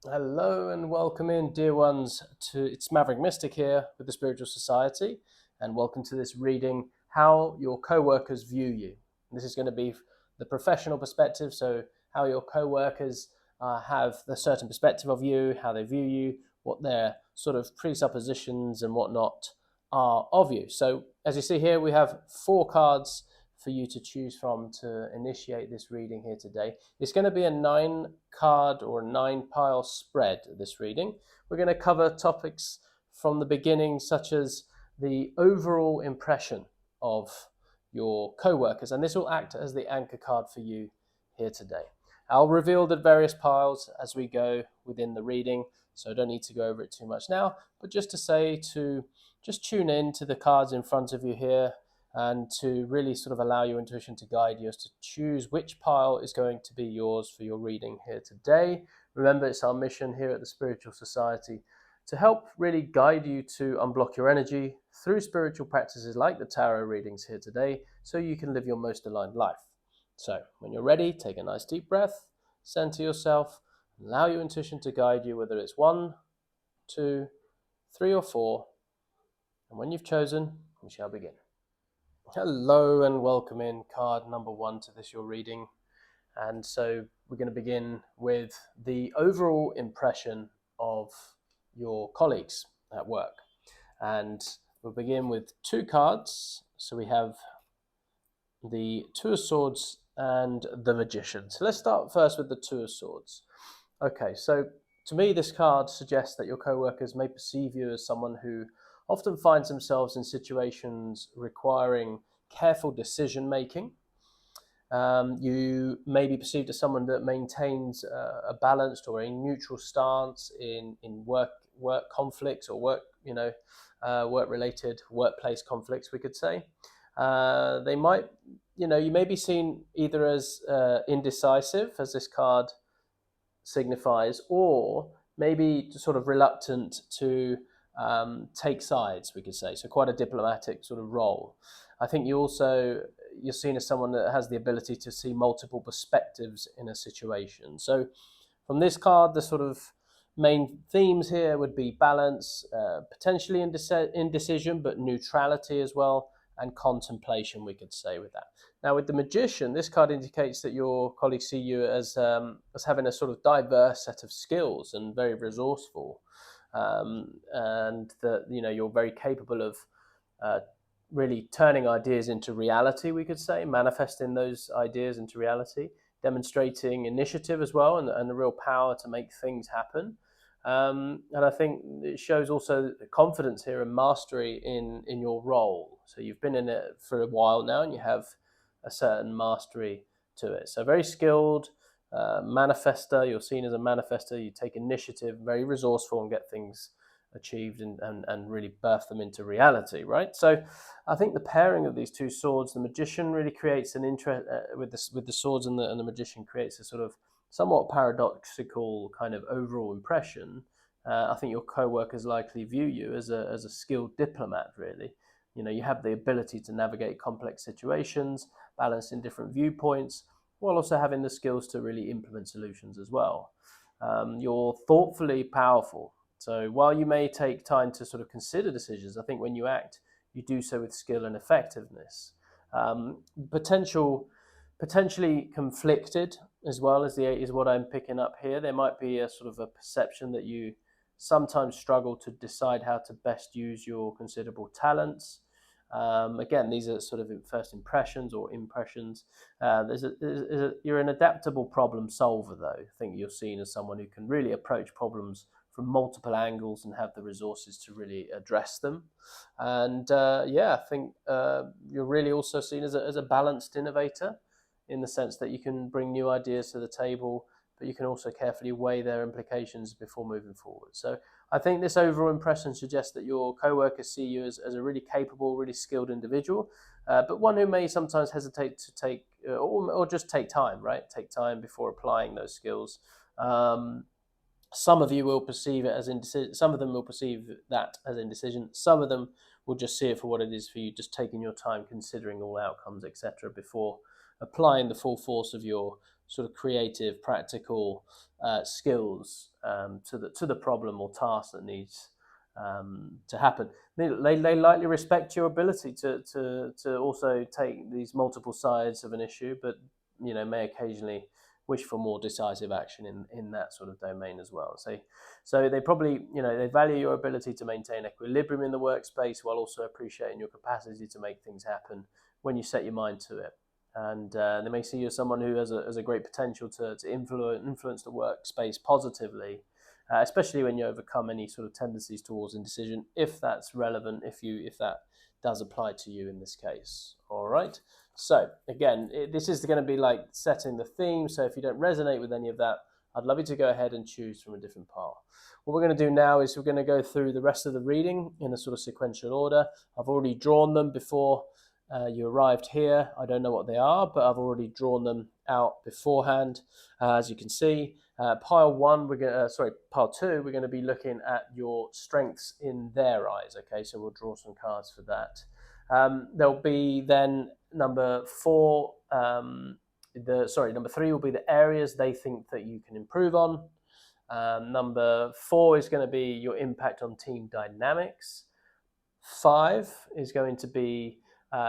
Hello and welcome in, dear ones, to it's Maverick Mystic here with the Spiritual Society, and welcome to this reading, How Your Co-workers View You. This is going to be the professional perspective, so how your co-workers have the certain perspective of you, how they view you, what their sort of presuppositions and whatnot are of you. So as you see here, we have 4 cards for you to choose from to initiate this reading here today. It's going to be a 9-card or 9-pile spread, this reading. We're going to cover topics from the beginning, such as the overall impression of your co-workers, and this will act as the anchor card for you here today. I'll reveal the various piles as we go within the reading, so I don't need to go over it too much now, but just to say to just tune in to the cards in front of you here, and to really sort of allow your intuition to guide you as to choose which pile is going to be yours for your reading here today. Remember, it's our mission here at the Spiritual Society to help really guide you to unblock your energy through spiritual practices like the tarot readings here today, so you can live your most aligned life. So when you're ready, take a nice deep breath, center yourself, allow your intuition to guide you, whether it's 1, 2, 3 or 4, and when you've chosen, we shall begin. Hello and welcome in card number 1 to this your reading. And so we're going to begin with the overall impression of your colleagues at work. And we'll begin with 2 cards. So we have the 2 of Swords and the Magician. So let's start first with the 2 of Swords. Okay, so to me this card suggests that your co-workers may perceive you as someone who often finds themselves in situations requiring careful decision making. You may be perceived as someone that maintains a balanced or a neutral stance in work conflicts or work related workplace conflicts, we could say. They might, you may be seen either as indecisive, as this card signifies, or maybe sort of reluctant to take sides, we could say. So quite a diplomatic sort of role. I think you're seen as someone that has the ability to see multiple perspectives in a situation. So from this card, the sort of main themes here would be balance, potentially indecision, but neutrality as well, and contemplation, we could say, with that. Now, with the Magician, this card indicates that your colleagues see you as having a sort of diverse set of skills and very resourceful, and that you're very capable of really turning ideas into reality, we could say, manifesting those ideas into reality, demonstrating initiative as well, and the real power to make things happen. And I think it shows also confidence here and mastery in your role. So you've been in it for a while now, and you have a certain mastery to it. So very skilled manifester. You're seen as a manifester. You take initiative, very resourceful, and get things achieved and really birth them into reality, right? So I think the pairing of these 2 swords, the Magician really creates an interest with the swords, and the Magician creates a sort of somewhat paradoxical kind of overall impression. I think your co-workers likely view you as a skilled diplomat, really. You have the ability to navigate complex situations, balancing different viewpoints, while also having the skills to really implement solutions as well. You're thoughtfully powerful. So while you may take time to sort of consider decisions, I think when you act, you do so with skill and effectiveness. Potentially conflicted as well as the 8 is what I'm picking up here. There might be a sort of a perception that you sometimes struggle to decide how to best use your considerable talents. Again, these are sort of first impressions or impressions. You're an adaptable problem solver, though. I think you're seen as someone who can really approach problems from multiple angles and have the resources to really address them. And I think you're really also seen as a balanced innovator, in the sense that you can bring new ideas to the table, but you can also carefully weigh their implications before moving forward. So I think this overall impression suggests that your co-workers see you as a really capable, really skilled individual, but one who may sometimes hesitate to take, or just take time, right? Take time before applying those skills. Some of you will perceive it as indecision. Some of them will perceive that as indecision. Some of them will just see it for what it is for you, just taking your time, considering all outcomes, etc., before applying the full force of your sort of creative, practical skills to the problem or task that needs to happen. They likely respect your ability to also take these multiple sides of an issue, but may occasionally wish for more decisive action in that sort of domain as well. So they probably they value your ability to maintain equilibrium in the workspace while also appreciating your capacity to make things happen when you set your mind to it. And they may see you as someone who has a great potential to influence the workspace positively, especially when you overcome any sort of tendencies towards indecision, if that's relevant, if that does apply to you in this case. All right. So again, this is going to be like setting the theme. So if you don't resonate with any of that, I'd love you to go ahead and choose from a different pile. What we're going to do now is we're going to go through the rest of the reading in a sort of sequential order. I've already drawn them before you arrived here. I don't know what they are, but I've already drawn them out beforehand. As you can see, pile two, we're going to be looking at your strengths in their eyes. Okay, so we'll draw some cards for that. There'll be then number four. Number three will be the areas they think that you can improve on. Number four is going to be your impact on team dynamics. 5 is going to be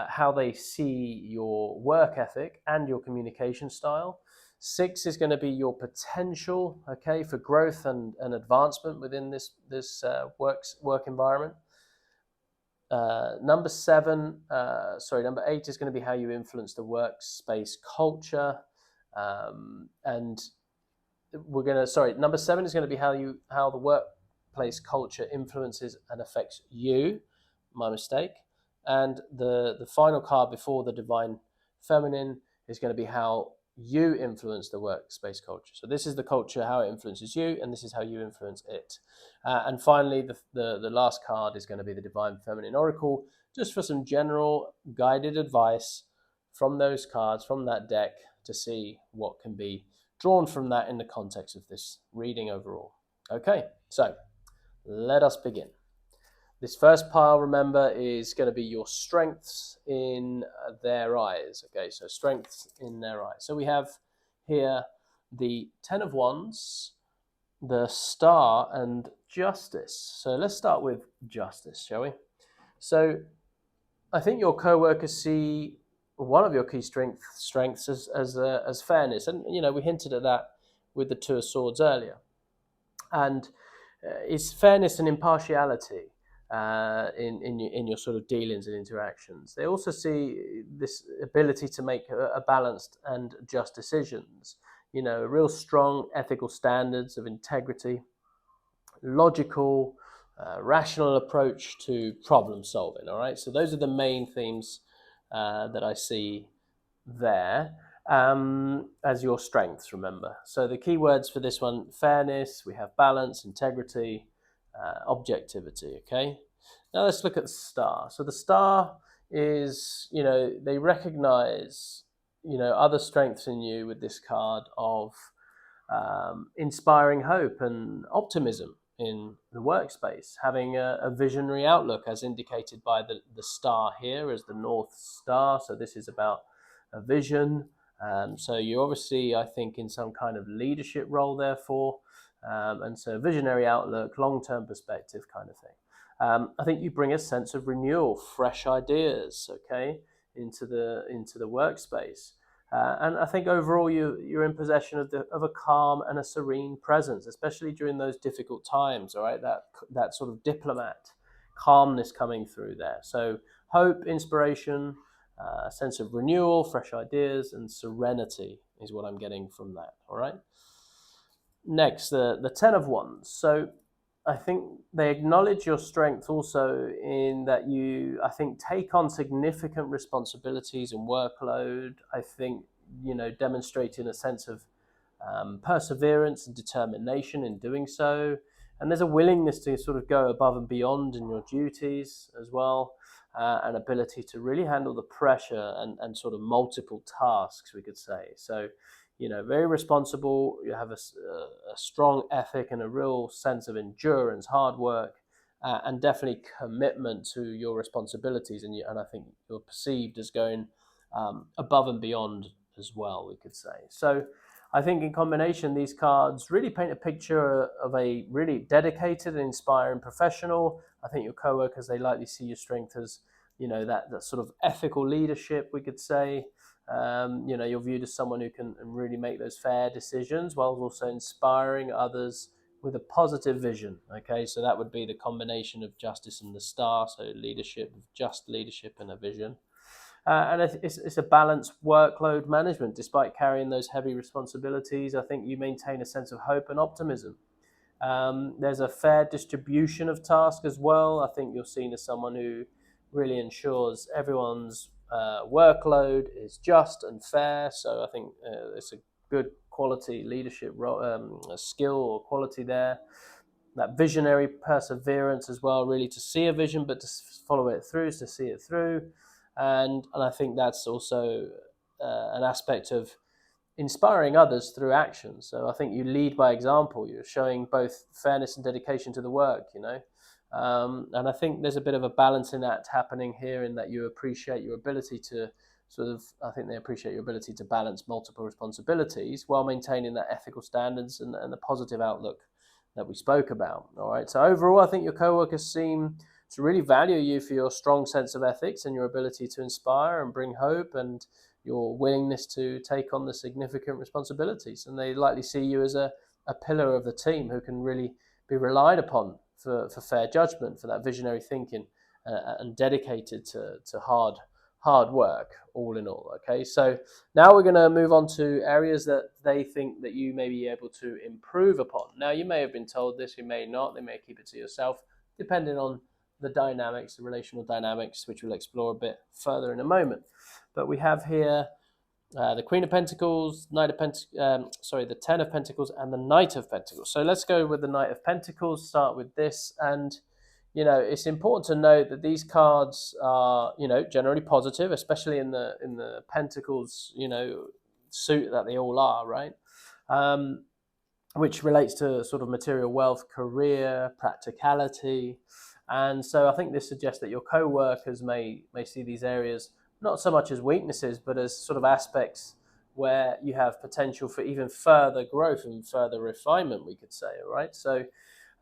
how they see your work ethic and your communication style. 6 is going to be your potential, okay, for growth and advancement within this work environment. Number 8 is going to be how you influence the workspace culture, and number 7 is going to be how the workplace culture influences and affects you. My mistake. And the final card before the divine feminine is going to be how you influence the workspace culture. So this is the culture, how it influences you, and this is how you influence it. And finally, the last card is going to be the divine feminine oracle, just for some general guided advice from those cards, from that deck, to see what can be drawn from that in the context of this reading overall. Okay, so let us begin. This first pile, remember, is going to be your strengths in their eyes. Okay, so strengths in their eyes. So we have here the 10 of Wands, the Star, and Justice. So let's start with Justice, shall we? So I think your co-workers see one of your key strengths as fairness. And, we hinted at that with the Two of Swords earlier. And it's fairness and impartiality. In your sort of dealings and interactions. They also see this ability to make a balanced and just decisions, real strong ethical standards of integrity, logical, rational approach to problem solving. All right, so those are the main themes that I see there as your strengths, remember. So the key words for this one: fairness, we have balance, integrity, objectivity. Okay, now let's look at the Star. So the Star is, they recognize, other strengths in you with this card of inspiring hope and optimism in the workspace, having a visionary outlook, as indicated by the star here as the North Star. So this is about a vision. So you're obviously, I think, in some kind of leadership role, therefore. And so visionary outlook, long-term perspective kind of thing. I think you bring a sense of renewal, fresh ideas, okay, into the workspace. And I think overall you're in possession of a calm and a serene presence, especially during those difficult times, all right, that sort of diplomat calmness coming through there. So hope, inspiration, a sense of renewal, fresh ideas, and serenity is what I'm getting from that, all right? Next, the 10 of Wands. So I think they acknowledge your strength also in that you, I think, take on significant responsibilities and workload. I think, demonstrating a sense of perseverance and determination in doing so. And there's a willingness to sort of go above and beyond in your duties as well, an ability to really handle the pressure and sort of multiple tasks, we could say. So, very responsible. You have a strong ethic and a real sense of endurance, hard work, and definitely commitment to your responsibilities. And I think you're perceived as going above and beyond as well, we could say. So I think in combination, these cards really paint a picture of a really dedicated and inspiring professional. I think your coworkers, they likely see your strength as, that sort of ethical leadership, we could say. You're viewed as someone who can really make those fair decisions while also inspiring others with a positive vision. Okay, so that would be the combination of justice and the star. So leadership, just leadership and a vision. And it's a balanced workload management. Despite carrying those heavy responsibilities, I think you maintain a sense of hope and optimism. There's a fair distribution of tasks as well. I think you're seen as someone who really ensures everyone's workload is just and fair. So I think it's a good quality leadership skill or quality there. That visionary perseverance as well, really to see a vision, but to follow it through, to see it through. And I think that's also an aspect of inspiring others through action. So I think you lead by example. You're showing both fairness and dedication to the work, and I think there's a bit of a balancing act happening here in that you appreciate your ability to I think they appreciate your ability to balance multiple responsibilities while maintaining that ethical standards and the positive outlook that we spoke about. All right. So overall, I think your coworkers seem to really value you for your strong sense of ethics and your ability to inspire and bring hope and your willingness to take on the significant responsibilities. And they likely see you as a pillar of the team who can really be relied upon for fair judgment, for that visionary thinking, and dedicated to hard work, all in all. Okay, so now we're going to move on to areas that they think that you may be able to improve upon. Now, you may have been told this, you may not. They may keep it to yourself, depending on the dynamics, the relational dynamics, which we'll explore a bit further in a moment. But we have here the Queen of Pentacles, the Ten of Pentacles, and the Knight of Pentacles. So let's go with the Knight of Pentacles, start with this. And, it's important to note that these cards are, generally positive, especially in the Pentacles, suit that they all are, right? Which relates to sort of material wealth, career, practicality. And so I think this suggests that your co-workers may see these areas not so much as weaknesses, but as sort of aspects where you have potential for even further growth and further refinement, we could say, all right? So,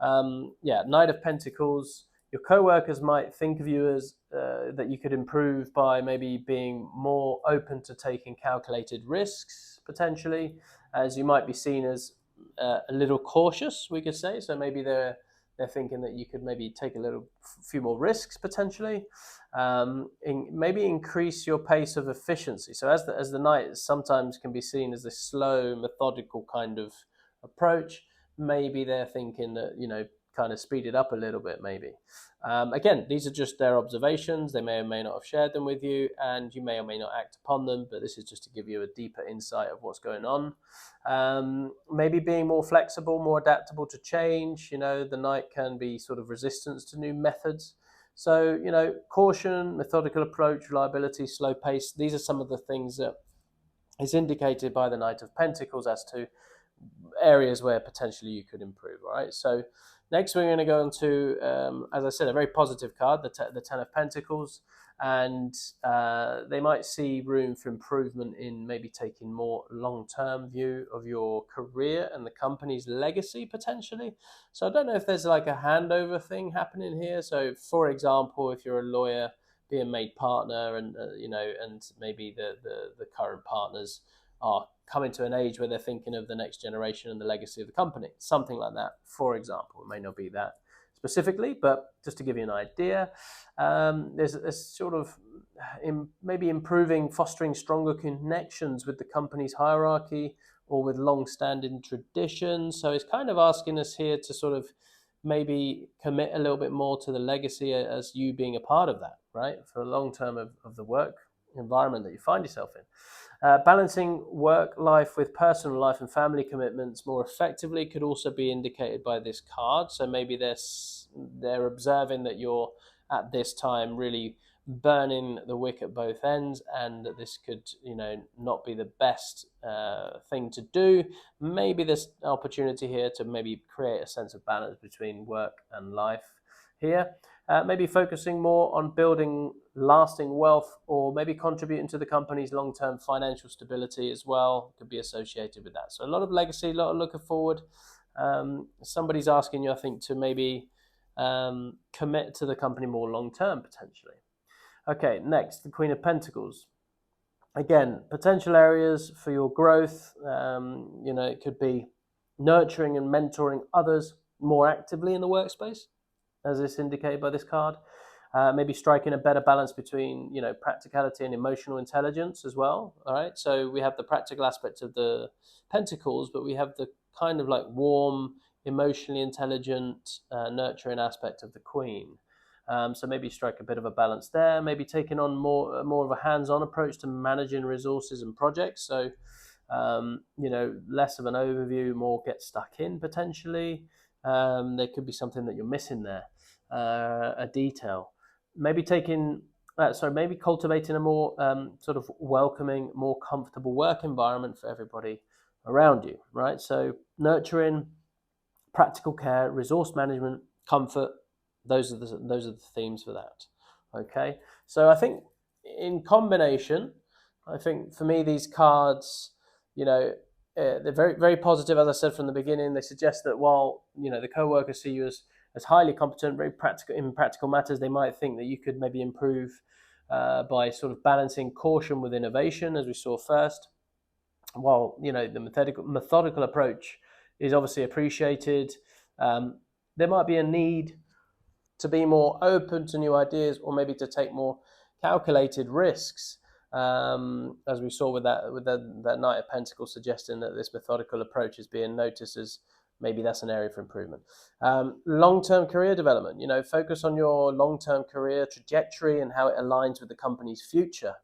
Knight of Pentacles, your co-workers might think of you as that you could improve by maybe being more open to taking calculated risks, potentially, as you might be seen as a little cautious, we could say. So maybe they're thinking that you could maybe take a few more risks potentially, maybe increase your pace of efficiency. So as the Knight sometimes can be seen as a slow, methodical kind of approach, maybe they're thinking that, kind of speed it up a little bit, maybe. Again, these are just their observations. They may or may not have shared them with you, and you may or may not act upon them, but this is just to give you a deeper insight of what's going on. Maybe being more flexible, more adaptable to change. The Knight can be sort of resistance to new methods. So, caution, methodical approach, reliability, slow pace. These are some of the things that is indicated by the Knight of Pentacles as to areas where potentially you could improve. All right. So next we're going to go into, as I said, a very positive card, the Ten of Pentacles. And they might see room for improvement in maybe taking more long-term view of your career and the company's legacy potentially. So I don't know if there's like a handover thing happening here. So for example, if you're a lawyer being made partner and and maybe the current partners are coming to an age where they're thinking of the next generation and the legacy of the company, something like that, for example. It may not be that specifically, but just to give you an idea, there's a sort of maybe improving, fostering stronger connections with the company's hierarchy or with long-standing traditions. So it's kind of asking us here to sort of maybe commit a little bit more to the legacy as you being a part of that, right? For the long term of the work environment that you find yourself in. Balancing work life with personal life and family commitments more effectively could also be indicated by this card. So maybe they're observing that you're at this time really burning the wick at both ends, and this could, not be the best thing to do. Maybe there's an opportunity here to maybe create a sense of balance between work and life here. Maybe focusing more on building lasting wealth, or maybe contributing to the company's long-term financial stability as well, could be associated with that. So a lot of legacy, a lot of looking forward. Somebody's asking you, I think, to maybe commit to the company more long-term potentially. Okay, next, the Queen of Pentacles. Again, potential areas for your growth. It could be nurturing and mentoring others more actively in the workspace, as is indicated by this card. Maybe striking a better balance between, practicality and emotional intelligence as well. All right, so we have the practical aspect of the Pentacles, but we have the kind of like warm, emotionally intelligent, nurturing aspect of the Queen. So maybe strike a bit of a balance there. Maybe taking on more of a hands-on approach to managing resources and projects. So less of an overview, more get stuck in potentially. There could be something that you're missing there, a detail. Maybe maybe cultivating a more sort of welcoming, more comfortable work environment for everybody around you, right? So nurturing, practical care, resource management, comfort. Those are the themes for that. Okay, so I think in combination, I think for me these cards, they're very very positive. As I said from the beginning, they suggest that while the co-workers see you as highly competent, very practical in practical matters, they might think that you could maybe improve by sort of balancing caution with innovation, as we saw first. While the methodical approach is obviously appreciated, there might be a need to be more open to new ideas, or maybe to take more calculated risks, as we saw with that Knight of Pentacles, suggesting that this methodical approach is being noticed as maybe that's an area for improvement. Long-term career development, focus on your long-term career trajectory and how it aligns with the company's future.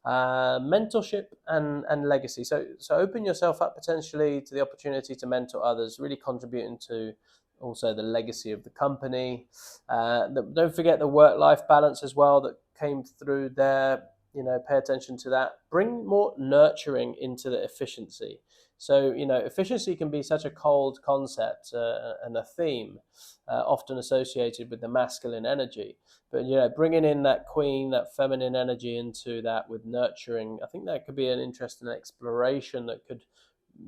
Mentorship and legacy. So open yourself up potentially to the opportunity to mentor others, really contributing to also the legacy of the company. Don't forget the work-life balance as well that came through there. Pay attention to that. Bring more nurturing into the efficiency. So, efficiency can be such a cold concept and a theme often associated with the masculine energy. But, bringing in that queen, that feminine energy into that with nurturing, I think that could be an interesting exploration that could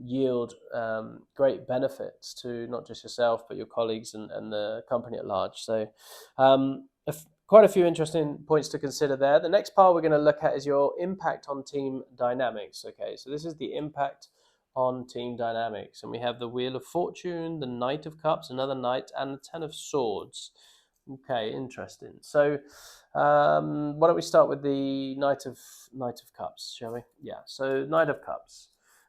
yield great benefits to not just yourself, but your colleagues and the company at large. So quite a few interesting points to consider there. The next part we're going to look at is your impact on team dynamics. Okay, so this is the impact on team dynamics. And we have the Wheel of Fortune, the Knight of Cups, another Knight, and the Ten of Swords. Okay, interesting. So why don't we start with the Knight of Cups, shall we? Yeah, so Knight of Cups.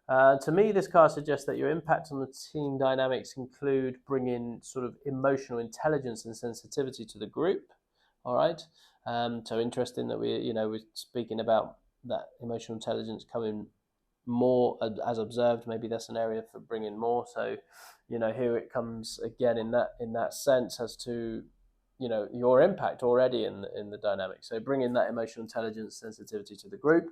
To me, this card suggests that your impact on the team dynamics include bringing sort of emotional intelligence and sensitivity to the group. All right. So interesting that we're speaking about that emotional intelligence coming more as observed. Maybe that's an area for bringing more. So, here it comes again in that sense as to your impact already in the dynamic. So bringing that emotional intelligence, sensitivity to the group.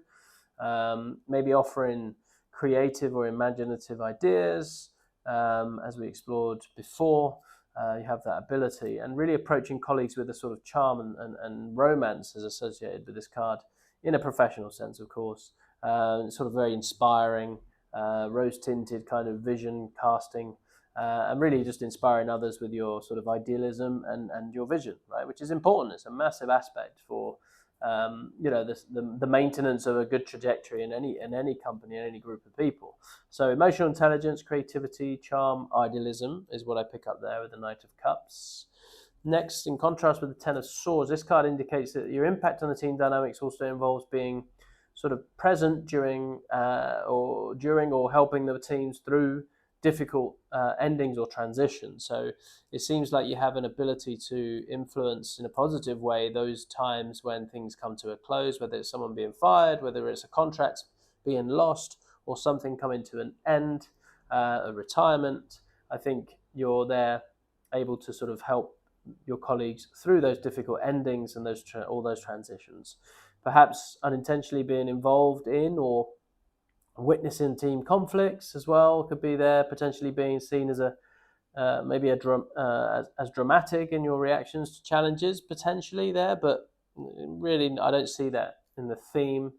Maybe offering creative or imaginative ideas, as we explored before. You have that ability, and really approaching colleagues with a sort of charm and romance is associated with this card in a professional sense, of course. Sort of very inspiring, rose-tinted kind of vision casting, and really just inspiring others with your sort of idealism and your vision, right? Which is important. It's a massive aspect for the maintenance of a good trajectory in any company, in any group of people. So emotional intelligence, creativity, charm, idealism is what I pick up there with the Knight of Cups. Next, in contrast with the Ten of Swords, this card indicates that your impact on the team dynamics also involves being sort of present during or helping the teams through difficult endings or transitions. So it seems like you have an ability to influence in a positive way those times when things come to a close, whether it's someone being fired, whether it's a contract being lost, or something coming to an end, a retirement. I think you're there able to sort of help your colleagues through those difficult endings and all those transitions. Perhaps unintentionally being involved in or witnessing team conflicts as well could be there, potentially being seen as a maybe as dramatic in your reactions to challenges potentially there, but really I don't see that in the theme.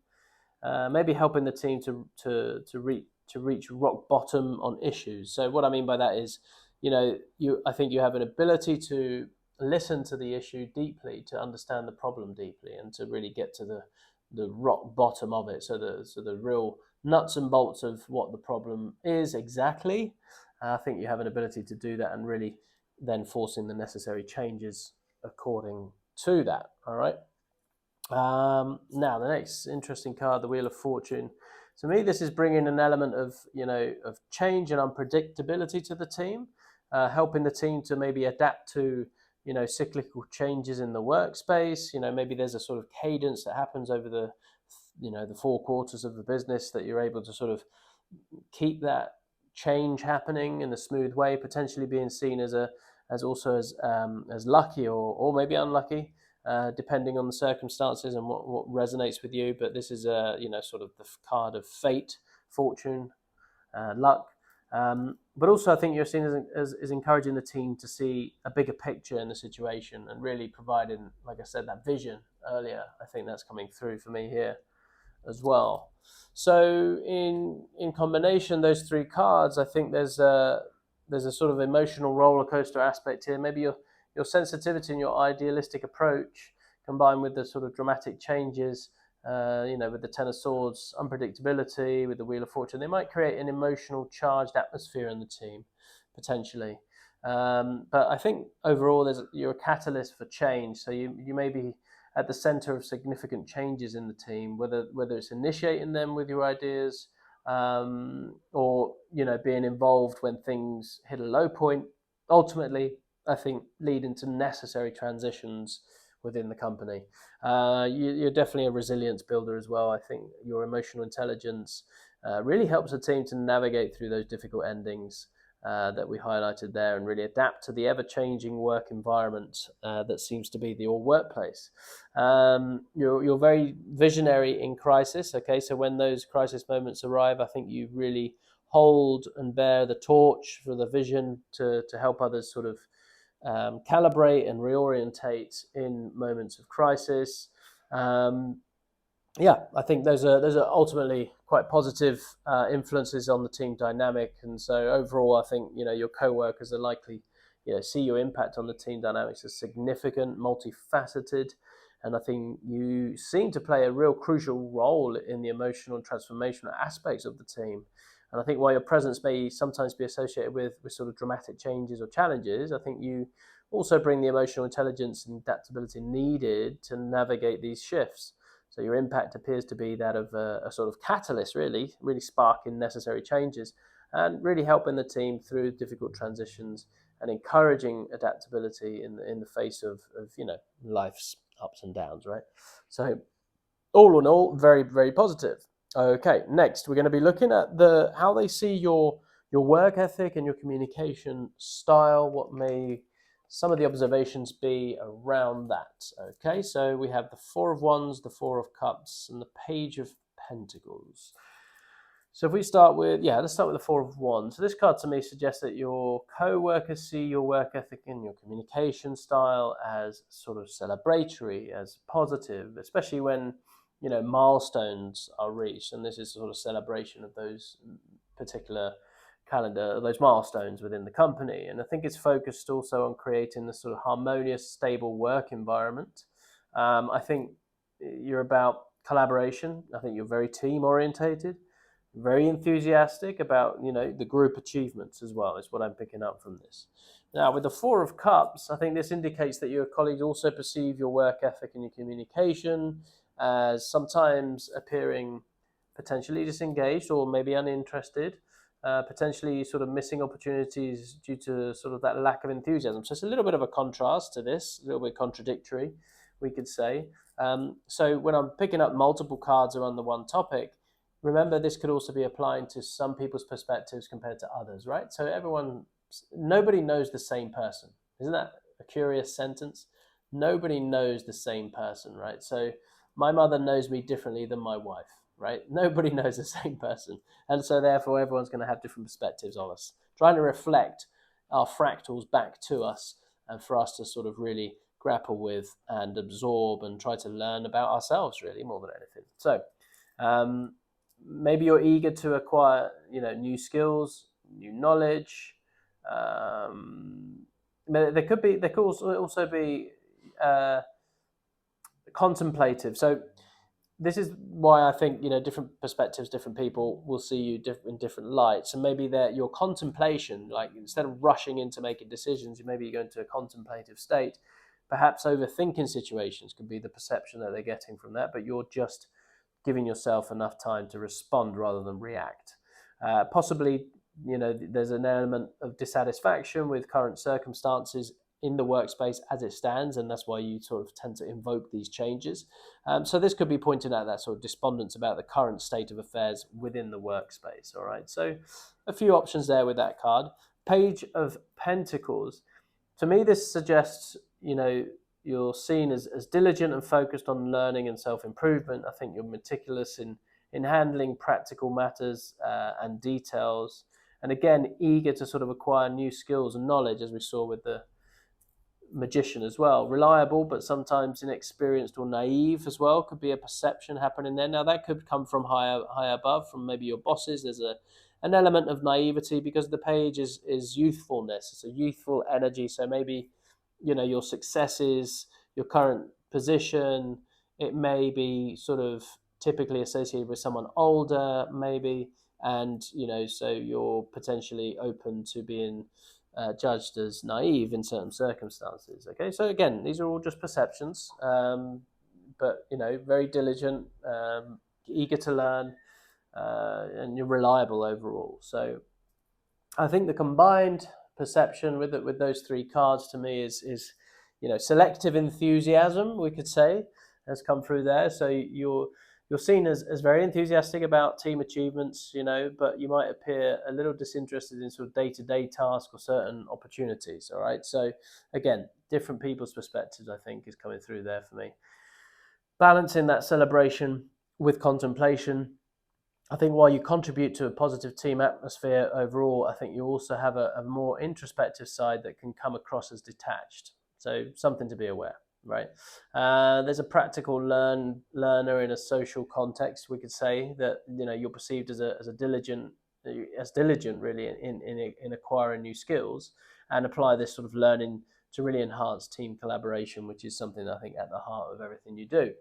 Maybe helping the team to reach rock bottom on issues. So what I mean by that is, I think you have an ability to listen to the issue deeply, to understand the problem deeply, and to really get to the rock bottom of it. So the real nuts and bolts of what the problem is exactly. I think you have an ability to do that, and really then forcing the necessary changes according to that. All right. Now the next interesting card, the Wheel of Fortune. To me, this is bringing an element of of change and unpredictability to the team, helping the team to maybe adapt to cyclical changes in the workspace. Maybe there's a sort of cadence that happens over the 4 quarters of the business that you're able to sort of keep that change happening in a smooth way, potentially being seen as lucky or maybe unlucky, depending on the circumstances and what resonates with you. But this is sort of the card of fate, fortune, luck. But also, I think you're seen as encouraging the team to see a bigger picture in the situation and really providing, like I said, that vision earlier. I think that's coming through for me here as well. So in combination, those 3 cards, I think there's a sort of emotional roller coaster aspect here. Maybe your sensitivity and your idealistic approach combined with the sort of dramatic changes, with the Ten of Swords, unpredictability, with the Wheel of Fortune, they might create an emotional charged atmosphere in the team, potentially. But I think overall, you're a catalyst for change. So you may be at the center of significant changes in the team, whether it's initiating them with your ideas, or being involved when things hit a low point. Ultimately, I think leading to necessary transitions within the company. You're definitely a resilience builder as well. I think your emotional intelligence really helps the team to navigate through those difficult endings that we highlighted there, and really adapt to the ever-changing work environment that seems to be your workplace. You're very visionary in crisis. Okay, so when those crisis moments arrive, I think you really hold and bear the torch for the vision to help others sort of calibrate and reorientate in moments of crisis. I think those are ultimately quite positive influences on the team dynamic, and so overall, I think your co-workers are likely see your impact on the team dynamics as significant, multifaceted, and I think you seem to play a real crucial role in the emotional and transformational aspects of the team. And I think while your presence may sometimes be associated with sort of dramatic changes or challenges, I think you also bring the emotional intelligence and adaptability needed to navigate these shifts. So your impact appears to be that of a sort of catalyst, really sparking necessary changes and really helping the team through difficult transitions and encouraging adaptability in the face of life's ups and downs, right? So all in all, very, very positive. Okay, next we're going to be looking at how they see your work ethic and your communication style. What may some of the observations be around that? Okay, so we have the Four of Wands, the Four of Cups, and the Page of Pentacles. So if we start with, let's start with the Four of Wands. So this card to me suggests that your co-workers see your work ethic and your communication style as sort of celebratory, as positive, especially when milestones are reached, and this is a sort of celebration of those particular those milestones within the company. And I think it's focused also on creating this sort of harmonious, stable work environment. I think you're about collaboration. I think you're very team orientated, very enthusiastic about the group achievements as well, is what I'm picking up from this. Now, with the Four of Cups, I think this indicates that your colleagues also perceive your work ethic and your communication as sometimes appearing potentially disengaged or maybe uninterested, potentially sort of missing opportunities due to sort of that lack of enthusiasm. So it's a little bit of a contrast to this, a little bit contradictory, we could say. So when I'm picking up multiple cards around the one topic, remember this could also be applying to some people's perspectives compared to others, right? So nobody knows the same person. Isn't that a curious sentence. Nobody knows the same person, right? So my mother knows me differently than my wife, right? Nobody knows the same person. And so therefore everyone's going to have different perspectives on us. Trying to reflect our fractals back to us and for us to sort of really grapple with and absorb and try to learn about ourselves really more than anything. So maybe you're eager to acquire, new skills, new knowledge. There could also be contemplative. So this is why I think different perspectives, different people will see you in different lights, and maybe that your contemplation, like instead of rushing into making decisions, maybe you go into a contemplative state. Perhaps overthinking situations could be the perception that they're getting from that, but you're just giving yourself enough time to respond rather than react. Possibly, there's an element of dissatisfaction with current circumstances in the workspace as it stands, and that's why you sort of tend to invoke these changes. So this could be pointing out that sort of despondence about the current state of affairs within the workspace. All right, so a few options there with that card. Page of Pentacles. To me, this suggests, you're seen as diligent and focused on learning and self-improvement. I think you're meticulous in handling practical matters and details. And again, eager to sort of acquire new skills and knowledge, as we saw with the Magician as well. Reliable, but sometimes inexperienced or naive as well, could be a perception happening there. Now that could come from higher above, from maybe your bosses. There's an element of naivety because the page is youthfulness. It's a youthful energy. So maybe, your successes, your current position, it may be sort of typically associated with someone older, maybe, and so you're potentially open to being judged as naive in certain circumstances. Okay, so again, these are all just perceptions, but very diligent, eager to learn, and you're reliable overall. So I think the combined perception with those three cards to me is selective enthusiasm, we could say, has come through there. So you're seen as very enthusiastic about team achievements, but you might appear a little disinterested in sort of day-to-day tasks or certain opportunities. All right, so again, different people's perspectives, I think, is coming through there for me. Balancing that celebration with contemplation. I think while you contribute to a positive team atmosphere overall, I think you also have a more introspective side that can come across as detached. So something to be aware, right? There's a practical learner in a social context. We could say that you're perceived as diligent really in acquiring new skills and apply this sort of learning to really enhance team collaboration, which is something I think at the heart of everything you do.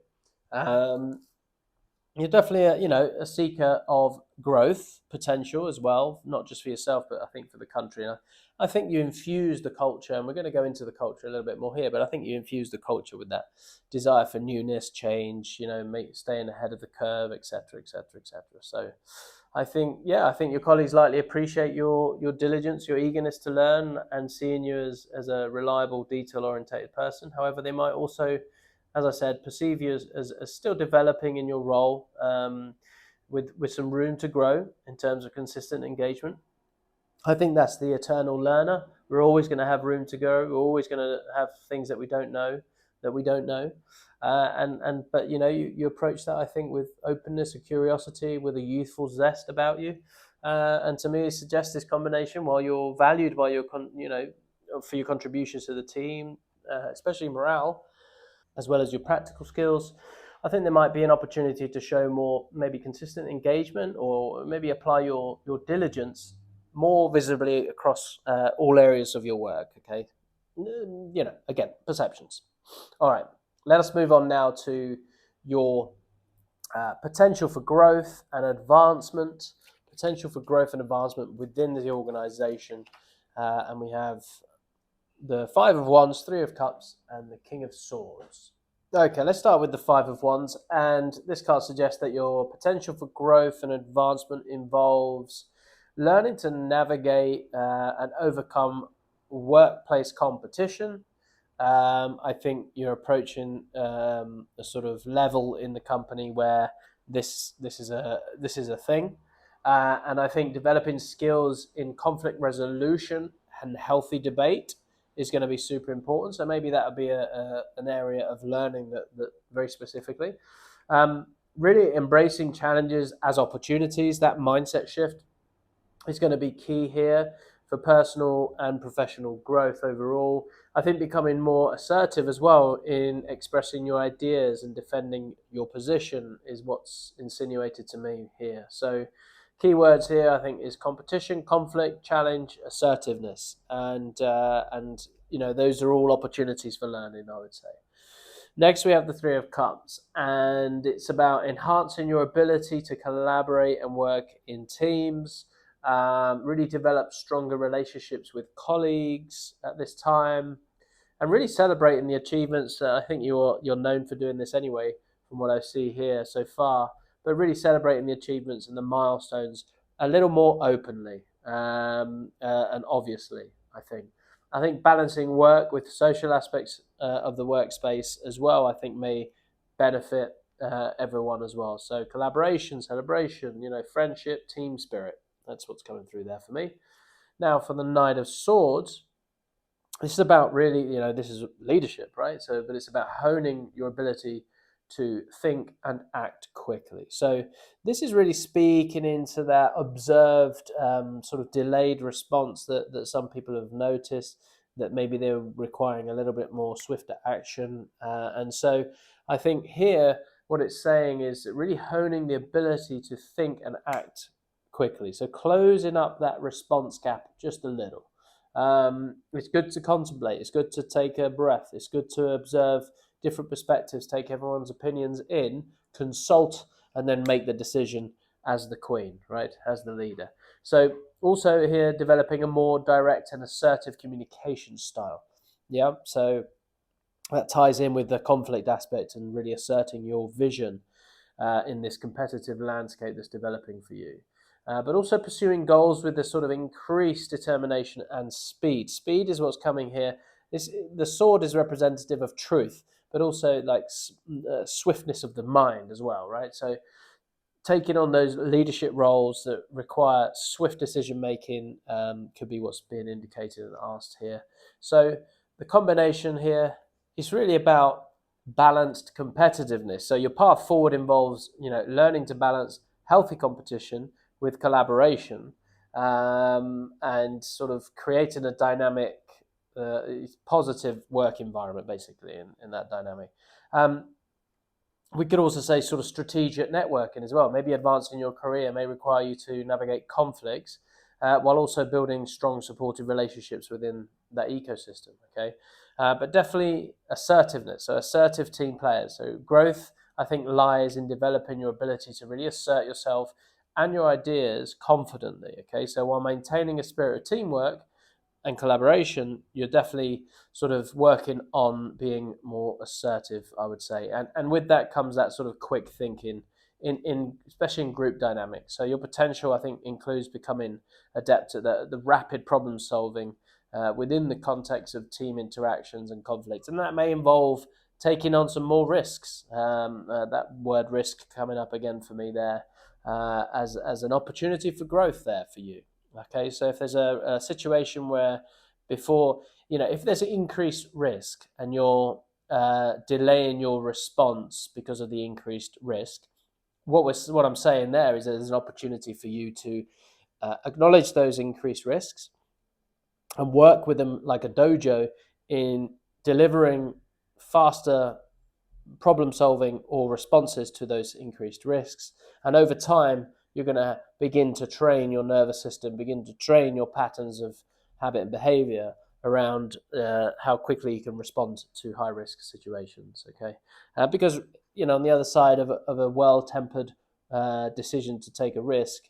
You're definitely a seeker of growth potential as well, not just for yourself, but I think for the country. And I think you infuse the culture, and we're going to go into the culture a little bit more here, but I think you infuse the culture with that desire for newness, change, staying ahead of the curve, etc., etc., etc. So I think your colleagues likely appreciate your diligence, your eagerness to learn, and seeing you as a reliable, detail-orientated person. However, they might also, as I said, perceive you as still developing in your role, with some room to grow in terms of consistent engagement. I think that's the eternal learner. We're always going to have room to grow. We're always going to have things that we don't know. But you approach that, I think, with openness, a curiosity, with a youthful zest about you. And to me, it suggests this combination. While you're valued by for your contributions to the team, especially morale, as well as your practical skills, I think there might be an opportunity to show more maybe consistent engagement, or maybe apply your diligence more visibly across all areas of your work. Okay, again, perceptions. All right, let us move on now to your potential for growth and advancement. Potential for growth and advancement within the organization, and we have the Five of Wands, Three of Cups, and the King of Swords. Okay, let's start with the Five of Wands, and this card suggests that your potential for growth and advancement involves learning to navigate and overcome workplace competition. I think you're approaching a sort of level in the company where this is a thing, and I think developing skills in conflict resolution and healthy debate is going to be super important. So maybe that would be an area of learning that very specifically. Really embracing challenges as opportunities, that mindset shift is going to be key here for personal and professional growth overall. I think becoming more assertive as well in expressing your ideas and defending your position is what's insinuated to me here. So keywords here I think is competition, conflict, challenge, assertiveness, and those are all opportunities for learning, I would say. Next, we have the Three of Cups, and it's about enhancing your ability to collaborate and work in teams, really develop stronger relationships with colleagues at this time, and really celebrating the achievements. I think you're known for doing this anyway, from what I see here so far. But really celebrating the achievements and the milestones a little more openly and obviously. I think balancing work with social aspects of the workspace as well, I think may benefit everyone as well. So collaboration, celebration, friendship, team spirit. That's what's coming through there for me. Now for the Knight of Swords, this is about really, this is leadership, right? But it's about honing your ability to think and act quickly. So this is really speaking into that observed sort of delayed response that some people have noticed, that maybe they're requiring a little bit more swifter action. And so I think here what it's saying is really honing the ability to think and act quickly. So closing up that response gap just a little. It's good to contemplate. It's good to take a breath. It's good to observe different perspectives, take everyone's opinions in, consult, and then make the decision as the queen, right? As the leader. So also here, developing a more direct and assertive communication style. Yeah, so that ties in with the conflict aspect and really asserting your vision in this competitive landscape that's developing for you. But also pursuing goals with the sort of increased determination and speed. Speed is what's coming here. The sword is representative of truth, but also like swiftness of the mind as well, right? So taking on those leadership roles that require swift decision making could be what's being indicated and asked here. So the combination here is really about balanced competitiveness. So your path forward involves, learning to balance healthy competition with collaboration, and sort of creating a dynamic, positive work environment, basically, in that dynamic. We could also say sort of strategic networking as well. Maybe advancing your career may require you to navigate conflicts while also building strong, supportive relationships within that ecosystem, okay? But definitely assertiveness, so assertive team players. So growth, I think, lies in developing your ability to really assert yourself and your ideas confidently, okay? So while maintaining a spirit of teamwork and collaboration, you're definitely sort of working on being more assertive, I would say. And with that comes that sort of quick thinking, in especially in group dynamics. So your potential, I think, includes becoming adept at the rapid problem solving within the context of team interactions and conflicts. And that may involve taking on some more risks. That word risk coming up again for me there. As an opportunity for growth there for you. Okay, so if there's a situation where if there's an increased risk and you're delaying your response because of the increased risk, what I'm saying there is there's an opportunity for you to acknowledge those increased risks and work with them like a dojo in delivering faster problem solving or responses to those increased risks. And over time, you're going to begin to train your nervous system, begin to train your patterns of habit and behavior around how quickly you can respond to high risk situations. Okay, because on the other side of a well-tempered decision to take a risk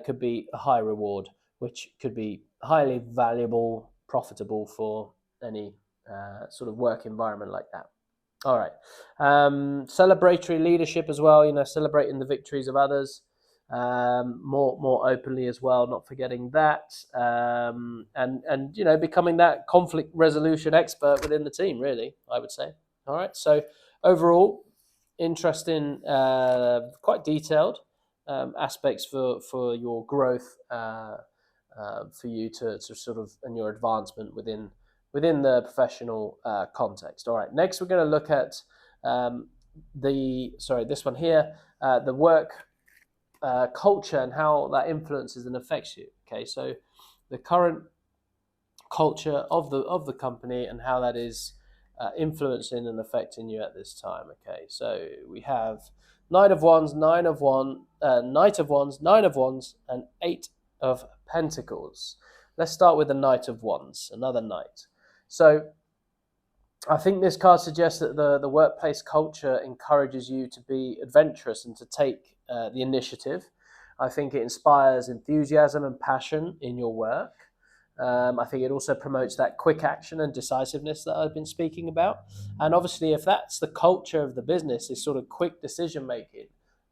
could be a high reward, which could be highly valuable, profitable for any sort of work environment like that. All right. Celebratory leadership as well, celebrating the victories of others more openly as well, not forgetting that. And becoming that conflict resolution expert within the team, really, I would say. All right. So overall, interesting, quite detailed aspects for your growth, for you to sort of, and your advancement within within the professional context. All right, next we're going to look at this one here, the work culture and how that influences and affects you. Okay, so the current culture of the company and how that is influencing and affecting you at this time. Okay, so we have Knight of Wands, Nine of Wands, Knight of Wands, Nine of Wands, and Eight of Pentacles. Let's start with the Knight of Wands, another knight. So I think this card suggests that the workplace culture encourages you to be adventurous and to take the initiative. I think it inspires enthusiasm and passion in your work. I think it also promotes that quick action and decisiveness that I've been speaking about. And obviously, if that's the culture of the business, is sort of quick decision making,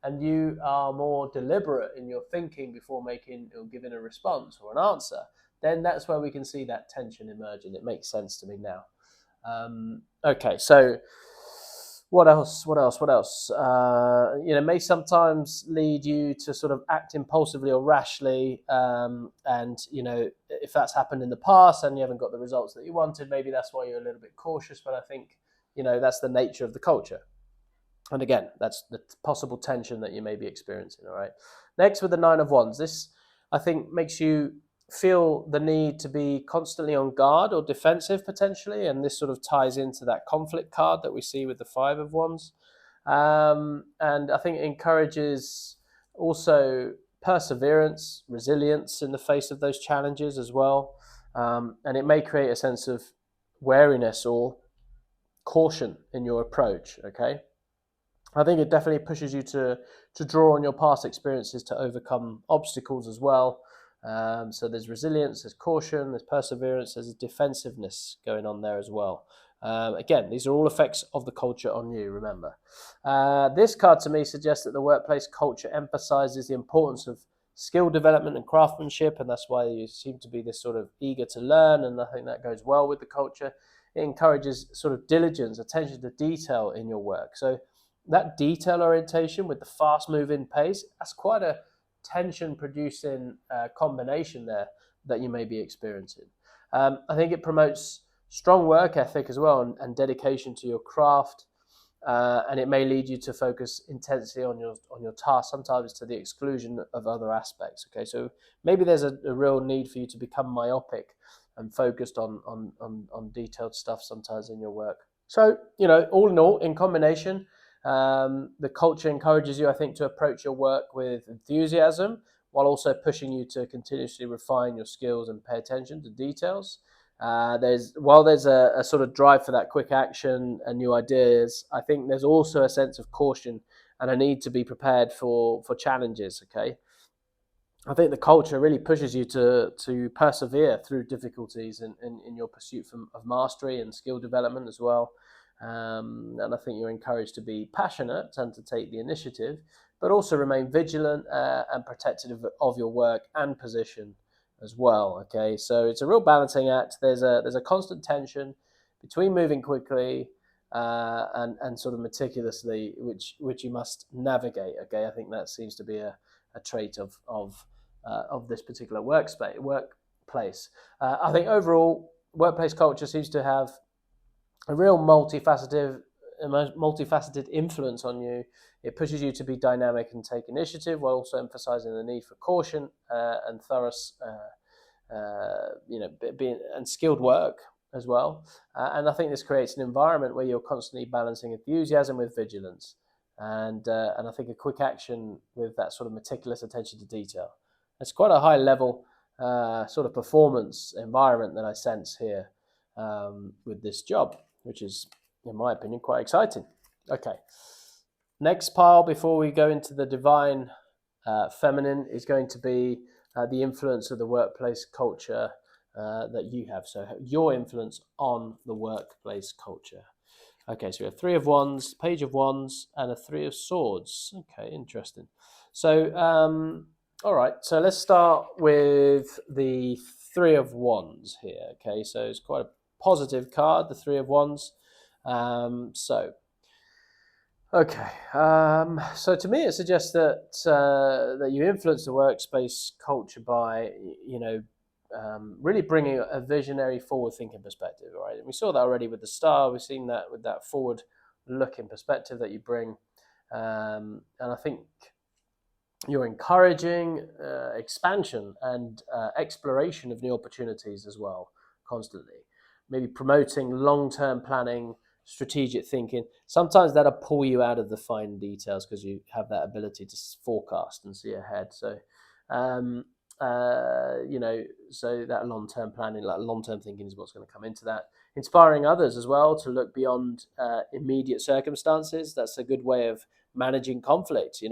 and you are more deliberate in your thinking before making or giving a response or an answer, then that's where we can see that tension emerging. It makes sense to me now. Okay, so what else? May sometimes lead you to sort of act impulsively or rashly. And, if that's happened in the past and you haven't got the results that you wanted, maybe that's why you're a little bit cautious. But I think, that's the nature of the culture. And again, that's the possible tension that you may be experiencing. All right. Next, with the Nine of Wands, this, I think, makes you feel the need to be constantly on guard or defensive potentially, and this sort of ties into that conflict card that we see with the Five of Wands, and I think it encourages also perseverance, resilience in the face of those challenges as well, and it may create a sense of wariness or caution in your approach. Okay, I think it definitely pushes you to draw on your past experiences to overcome obstacles as well. So there's resilience, there's caution, there's perseverance, there's a defensiveness going on there as well. Again, these are all effects of the culture on you, remember. This card to me suggests that the workplace culture emphasizes the importance of skill development and craftsmanship, and that's why you seem to be this sort of eager to learn, and I think that goes well with the culture. It encourages sort of diligence, attention to detail in your work. So that detail orientation with the fast-moving pace, that's quite a tension-producing combination there that you may be experiencing. I think it promotes strong work ethic as well and dedication to your craft, and it may lead you to focus intensely on your task, sometimes to the exclusion of other aspects. Okay, so maybe there's a real need for you to become myopic and focused on detailed stuff sometimes in your work. So, all in all, in combination, the culture encourages you, I think, to approach your work with enthusiasm while also pushing you to continuously refine your skills and pay attention to details. There's a sort of drive for that quick action and new ideas, I think there's also a sense of caution and a need to be prepared for challenges. Okay, I think the culture really pushes you to persevere through difficulties in your pursuit of mastery and skill development as well. And I think you're encouraged to be passionate and to take the initiative, but also remain vigilant and protective of your work and position as well. Okay, so it's a real balancing act. There's a constant tension between moving quickly and sort of meticulously, which you must navigate. Okay, I think that seems to be a trait of this particular workplace. I think overall workplace culture seems to have a real multifaceted influence on you. It pushes you to be dynamic and take initiative while also emphasizing the need for caution and thorough, being and skilled work as well. And I think this creates an environment where you're constantly balancing enthusiasm with vigilance, and I think a quick action with that sort of meticulous attention to detail. It's quite a high level sort of performance environment that I sense here with this job, which is, in my opinion, quite exciting. Okay, next pile before we go into the divine feminine is going to be the influence of the workplace culture that you have. So your influence on the workplace culture. Okay, so we have Three of Wands, Page of Wands, and a Three of Swords. Okay, interesting. So, all right, so let's start with the Three of Wands here. Okay, so it's quite a positive card, the Three of Wands. So to me, it suggests that you influence the workspace culture by, really bringing a visionary, forward-thinking perspective. Right, and we saw that already with the star. We've seen that with that forward-looking perspective that you bring, and I think you're encouraging expansion and exploration of new opportunities as well, constantly. Maybe promoting long-term planning, strategic thinking. Sometimes that'll pull you out of the fine details because you have that ability to forecast and see ahead. So, um, so that long-term planning, like long-term thinking, is what's going to come into that. Inspiring others as well to look beyond immediate circumstances. That's a good way of managing conflict.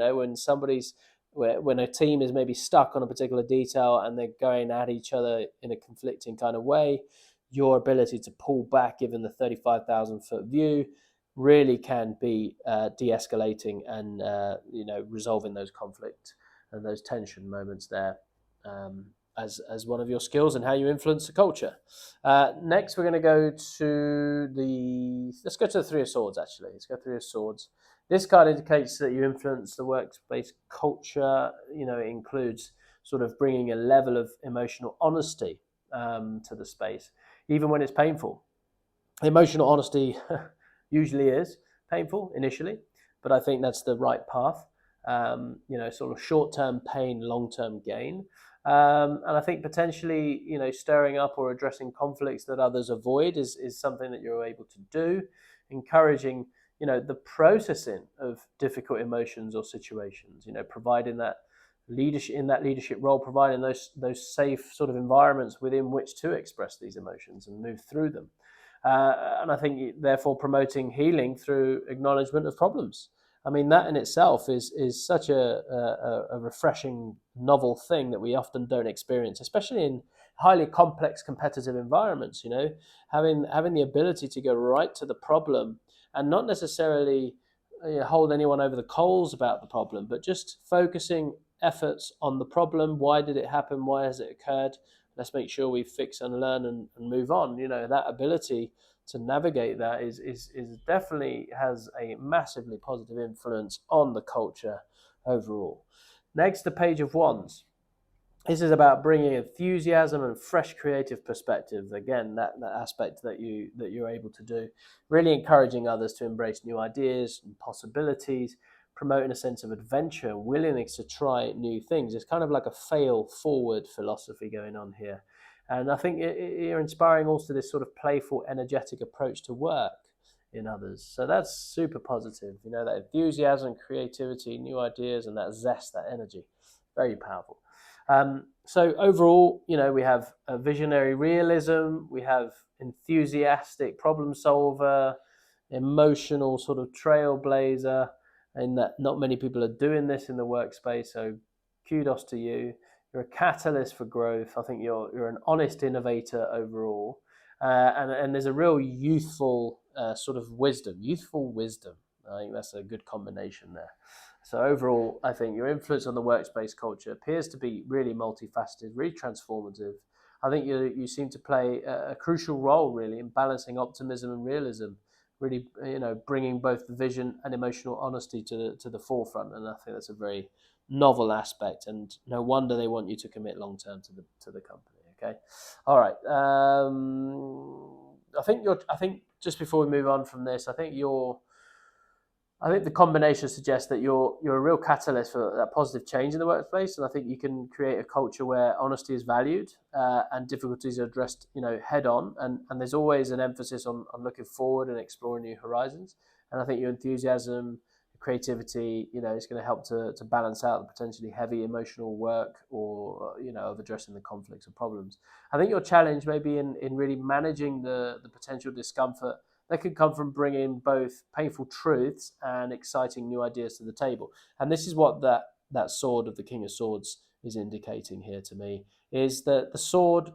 When a team is maybe stuck on a particular detail and they're going at each other in a conflicting kind of way, your ability to pull back, given the 35,000-foot view, really can be de-escalating and resolving those conflict and those tension moments there, as one of your skills and how you influence the culture. Next, we're going to go to let's go to the Three of Swords. Actually, let's go Three of Swords. This card indicates that you influence the workspace culture. It includes sort of bringing a level of emotional honesty to the space, even when it's painful. Emotional honesty usually is painful initially, but I think that's the right path. Sort of short-term pain, long-term gain. And I think potentially, stirring up or addressing conflicts that others avoid is something that you're able to do, encouraging the processing of difficult emotions or situations, providing that leadership role, providing those safe sort of environments within which to express these emotions and move through them. And I think therefore promoting healing through acknowledgement of problems. I mean, that in itself is such a refreshing, novel thing that we often don't experience, especially in highly complex competitive environments. Having the ability to go right to the problem and not necessarily hold anyone over the coals about the problem, but just focusing efforts on the problem. Why did it happen? Why has it occurred? Let's make sure we fix and learn and move on. That ability to navigate that is definitely has a massively positive influence on the culture overall. Next, the Page of Wands. This is about bringing enthusiasm and fresh creative perspective. Again, that aspect that you're able to do, really encouraging others to embrace new ideas and possibilities, promoting a sense of adventure, willingness to try new things. It's kind of like a fail forward philosophy going on here. And I think you're inspiring also this sort of playful, energetic approach to work in others. So that's super positive. That enthusiasm, creativity, new ideas, and that zest, that energy, very powerful. So overall, we have a visionary realism, we have enthusiastic problem solver, emotional sort of trailblazer, and that not many people are doing this in the workspace. So kudos to you. You're a catalyst for growth. I think you're an honest innovator overall, and there's a real youthful sort of wisdom. I think that's a good combination there. So overall, I think your influence on the workspace culture appears to be really multifaceted, really transformative. I think you seem to play a crucial role, really, in balancing optimism and realism, really, bringing both the vision and emotional honesty to the forefront. And I think that's a very novel aspect, and no wonder they want you to commit long term to the company. Okay, all right. I think just before we move on from this, I think the combination suggests that you're a real catalyst for that positive change in the workplace, and I think you can create a culture where honesty is valued and difficulties are addressed, head on, and there's always an emphasis on looking forward and exploring new horizons. And I think your enthusiasm, creativity, is going to help to balance out the potentially heavy emotional work or of addressing the conflicts or problems. I think your challenge may be in really managing the potential discomfort that could come from bringing both painful truths and exciting new ideas to the table. And this is what that sword of the King of Swords is indicating here to me, is that the sword,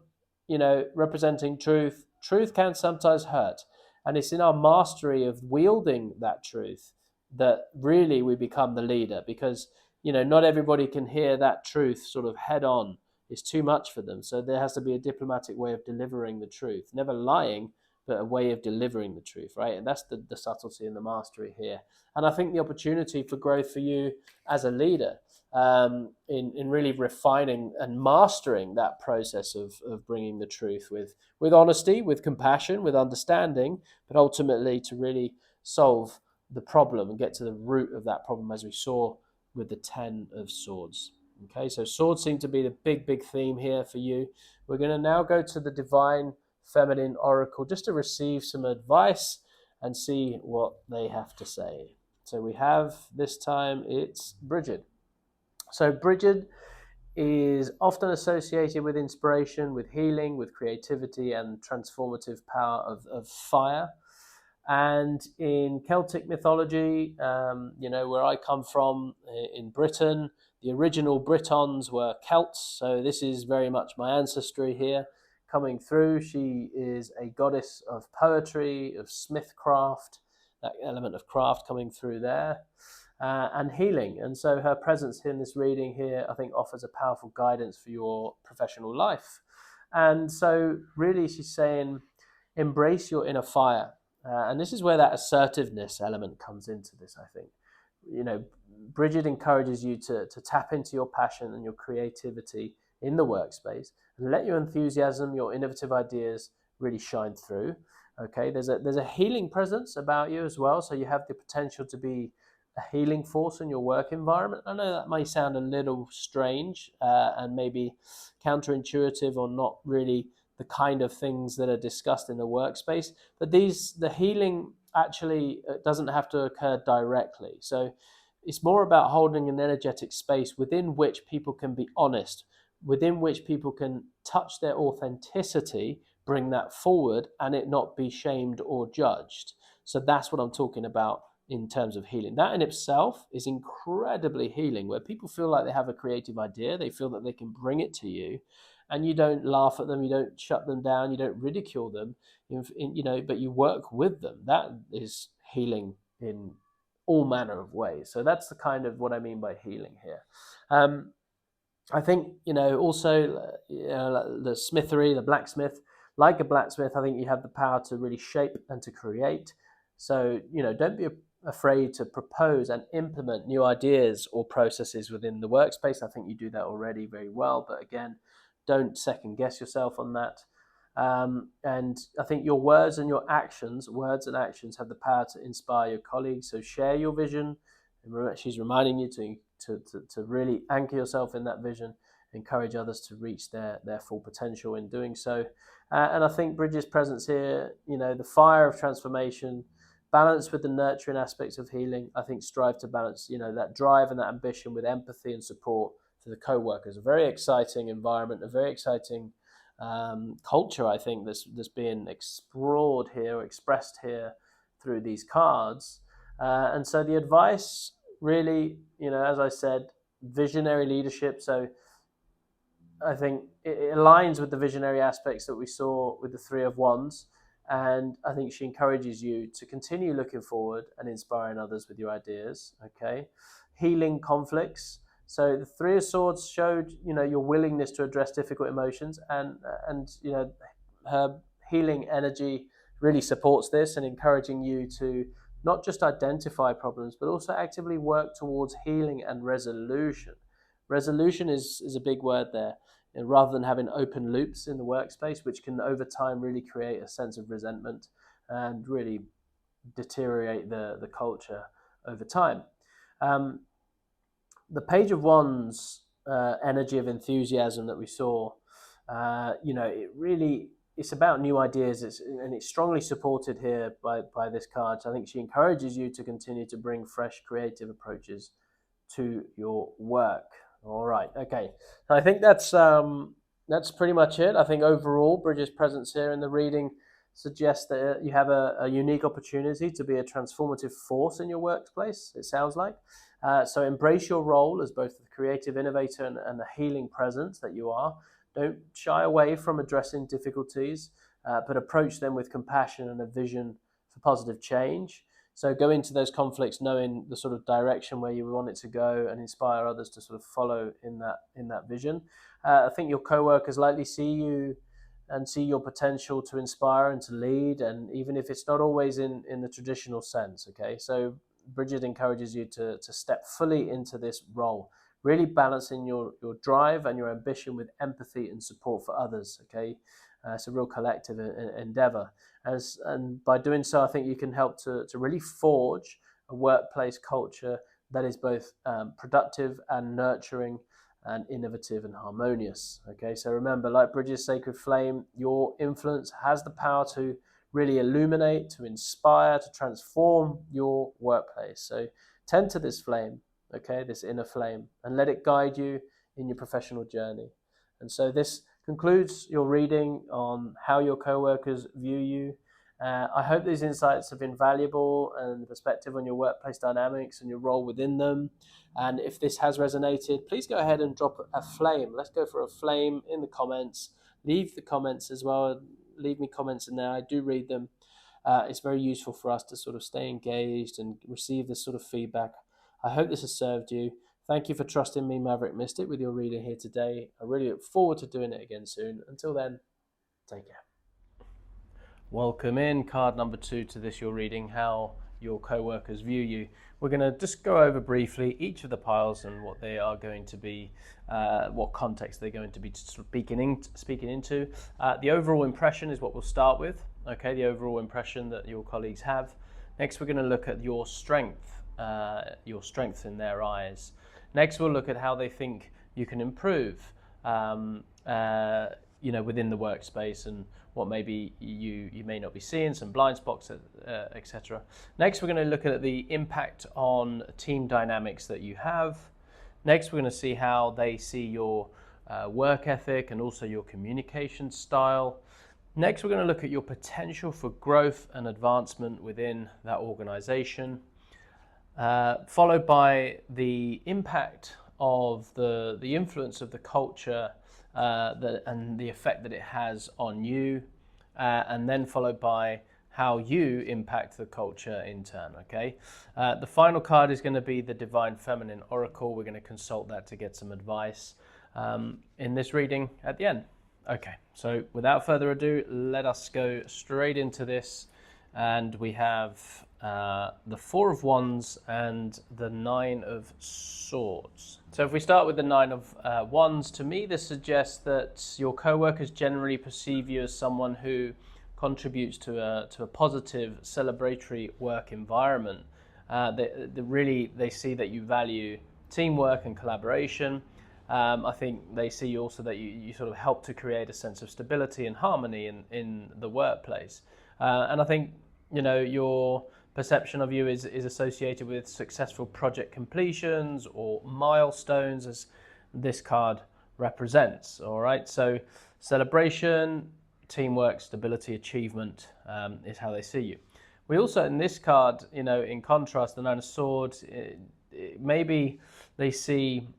representing truth can sometimes hurt. And it's in our mastery of wielding that truth that really we become the leader, because, not everybody can hear that truth sort of head on. It's too much for them. So there has to be a diplomatic way of delivering the truth, never lying, but a way of delivering the truth, right? And that's the subtlety and the mastery here. And I think the opportunity for growth for you as a leader in really refining and mastering that process of bringing the truth with honesty, with compassion, with understanding, but ultimately to really solve the problem and get to the root of that problem, as we saw with the 10 of Swords. Okay, so swords seem to be the big theme here for you. We're going to now go to the Divine Feminine Oracle just to receive some advice and see what they have to say. So we have, this time, it's Bridget. So Bridget is often associated with inspiration, with healing, with creativity, and transformative power of fire. And in Celtic mythology, where I come from in Britain, the original Britons were Celts. So this is very much my ancestry here coming through. She is a goddess of poetry, of smithcraft, that element of craft coming through there, and healing. And so her presence in this reading here, I think, offers a powerful guidance for your professional life. And so really she's saying, embrace your inner fire. And this is where that assertiveness element comes into this, I think. Bridget encourages you to tap into your passion and your creativity in the workspace and let your enthusiasm, your innovative ideas really shine through. Okay, there's a healing presence about you as well, so you have the potential to be a healing force in your work environment. I know that may sound a little strange and maybe counterintuitive, or not really the kind of things that are discussed in the workspace, but the healing actually doesn't have to occur directly. So it's more about holding an energetic space within which people can be honest, within which people can touch their authenticity, bring that forward, and it not be shamed or judged. So that's what I'm talking about in terms of healing. That in itself is incredibly healing, where people feel like they have a creative idea, they feel that they can bring it to you, and you don't laugh at them, you don't shut them down, you don't ridicule them, but you work with them. That is healing in all manner of ways. So that's the kind of what I mean by healing here. I think, also the smithery, the blacksmith, like a blacksmith, I think you have the power to really shape and to create. So, don't be afraid to propose and implement new ideas or processes within the workspace. I think you do that already very well, but again, don't second guess yourself on that. And I think your words and actions have the power to inspire your colleagues. So share your vision. She's reminding you to really anchor yourself in that vision, encourage others to reach their full potential in doing so. And I think Bridget's presence here, the fire of transformation, balance with the nurturing aspects of healing. I think strive to balance, that drive and that ambition with empathy and support for the co-workers. A very exciting environment, a very exciting culture, I think, that's being explored here, or expressed here through these cards. And so the advice really, as I said, visionary leadership. So I think it aligns with the visionary aspects that we saw with the Three of Wands. And I think she encourages you to continue looking forward and inspiring others with your ideas. Okay, healing conflicts. So the Three of Swords showed, your willingness to address difficult emotions, and her healing energy really supports this, and encouraging you to not just identify problems, but also actively work towards healing and resolution. Resolution is a big word there. And rather than having open loops in the workspace, which can over time really create a sense of resentment and really deteriorate the culture over time. The Page of Wands energy of enthusiasm that we saw, it's about new ideas, and it's strongly supported here by this card. So I think she encourages you to continue to bring fresh, creative approaches to your work. All right, okay. So I think that's pretty much it. I think overall, Bridget's presence here in the reading suggests that you have a unique opportunity to be a transformative force in your workplace, it sounds like. So embrace your role as both the creative innovator and the healing presence that you are. Don't shy away from addressing difficulties, but approach them with compassion and a vision for positive change. So go into those conflicts knowing the sort of direction where you want it to go, and inspire others to sort of follow in that vision. I think your co-workers likely see you and see your potential to inspire and to lead, and even if it's not always in the traditional sense. Okay, so Bridget encourages you to step fully into this role, really balancing your drive and your ambition with empathy and support for others. Okay, it's a real collective endeavor, and by doing so, I think you can help to really forge a workplace culture that is both productive and nurturing and innovative and harmonious. Okay, so remember, like Bridget's sacred flame, your influence has the power to really illuminate, to inspire, to transform your workplace. So tend to this flame, okay, this inner flame, and let it guide you in your professional journey. And so this concludes your reading on how your co-workers view you. I hope these insights have been valuable and perspective on your workplace dynamics and your role within them. And if this has resonated, please go ahead and drop a flame. Let's go for a flame in the comments. Leave the comments as well. Leave me comments in there. I do read them. It's very useful for us to sort of stay engaged and receive this sort of feedback. I hope this has served you. Thank you for trusting me, Maverick Mystic, with your reading here today. I really look forward to doing it again soon. Until then, take care. Welcome in card number 2 to this, your reading, how your co-workers view you. We're going to just go over briefly each of the piles and what they are going to be, what context they're going to be speaking into. The overall impression is what we'll start with. Okay, the overall impression that your colleagues have. Next, we're going to look at your strength in their eyes. Next, we'll look at how they think you can improve, within the workspace and what maybe you may not be seeing, some blind spots, etc. Next, we're going to look at the impact on team dynamics that you have. Next, we're going to see how they see your work ethic and also your communication style. Next, we're going to look at your potential for growth and advancement within that organization, followed by the impact of the influence of the culture and the effect that it has on you, and then followed by how you impact the culture in turn. Okay, the final card is going to be the Divine Feminine Oracle. We're going to consult that to get some advice in this reading at the end. Okay, so without further ado, let us go straight into this, and we have the 4 of Wands and the 9 of Swords. So if we start with the 9 of Wands, to me this suggests that your co-workers generally perceive you as someone who contributes to a positive, celebratory work environment. They see that you value teamwork and collaboration. I think they see also that you sort of help to create a sense of stability and harmony in the workplace. And I think, your perception of you is associated with successful project completions or milestones, as this card represents. All right, so celebration, teamwork, stability, achievement is how they see you. We also, in this card, in contrast, the 9 of Swords, maybe they see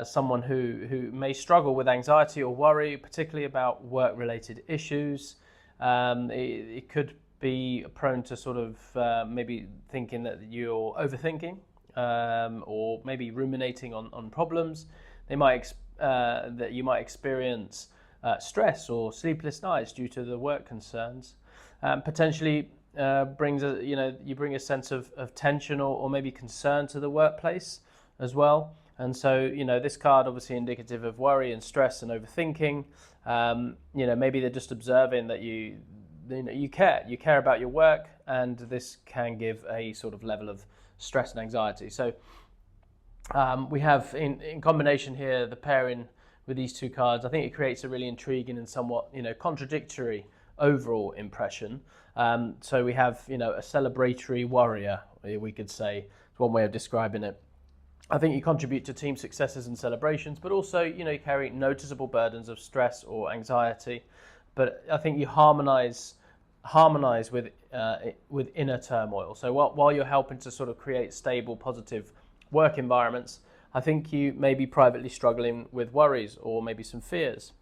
someone who may struggle with anxiety or worry, particularly about work-related issues. It could be prone to sort of maybe thinking that you're overthinking or maybe ruminating on problems. That you might experience stress or sleepless nights due to the work concerns. Potentially you bring a sense of tension or maybe concern to the workplace as well. And so, this card obviously indicative of worry and stress and overthinking. Maybe they're just observing that you care about your work, and this can give a sort of level of stress and anxiety. So we have in combination here the pairing with these 2 cards. I think it creates a really intriguing and somewhat contradictory overall impression. So we have a celebratory warrior, we could say. It's one way of describing it. I think you contribute to team successes and celebrations, but also you carry noticeable burdens of stress or anxiety. But I think you harmonize with inner turmoil. So while you're helping to sort of create stable, positive work environments, I think you may be privately struggling with worries or maybe some fears.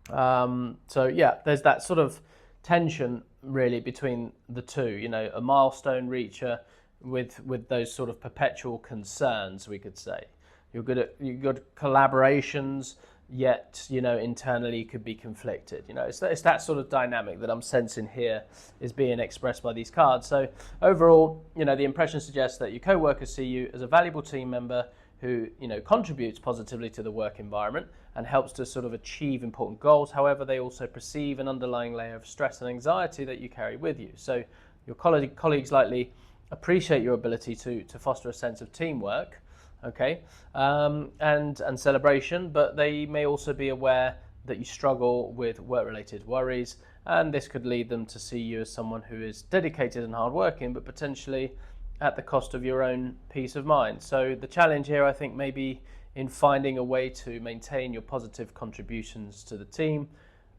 There's that sort of tension really between the two. A milestone reacher with those sort of perpetual concerns, we could say. You're good collaborations, yet internally could be conflicted. It's that sort of dynamic that I'm sensing here is being expressed by these cards. So overall, the impression suggests that your co-workers see you as a valuable team member who, contributes positively to the work environment and helps to sort of achieve important goals. However, they also perceive an underlying layer of stress and anxiety that you carry with you. So your colleagues likely appreciate your ability to foster a sense of teamwork, okay, and celebration, but they may also be aware that you struggle with work-related worries, and this could lead them to see you as someone who is dedicated and hardworking, but potentially at the cost of your own peace of mind. So the challenge here, I think, may be in finding a way to maintain your positive contributions to the team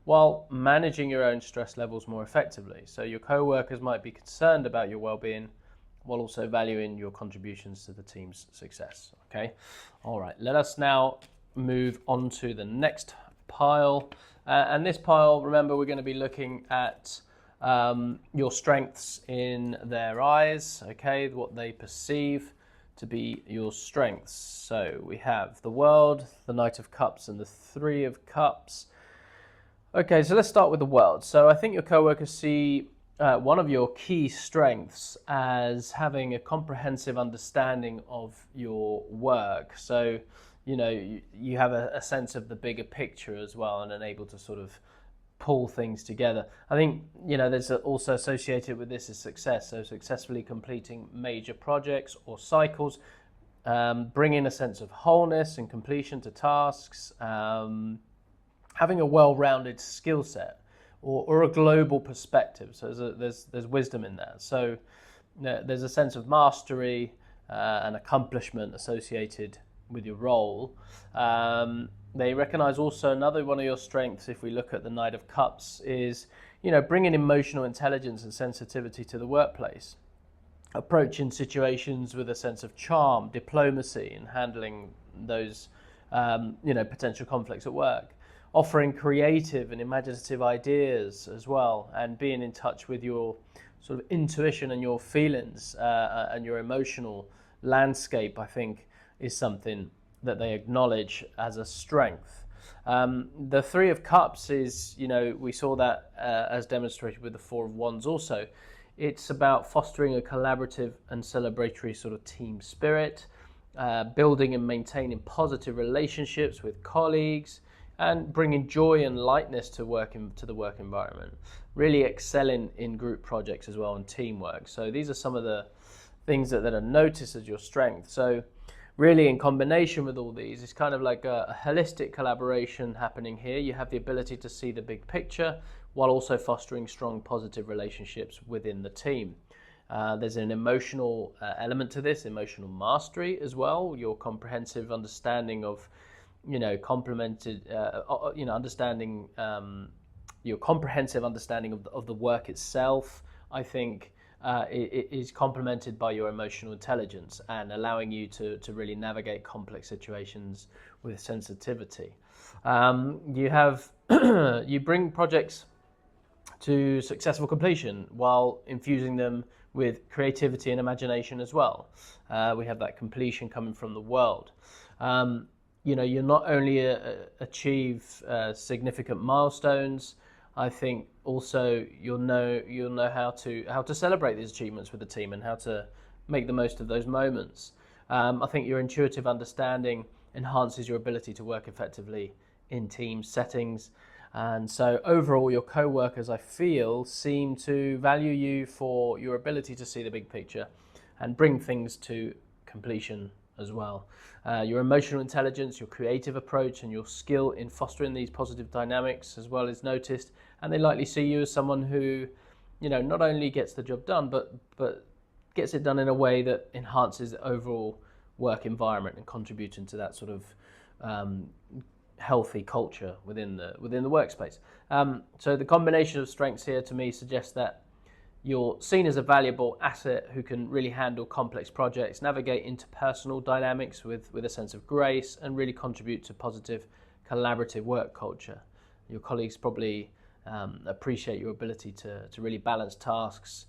while managing your own stress levels more effectively. So your co-workers might be concerned about your well-being while also valuing your contributions to the team's success. Okay, all right, let us now move on to the next pile. And this pile, remember, we're going to be looking at your strengths in their eyes, okay, what they perceive to be your strengths. So we have the World, the Knight of Cups, and the Three of Cups. Okay, so let's start with the World. So I think your co-workers see one of your key strengths as having a comprehensive understanding of your work. So, you have a sense of the bigger picture as well, and are able to sort of pull things together. I think, there's also associated with this is success. So successfully completing major projects or cycles, bringing a sense of wholeness and completion to tasks, having a well-rounded skill set or a global perspective. So there's wisdom in that. So there's a sense of mastery and accomplishment associated with your role. They recognize also another one of your strengths, if we look at the Knight of Cups, is, bringing emotional intelligence and sensitivity to the workplace, approaching situations with a sense of charm, diplomacy, and handling those, potential conflicts at work, offering creative and imaginative ideas as well, and being in touch with your sort of intuition and your feelings and your emotional landscape, I think, is something that they acknowledge as a strength. The Three of Cups is, we saw that as demonstrated with the Four of Wands also. It's about fostering a collaborative and celebratory sort of team spirit, building and maintaining positive relationships with colleagues, and bringing joy and lightness to the work environment. Really excelling in group projects as well and teamwork. So these are some of the things that are noticed as your strength. So really, in combination with all these, it's kind of like a holistic collaboration happening here. You have the ability to see the big picture while also fostering strong positive relationships within the team. There's an emotional element to this, emotional mastery as well. Your comprehensive understanding of, understanding your comprehensive understanding of the work itself, I think, it is complemented by your emotional intelligence and allowing you to really navigate complex situations with sensitivity. You bring projects to successful completion while infusing them with creativity and imagination as well. We have that completion coming from the World. You not only achieve significant milestones, I think also you'll know how to celebrate these achievements with the team and how to make the most of those moments. I think your intuitive understanding enhances your ability to work effectively in team settings. And so overall, your co-workers, I feel, seem to value you for your ability to see the big picture and bring things to completion as well. Your emotional intelligence, your creative approach, and your skill in fostering these positive dynamics as well is noticed, and they likely see you as someone who, not only gets the job done, but gets it done in a way that enhances the overall work environment and contributing to that sort of healthy culture within the workspace. So the combination of strengths here to me suggests that you're seen as a valuable asset who can really handle complex projects, navigate interpersonal dynamics with a sense of grace, and really contribute to positive collaborative work culture. Your colleagues probably appreciate your ability to really balance tasks,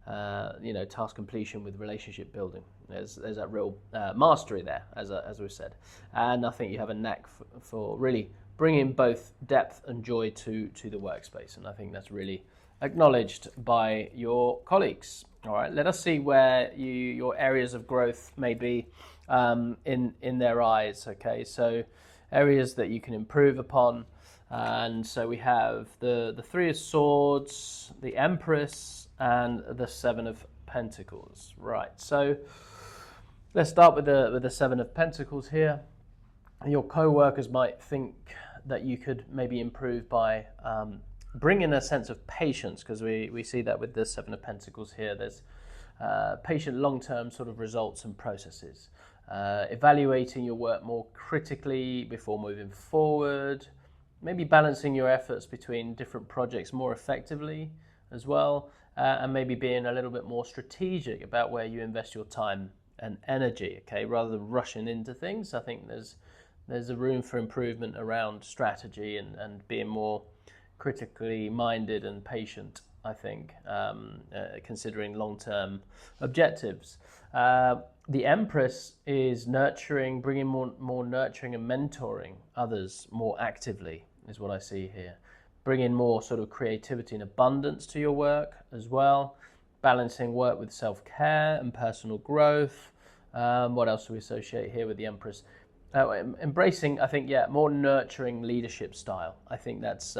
task completion with relationship building. There's that real mastery there, as we've said. And I think you have a knack for really bringing both depth and joy to the workspace. And I think that's really acknowledged by your colleagues. All right, let us see where your areas of growth may be. in their eyes. Okay, so areas that you can improve upon. And so we have the Three of Swords, the Empress, and the Seven of Pentacles. Right, so let's start with the Seven of Pentacles here. Your co-workers might think that you could maybe improve by bringing a sense of patience, because we see that with the Seven of Pentacles here. There's patient long-term sort of results and processes. Evaluating your work more critically before moving forward. Maybe balancing your efforts between different projects more effectively as well, and maybe being a little bit more strategic about where you invest your time and energy, okay, rather than rushing into things. I think there's a room for improvement around strategy and being more critically minded and patient, I think, considering long-term objectives. The Empress is nurturing, bringing more nurturing and mentoring others more actively, is what I see here. Bringing more sort of creativity and abundance to your work as well. Balancing work with self-care and personal growth. What else do we associate here with the Empress? Embracing, I think, more nurturing leadership style. I think that's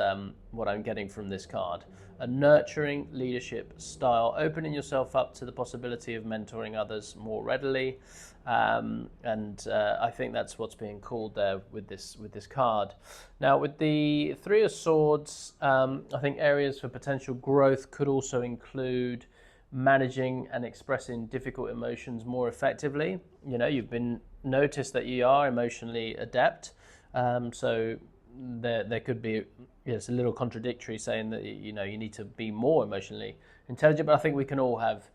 what I'm getting from this card. A nurturing leadership style, opening yourself up to the possibility of mentoring others more readily. And I think that's what's being called there with this card. Now, with the Three of Swords, I think areas for potential growth could also include managing and expressing difficult emotions more effectively. You know, you've been noticed that you are emotionally adept, so there could be, it's a little contradictory saying that you need to be more emotionally intelligent, but I think we can all have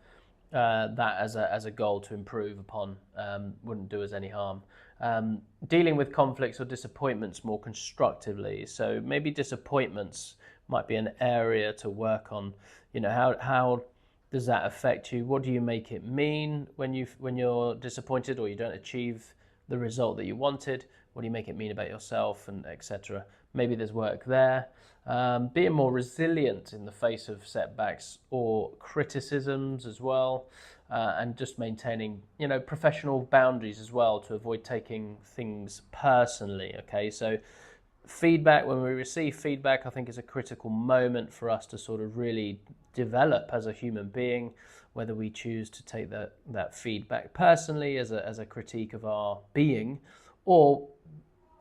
that as a goal to improve upon. Wouldn't do us any harm. Dealing with conflicts or disappointments more constructively. So maybe disappointments might be an area to work on. You know, how does that affect you? What do you make it mean when you're disappointed or you don't achieve the result that you wanted? What do you make it mean about yourself, and etc.? Maybe there's work there. Being more resilient in the face of setbacks or criticisms as well, and just maintaining, professional boundaries as well to avoid taking things personally. Okay, so feedback, when we receive feedback, I think is a critical moment for us to sort of really develop as a human being, whether we choose to take that feedback personally as a critique of our being, or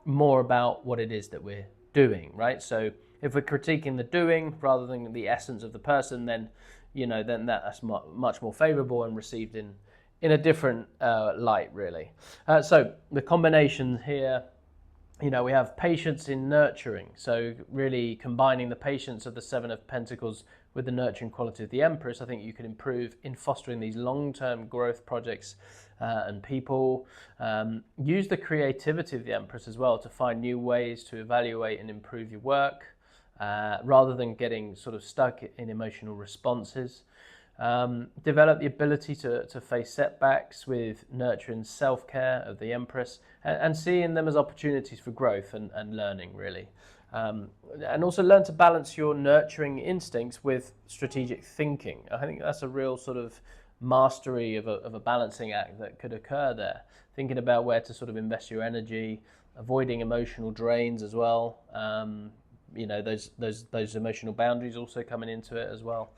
more about what it is that we're doing, right? So if we're critiquing the doing rather than the essence of the person, then that's much more favorable and received in a different light, really. So the combination here, we have patience in nurturing. So really combining the patience of the Seven of Pentacles with the nurturing quality of the Empress, I think you can improve in fostering these long-term growth projects and people. Use the creativity of the Empress as well to find new ways to evaluate and improve your work, rather than getting sort of stuck in emotional responses. Develop the ability to face setbacks with nurturing self-care of the Empress, and seeing them as opportunities for growth and learning, really. And also learn to balance your nurturing instincts with strategic thinking. I think that's a real sort of mastery of a balancing act that could occur there. Thinking about where to sort of invest your energy, avoiding emotional drains as well. Those emotional boundaries also coming into it as well.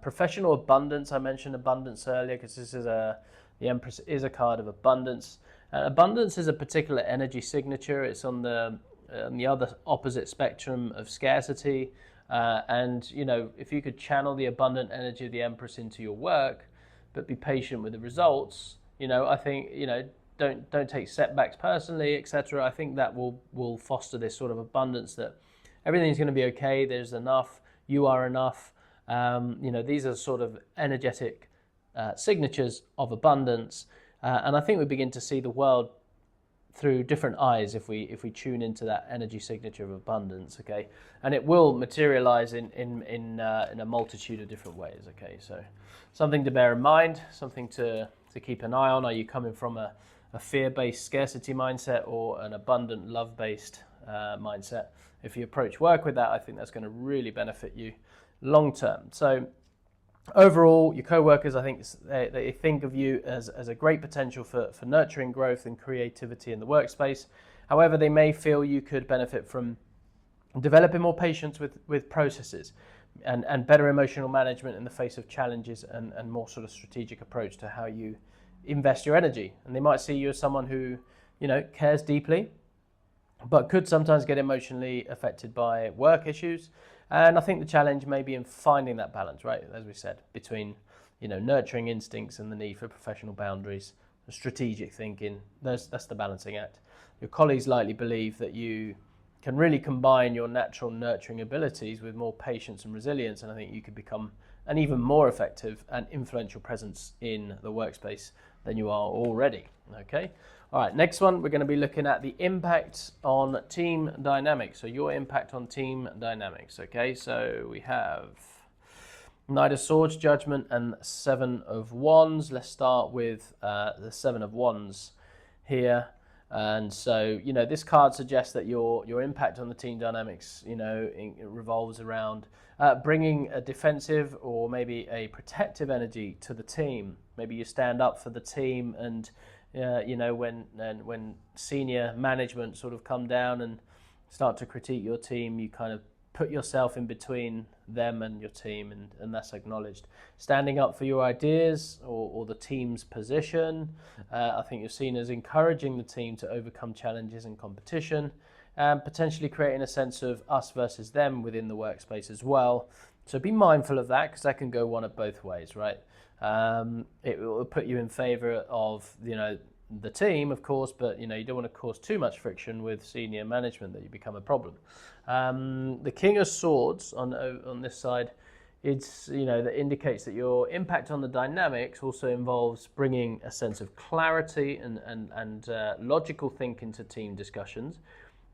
Professional abundance. I mentioned abundance earlier because the Empress is a card of abundance. Abundance is a particular energy signature. It's on the other opposite spectrum of scarcity. And if you could channel the abundant energy of the Empress into your work, but be patient with the results, I think, don't take setbacks personally, etc. I think that will foster this sort of abundance, that everything's going to be okay. There's enough. You are enough. These are sort of energetic signatures of abundance, and I think we begin to see the world through different eyes if we tune into that energy signature of abundance. Okay, and it will materialize in a multitude of different ways. Okay, so something to bear in mind, something to keep an eye on. Are you coming from a fear-based scarcity mindset or an abundant love-based mindset? If you approach work with that, I think that's going to really benefit you long term. So Overall, your co-workers, I think they think of you as a great potential for nurturing growth and creativity in the workspace. However, they may feel you could benefit from developing more patience with processes and better emotional management in the face of challenges, and more sort of strategic approach to how you invest your energy. And they might see you as someone who, cares deeply, but could sometimes get emotionally affected by work issues. And I think the challenge may be in finding that balance, right, as we said, between nurturing instincts and the need for professional boundaries, strategic thinking. That's the balancing act. Your colleagues likely believe that you can really combine your natural nurturing abilities with more patience and resilience, and I think you could become an even more effective and influential presence in the workspace than you are already. Okay. All right, next one, we're going to be looking at the impact on team dynamics. So your impact on team dynamics. Okay, so we have Knight of Swords, Judgment, and Seven of Wands. Let's start with the Seven of Wands here. And so, this card suggests that your impact on the team dynamics, it revolves around bringing a defensive or maybe a protective energy to the team. Maybe you stand up for the team, and when senior management sort of come down and start to critique your team, you kind of put yourself in between them and your team, and that's acknowledged. Standing up for your ideas or the team's position, I think you're seen as encouraging the team to overcome challenges and competition, and potentially creating a sense of us versus them within the workspace as well. So be mindful of that, because that can go one of both ways, right? It will put you in favor of the team, of course, but you don't want to cause too much friction with senior management that you become a problem. The King of Swords on this side, it's that indicates that your impact on the dynamics also involves bringing a sense of clarity and logical thinking to team discussions,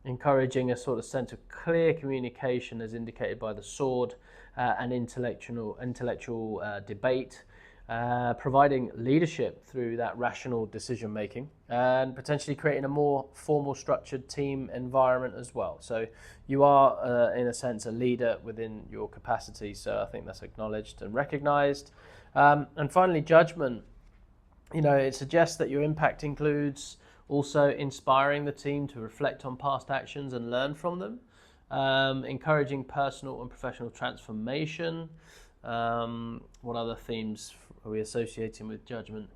encouraging a sort of sense of clear communication as indicated by the sword, and intellectual debate. Providing leadership through that rational decision making, and potentially creating a more formal structured team environment as well. So you are in a sense a leader within your capacity, so I think that's acknowledged and recognized. And finally, Judgment, it suggests that your impact includes also inspiring the team to reflect on past actions and learn from them, encouraging personal and professional transformation. What other themes are we associating with Judgment?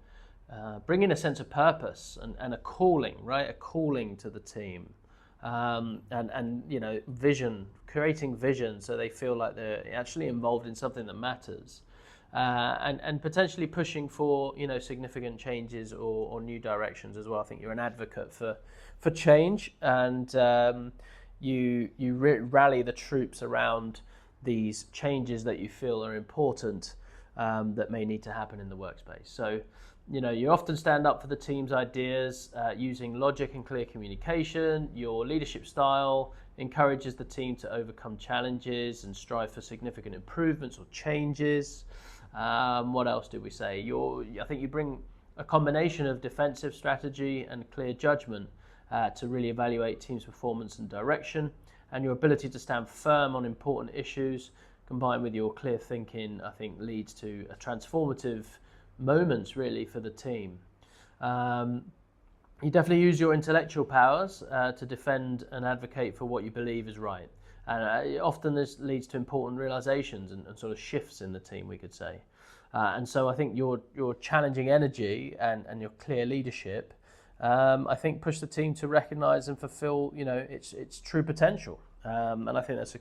Bringing a sense of purpose and a calling, right? A calling to the team, and vision, creating vision, so they feel like they're actually involved in something that matters, and potentially pushing for significant changes or new directions as well. I think you're an advocate for change, and you rally the troops around these changes that you feel are important, that may need to happen in the workspace. So, you often stand up for the team's ideas, using logic and clear communication. Your leadership style encourages the team to overcome challenges and strive for significant improvements or changes. What else did we say? I think you bring a combination of defensive strategy and clear judgment to really evaluate team's performance and direction. And your ability to stand firm on important issues, combined with your clear thinking, I think leads to a transformative moments really for the team. You definitely use your intellectual powers to defend and advocate for what you believe is right. And often this leads to important realizations and sort of shifts in the team, we could say. And so I think your challenging energy and your clear leadership, I think, push the team to recognize and fulfill its true potential. And I think that's a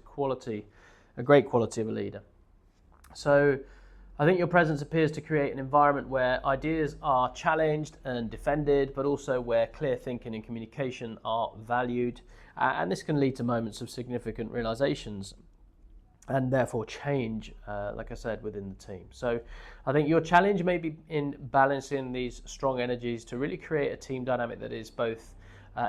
great quality of a leader. So I think your presence appears to create an environment where ideas are challenged and defended, but also where clear thinking and communication are valued. And this can lead to moments of significant realizations and therefore change, like I said, within the team. So I think your challenge may be in balancing these strong energies to really create a team dynamic that is both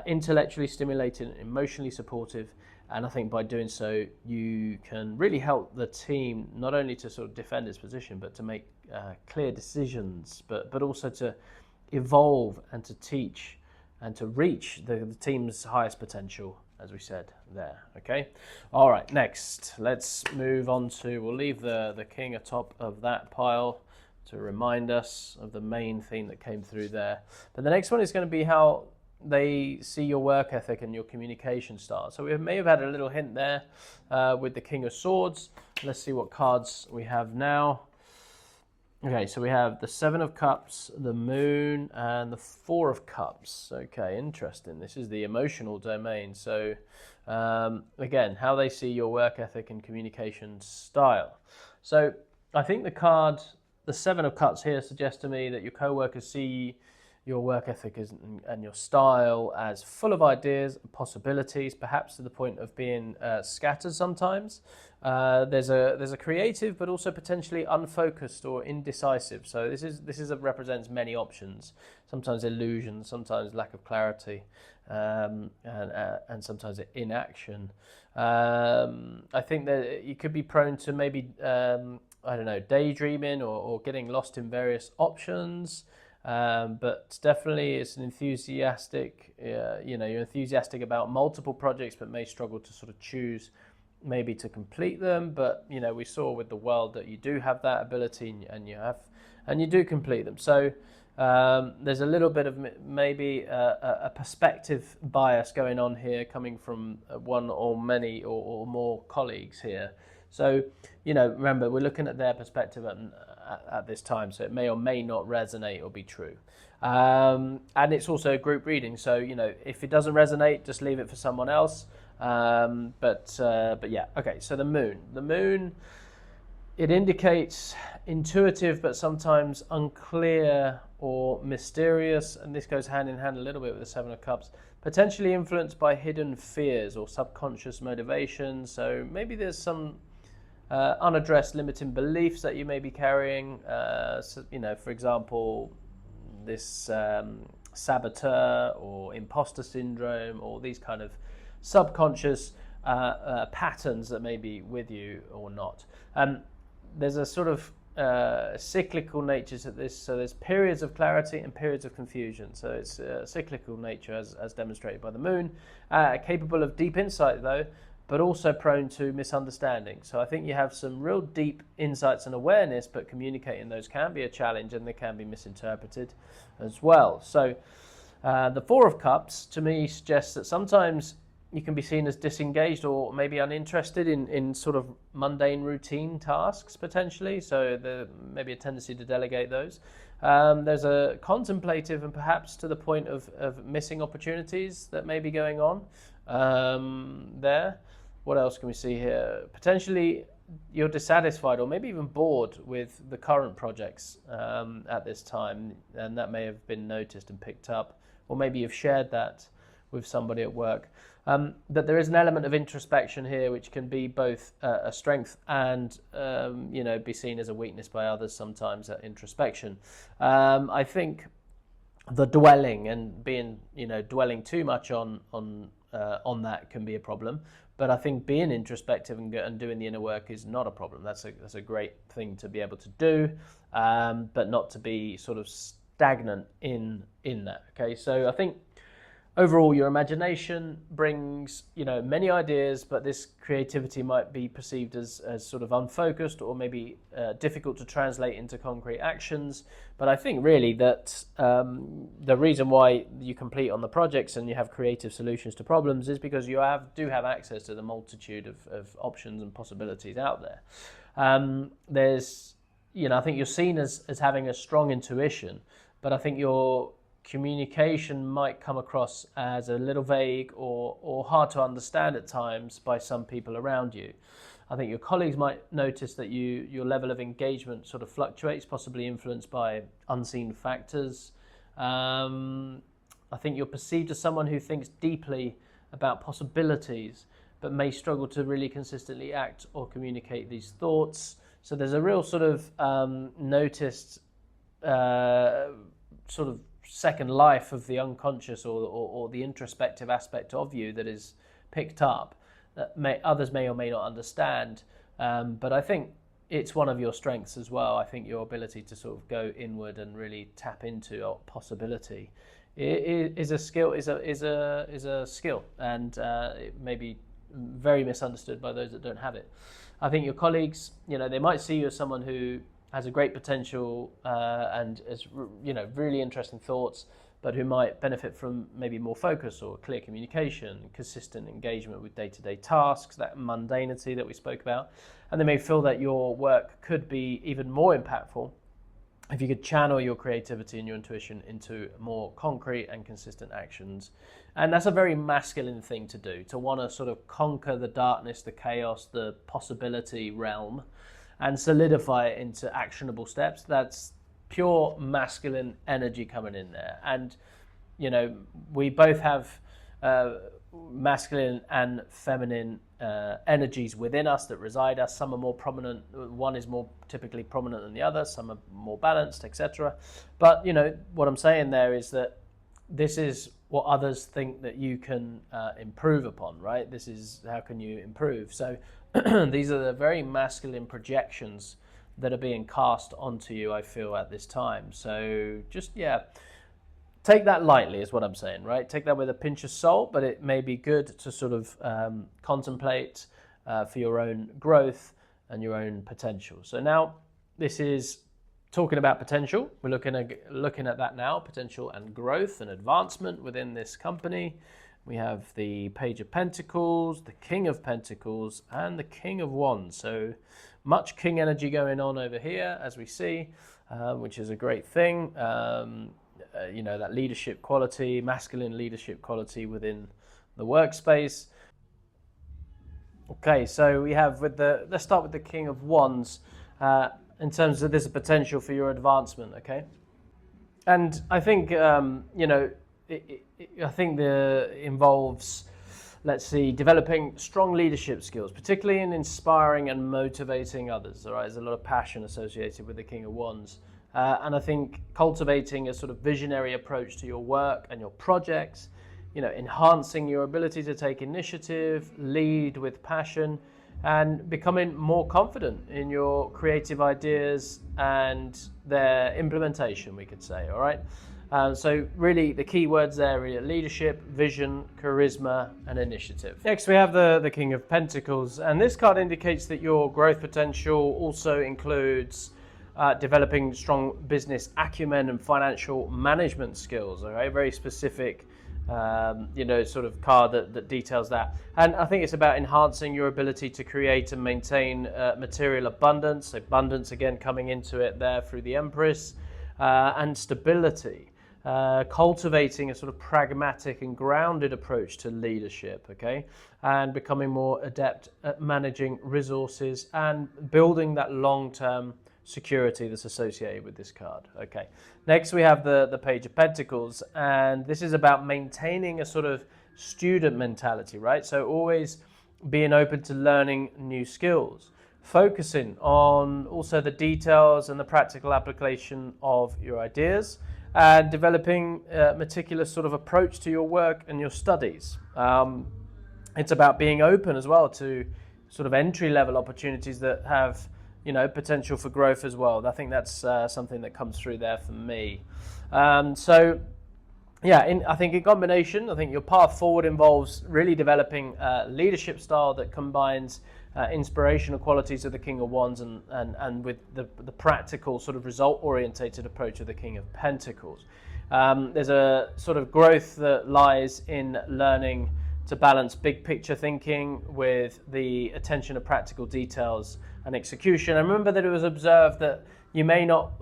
intellectually stimulating and emotionally supportive. And I think by doing so, you can really help the team not only to sort of defend its position, but to make clear decisions, but also to evolve and to teach and to reach the team's highest potential as we said there. Okay. All right. Next, let's move on to. We'll leave the king atop of that pile to remind us of the main theme that came through there. But the next one is going to be how they see your work ethic and your communication style. So we may have had a little hint there with the King of Swords. Let's see what cards we have now. Okay, so we have the Seven of Cups, the Moon, and the Four of Cups. Okay, interesting. This is the emotional domain. So again, how they see your work ethic and communication style. So I think the card, the Seven of Cups here, suggests to me that your co-workers see your work ethic and your style as full of ideas and possibilities, perhaps to the point of being scattered sometimes. There's a creative but also potentially unfocused or indecisive. So this represents many options, sometimes illusion, sometimes lack of clarity, and sometimes inaction. I think that you could be prone to maybe daydreaming or getting lost in various options. But definitely it's an enthusiastic, you're enthusiastic about multiple projects, but may struggle to sort of choose maybe to complete them. But, we saw with the world that you do have that ability and you do complete them. So there's a little bit of maybe a perspective bias going on here coming from one or many or more colleagues here. So, remember, we're looking at their perspective at this time, so it may or may not resonate or be true. And it's also a group reading, so, if it doesn't resonate, just leave it for someone else. But yeah, okay, so the moon. The moon, it indicates intuitive but sometimes unclear or mysterious, and this goes hand in hand a little bit with the Seven of Cups, potentially influenced by hidden fears or subconscious motivations. So maybe there's some unaddressed limiting beliefs that you may be carrying. For example, this saboteur or imposter syndrome, or these kind of subconscious patterns that may be with you or not. There's a sort of cyclical nature to this. So there's periods of clarity and periods of confusion. So it's cyclical nature as demonstrated by the moon, capable of deep insight though, but also prone to misunderstanding. So I think you have some real deep insights and awareness, but communicating those can be a challenge and they can be misinterpreted as well. So the Four of Cups to me suggests that sometimes you can be seen as disengaged or maybe uninterested in sort of mundane routine tasks potentially. So there may be a tendency to delegate those. There's a contemplative and perhaps to the point of missing opportunities that may be going on there. What else can we see here? Potentially you're dissatisfied or maybe even bored with the current projects at this time, and that may have been noticed and picked up, or maybe you've shared that with somebody at work. That there is an element of introspection here which can be both a strength and be seen as a weakness by others sometimes, that introspection. I think the dwelling and dwelling too much on that can be a problem. But I think being introspective and doing the inner work is not a problem. That's a great thing to be able to do, but not to be sort of stagnant in that. Okay, so I think overall your imagination brings many ideas, but this creativity might be perceived as sort of unfocused or maybe difficult to translate into concrete actions. But I think really that the reason why you complete on the projects and you have creative solutions to problems is because you do have access to the multitude of options and possibilities out there. There's I think you're seen as having a strong intuition, but I think your communication might come across as a little vague or hard to understand at times by some people around you. I think your colleagues might notice that your level of engagement sort of fluctuates, possibly influenced by unseen factors. I think you're perceived as someone who thinks deeply about possibilities, but may struggle to really consistently act or communicate these thoughts. So there's a real sort of noticed sort of second life of the unconscious or the introspective aspect of you that is picked up that others may or may not understand, but I think it's one of your strengths as well. I think your ability to sort of go inward and really tap into possibility is a skill, is a skill, and it may be very misunderstood by those that don't have it. I think your colleagues, they might see you as someone who has a great potential and is, really interesting thoughts, but who might benefit from maybe more focus or clear communication, consistent engagement with day-to-day tasks, that mundanity that we spoke about. And they may feel that your work could be even more impactful if you could channel your creativity and your intuition into more concrete and consistent actions. And that's a very masculine thing to do, to want to sort of conquer the darkness, the chaos, the possibility realm, and solidify it into actionable steps. That's pure masculine energy coming in there. And, we both have masculine and feminine energies within us that reside us. Some are more prominent. One is more typically prominent than the other. Some are more balanced, etc. But, what I'm saying there is that this is what others think that you can improve upon, right? This is how can you improve. So these are the very masculine projections that are being cast onto you, I feel, at this time. So just, take that lightly is what I'm saying, right? Take that with a pinch of salt, but it may be good to sort of contemplate for your own growth and your own potential. So now this is talking about potential. We're looking at that now, potential and growth and advancement within this company. We have the Page of Pentacles, the King of Pentacles, and the King of Wands. So much king energy going on over here, as we see, which is a great thing. That leadership quality, masculine leadership quality within the workspace. Okay, so we have let's start with the King of Wands in terms of this potential for your advancement, okay? And I think, I think involves, let's see, developing strong leadership skills, particularly in inspiring and motivating others. All right, there's a lot of passion associated with the King of Wands. And I think cultivating a sort of visionary approach to your work and your projects, enhancing your ability to take initiative, lead with passion, and becoming more confident in your creative ideas and their implementation, we could say, all right? So really the key words there are leadership, vision, charisma, and initiative. Next we have the King of Pentacles, and this card indicates that your growth potential also includes developing strong business acumen and financial management skills, all right? Very specific sort of card that details that. And I think it's about enhancing your ability to create and maintain material abundance. Abundance again coming into it there through the Empress, and stability. Cultivating a sort of pragmatic and grounded approach to leadership, okay? And becoming more adept at managing resources and building that long-term security that's associated with this card. Okay. Next we have the Page of Pentacles, and this is about maintaining a sort of student mentality, right? So always being open to learning new skills, focusing on also the details and the practical application of your ideas, and developing a meticulous sort of approach to your work and your studies. It's about being open as well to sort of entry-level opportunities that have potential for growth as well. I think that's something that comes through there for me. I think in combination, I think your path forward involves really developing a leadership style that combines inspirational qualities of the King of Wands and with the practical sort of result-orientated approach of the King of Pentacles. There's a sort of growth that lies in learning to balance big picture thinking with the attention to practical details and execution. And remember that it was observed that you may not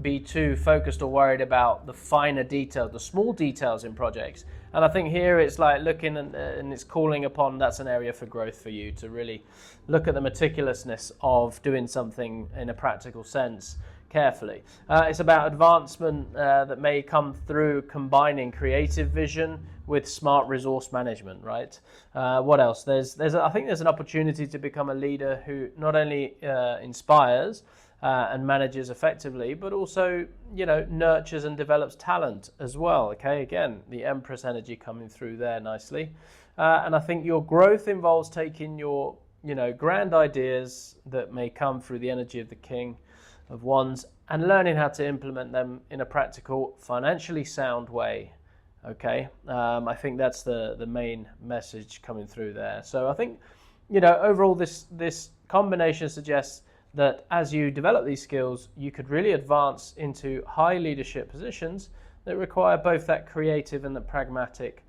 be too focused or worried about the finer details, the small details in projects. And I think here it's like looking and it's calling upon, that's an area for growth for you to really look at the meticulousness of doing something in a practical sense carefully. It's about advancement that may come through combining creative vision with smart resource management, right? What else? I think there's an opportunity to become a leader who not only inspires and manages effectively, but also, nurtures and develops talent as well. Okay, again, the Empress energy coming through there nicely. And I think your growth involves taking your, grand ideas that may come through the energy of the King of Wands and learning how to implement them in a practical, financially sound way. Okay, I think that's the main message coming through there. So I think, overall this combination suggests that as you develop these skills, you could really advance into high leadership positions that require both that creative and the pragmatic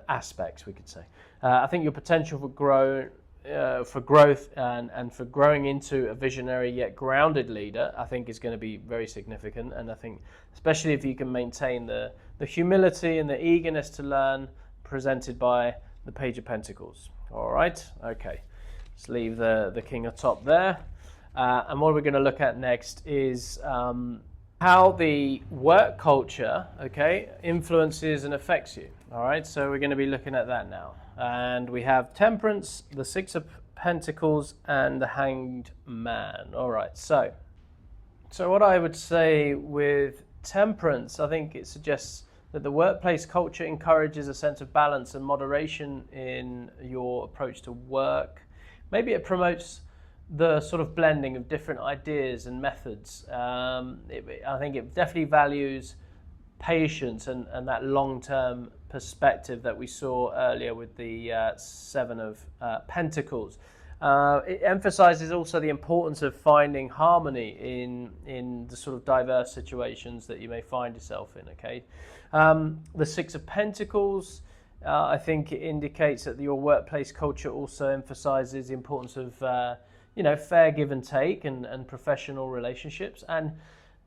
aspects, we could say. I think your potential for growth and for growing into a visionary yet grounded leader, I think is going to be very significant. And I think especially if you can maintain the humility and the eagerness to learn presented by the Page of Pentacles. All right, okay. Let's leave the King atop there. And what we're going to look at next is how the work culture, okay, influences and affects you. All right, so we're going to be looking at that now. And we have Temperance, the Six of Pentacles, and the Hanged Man. All right, so what I would say with Temperance, I think it suggests that the workplace culture encourages a sense of balance and moderation in your approach to work. Maybe it promotes the sort of blending of different ideas and methods. I think it definitely values patience and that long-term perspective that we saw earlier with the Seven of Pentacles. It emphasizes also the importance of finding harmony in the sort of diverse situations that you may find yourself in. Okay, the Six of Pentacles, I think it indicates that your workplace culture also emphasizes the importance of fair give and take and professional relationships, and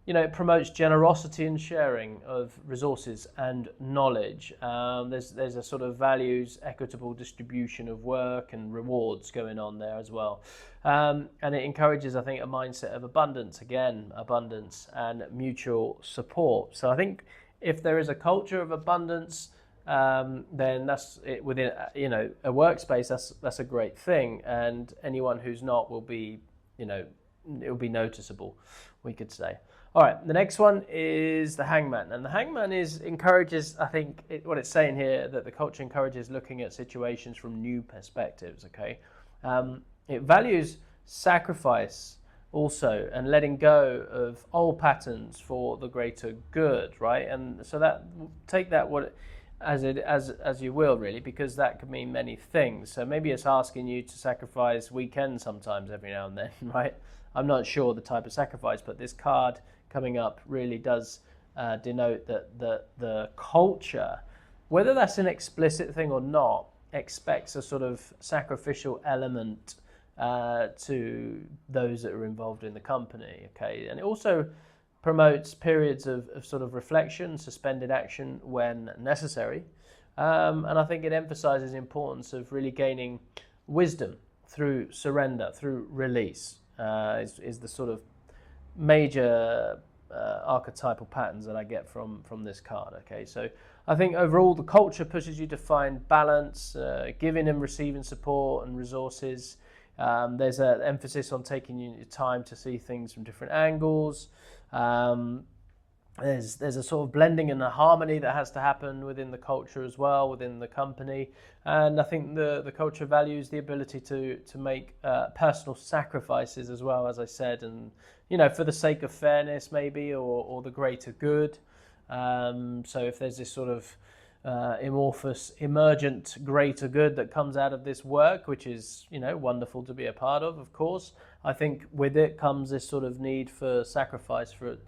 it promotes generosity and sharing of resources and knowledge. There's a sort of values equitable distribution of work and rewards going on there as well. And it encourages, I think, a mindset of abundance and mutual support. So I think if there is a culture of abundance, then that's it within a workspace. That's a great thing, and anyone who's not will be it'll be noticeable, we could say. All right, the next one is the Hangman, and the Hangman encourages, I think, what it's saying here, that the culture encourages looking at situations from new perspectives. Okay, it values sacrifice also and letting go of old patterns for the greater good, right? And so that take that as you will, really, because that could mean many things. So maybe it's asking you to sacrifice weekends sometimes every now and then, right? I'm not sure the type of sacrifice, but this card coming up really does denote that the culture, whether that's an explicit thing or not, expects a sort of sacrificial element to those that are involved in the company. Okay, and it also promotes periods of sort of reflection, suspended action when necessary. And I think it emphasizes the importance of really gaining wisdom through surrender, through release, is the sort of major archetypal patterns that I get from this card. Okay, so I think overall the culture pushes you to find balance, giving and receiving support and resources. There's an emphasis on taking your time to see things from different angles. There's a sort of blending and a harmony that has to happen within the culture as well, within the company. And I think the culture values the ability to make personal sacrifices as well, as I said, and for the sake of fairness maybe, or the greater good. So if there's this sort of amorphous, emergent greater good that comes out of this work, which is wonderful to be a part of course, I think with it comes this sort of need for sacrifice for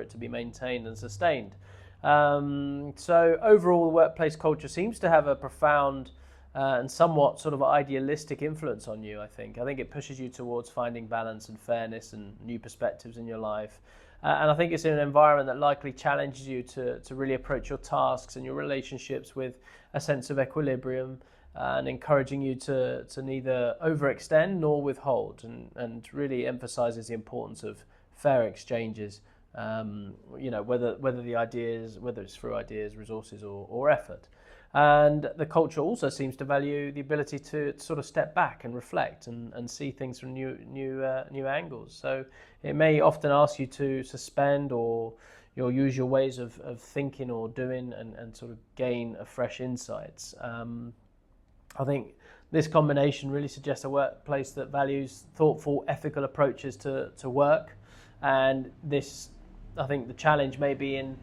it to be maintained and sustained. So overall, the workplace culture seems to have a profound and somewhat sort of idealistic influence on you. I think it pushes you towards finding balance and fairness and new perspectives in your life. And I think it's in an environment that likely challenges you to really approach your tasks and your relationships with a sense of equilibrium, and encouraging you to neither overextend nor withhold, and really emphasizes the importance of fair exchanges, whether it's through ideas, resources, or effort. And the culture also seems to value the ability to sort of step back and reflect and see things from new angles. So it may often ask you to suspend or your usual ways of thinking or doing, and sort of gain a fresh insights. I think this combination really suggests a workplace that values thoughtful, ethical approaches to work, And this, I think the challenge may be in,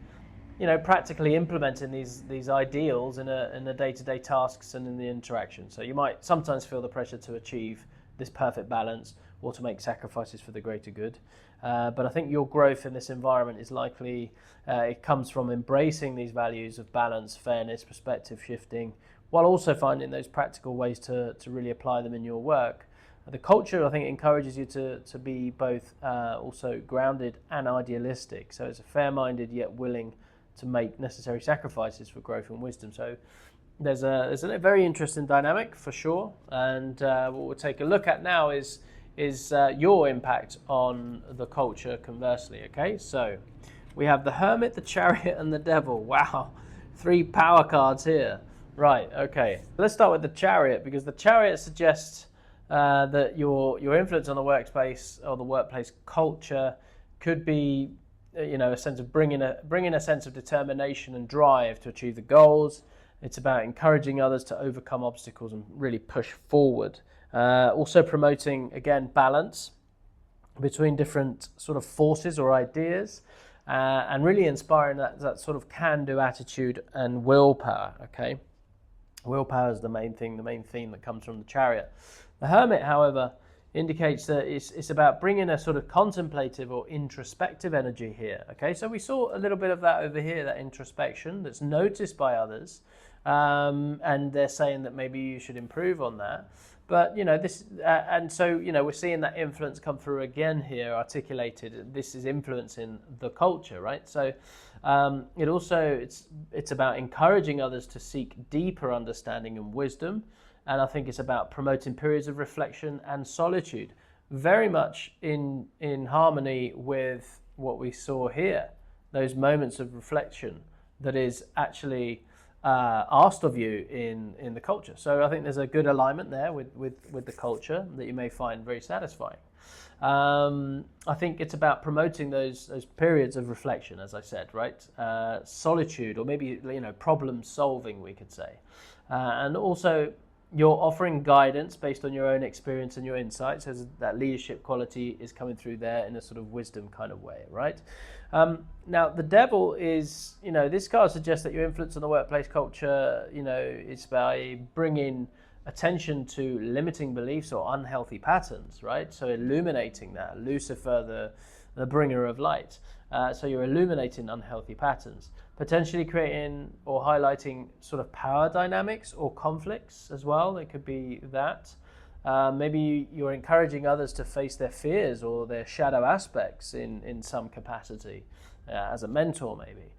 practically implementing these ideals in the day-to-day tasks and in the interaction. So you might sometimes feel the pressure to achieve this perfect balance or to make sacrifices for the greater good. But I think your growth in this environment is likely, it comes from embracing these values of balance, fairness, perspective shifting, while also finding those practical ways to really apply them in your work. The culture, I think, encourages you to be both also grounded and idealistic. So it's a fair-minded yet willing to make necessary sacrifices for growth and wisdom. So there's a very interesting dynamic for sure. And what we'll take a look at now is your impact on the culture conversely. Okay, so we have the Hermit, the Chariot, and the Devil. Wow, 3 power cards here. Right, okay. Let's start with the Chariot, because the Chariot suggests that your influence on the workspace or the workplace culture could be, a sense of bringing a sense of determination and drive to achieve the goals. It's about encouraging others to overcome obstacles and really push forward. Also promoting, again, balance between different sort of forces or ideas, and really inspiring that sort of can-do attitude and willpower. Okay, willpower is the main theme that comes from the Chariot. The Hermit, however, indicates that it's about bringing a sort of contemplative or introspective energy here. Okay, so we saw a little bit of that over here, that introspection that's noticed by others, and they're saying that maybe you should improve on that. But this, and so we're seeing that influence come through again here, articulated. This is influencing the culture, right? So it's about encouraging others to seek deeper understanding and wisdom. And I think it's about promoting periods of reflection and solitude, very much in harmony with what we saw here, those moments of reflection that is actually asked of you in the culture. So I think there's a good alignment there with the culture that you may find very satisfying. I think it's about promoting those periods of reflection, as I said, right? Solitude, or maybe problem solving, we could say, and also you're offering guidance based on your own experience and your insights, as that leadership quality is coming through there in a sort of wisdom kind of way, right? Now, the Devil is, this card suggests that your influence on the workplace culture, is by bringing attention to limiting beliefs or unhealthy patterns, right? So illuminating that, Lucifer, the bringer of light. So you're illuminating unhealthy patterns, potentially creating or highlighting sort of power dynamics or conflicts as well. It could be that. Maybe you're encouraging others to face their fears or their shadow aspects in some capacity, as a mentor maybe.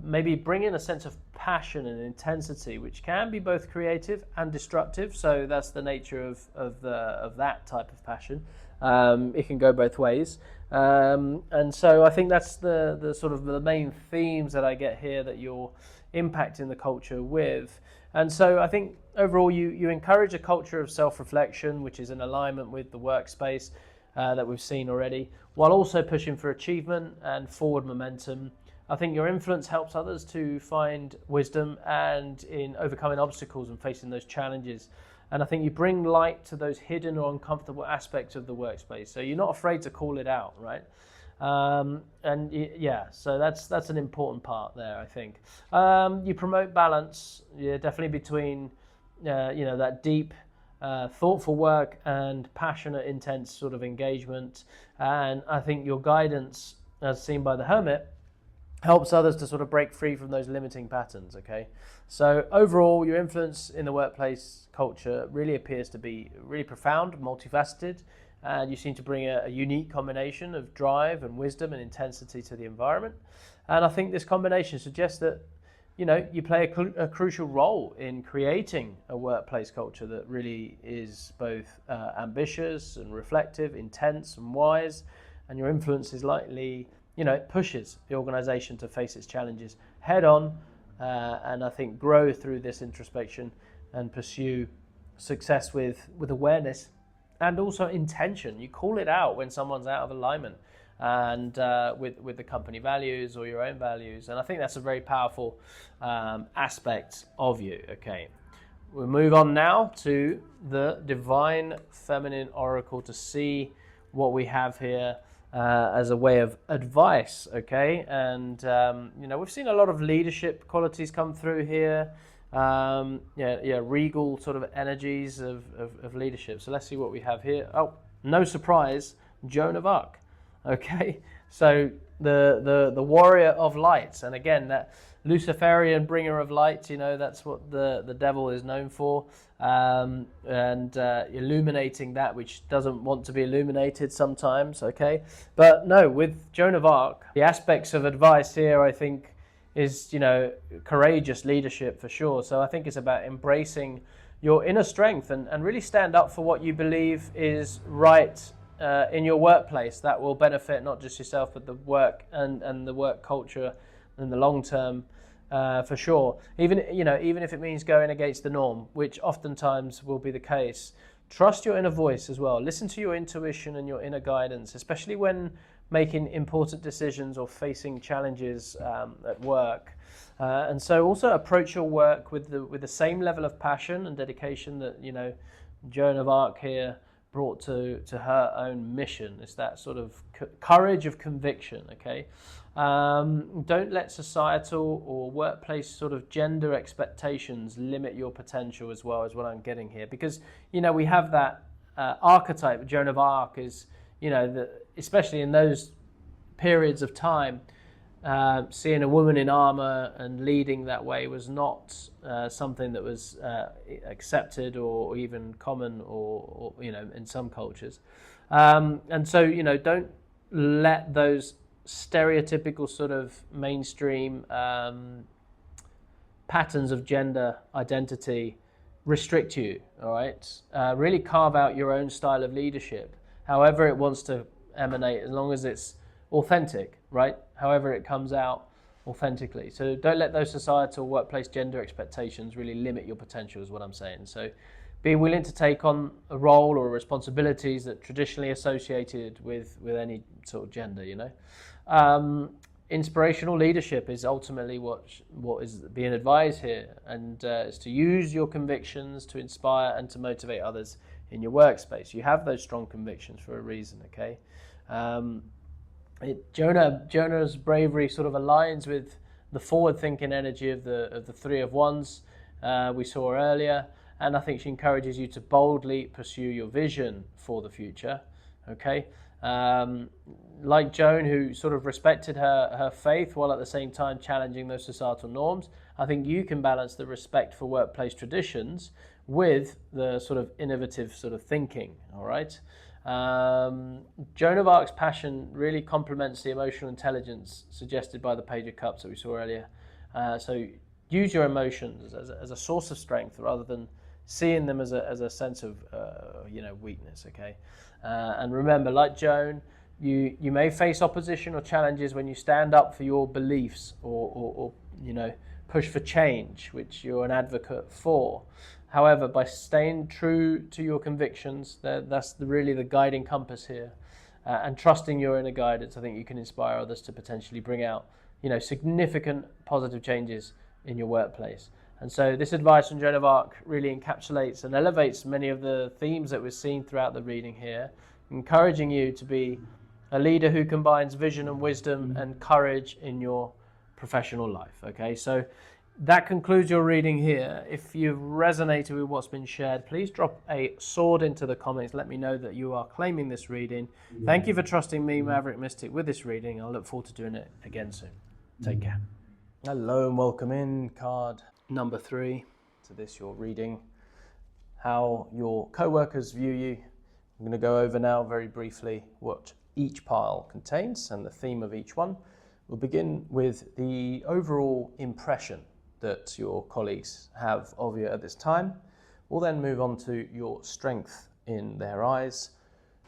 Maybe bring in a sense of passion and intensity, which can be both creative and destructive. So that's the nature of that type of passion. It can go both ways. And so I think that's the sort of the main themes that I get here that you're impacting the culture with. And so I think overall you encourage a culture of self-reflection, which is in alignment with the workspace that we've seen already, while also pushing for achievement and forward momentum. I think your influence helps others to find wisdom and in overcoming obstacles and facing those challenges. And I think you bring light to those hidden or uncomfortable aspects of the workspace. So you're not afraid to call it out, right? So that's an important part there, I think. You promote balance, definitely between, that deep, thoughtful work and passionate, intense sort of engagement. And I think your guidance, as seen by the Hermit, helps others to sort of break free from those limiting patterns, okay? So overall, your influence in the workplace culture really appears to be really profound, multifaceted, and you seem to bring a unique combination of drive and wisdom and intensity to the environment. And I think this combination suggests that, you play a crucial role in creating a workplace culture that really is both ambitious and reflective, intense and wise, and your influence is likely it pushes the organization to face its challenges head on, and I think grow through this introspection and pursue success with awareness and also intention. You call it out when someone's out of alignment and with the company values or your own values, and I think that's a very powerful aspect of you. Okay, we'll move on now to the Divine Feminine Oracle to see what we have here as a way of advice, okay? And, we've seen a lot of leadership qualities come through here. Regal sort of energies of leadership. So let's see what we have here. Oh, no surprise, Joan of Arc, okay? So the warrior of light, and again, that Luciferian bringer of light, that's what the devil is known for, and illuminating that which doesn't want to be illuminated sometimes, okay? But no, with Joan of Arc, the aspects of advice here, I think, is, courageous leadership for sure. So I think it's about embracing your inner strength and really stand up for what you believe is right in your workplace. That will benefit not just yourself, but the work and the work culture in the long term, for sure. Even if it means going against the norm, which oftentimes will be the case. Trust your inner voice as well. Listen to your intuition and your inner guidance, especially when making important decisions or facing challenges at work. And so also approach your work with the same level of passion and dedication that, Joan of Arc here brought to her own mission. It's that sort of courage of conviction, okay? Don't let societal or workplace sort of gender expectations limit your potential as well, is what I'm getting here. Because, we have that archetype. Joan of Arc is, especially in those periods of time, seeing a woman in armor and leading that way was not something that was accepted or even common or in some cultures. And so, don't let those stereotypical sort of mainstream patterns of gender identity restrict you, all right? Really carve out your own style of leadership, however it wants to emanate, as long as it's authentic, right? However it comes out authentically. So don't let those societal workplace gender expectations really limit your potential, is what I'm saying. So be willing to take on a role or responsibilities that traditionally associated with any sort of gender, Inspirational leadership is ultimately what is being advised here, and is to use your convictions to inspire and to motivate others in your workspace. You have those strong convictions for a reason, okay? Jonah's bravery sort of aligns with the forward-thinking energy of the Three of Wands we saw earlier, and I think she encourages you to boldly pursue your vision for the future, okay? Like Joan, who sort of respected her faith while at the same time challenging those societal norms, I think you can balance the respect for workplace traditions with the sort of innovative sort of thinking, all right? Joan of Arc's passion really complements the emotional intelligence suggested by the Page of Cups that we saw earlier. So use your emotions as a source of strength rather than seeing them as a sense of weakness, okay? And remember, like Joan, you may face opposition or challenges when you stand up for your beliefs or push for change, which you're an advocate for. However, by staying true to your convictions, that's really the guiding compass here, and trusting your inner guidance, I think you can inspire others to potentially bring out, significant positive changes in your workplace. And so this advice from Joan of Arc really encapsulates and elevates many of the themes that we've seen throughout the reading here, encouraging you to be a leader who combines vision and wisdom and courage in your professional life. Okay, so that concludes your reading here. If you've resonated with what's been shared, please drop a sword into the comments. Let me know that you are claiming this reading. Thank you for trusting me, Maverick Mystic, with this reading. I look forward to doing it again soon. Take care. Hello and welcome in card number 3 to this, your reading, how your co-workers view you. I'm going to go over now very briefly what each pile contains and the theme of each one. We'll begin with the overall impression that your colleagues have of you at this time. We'll then move on to your strength in their eyes,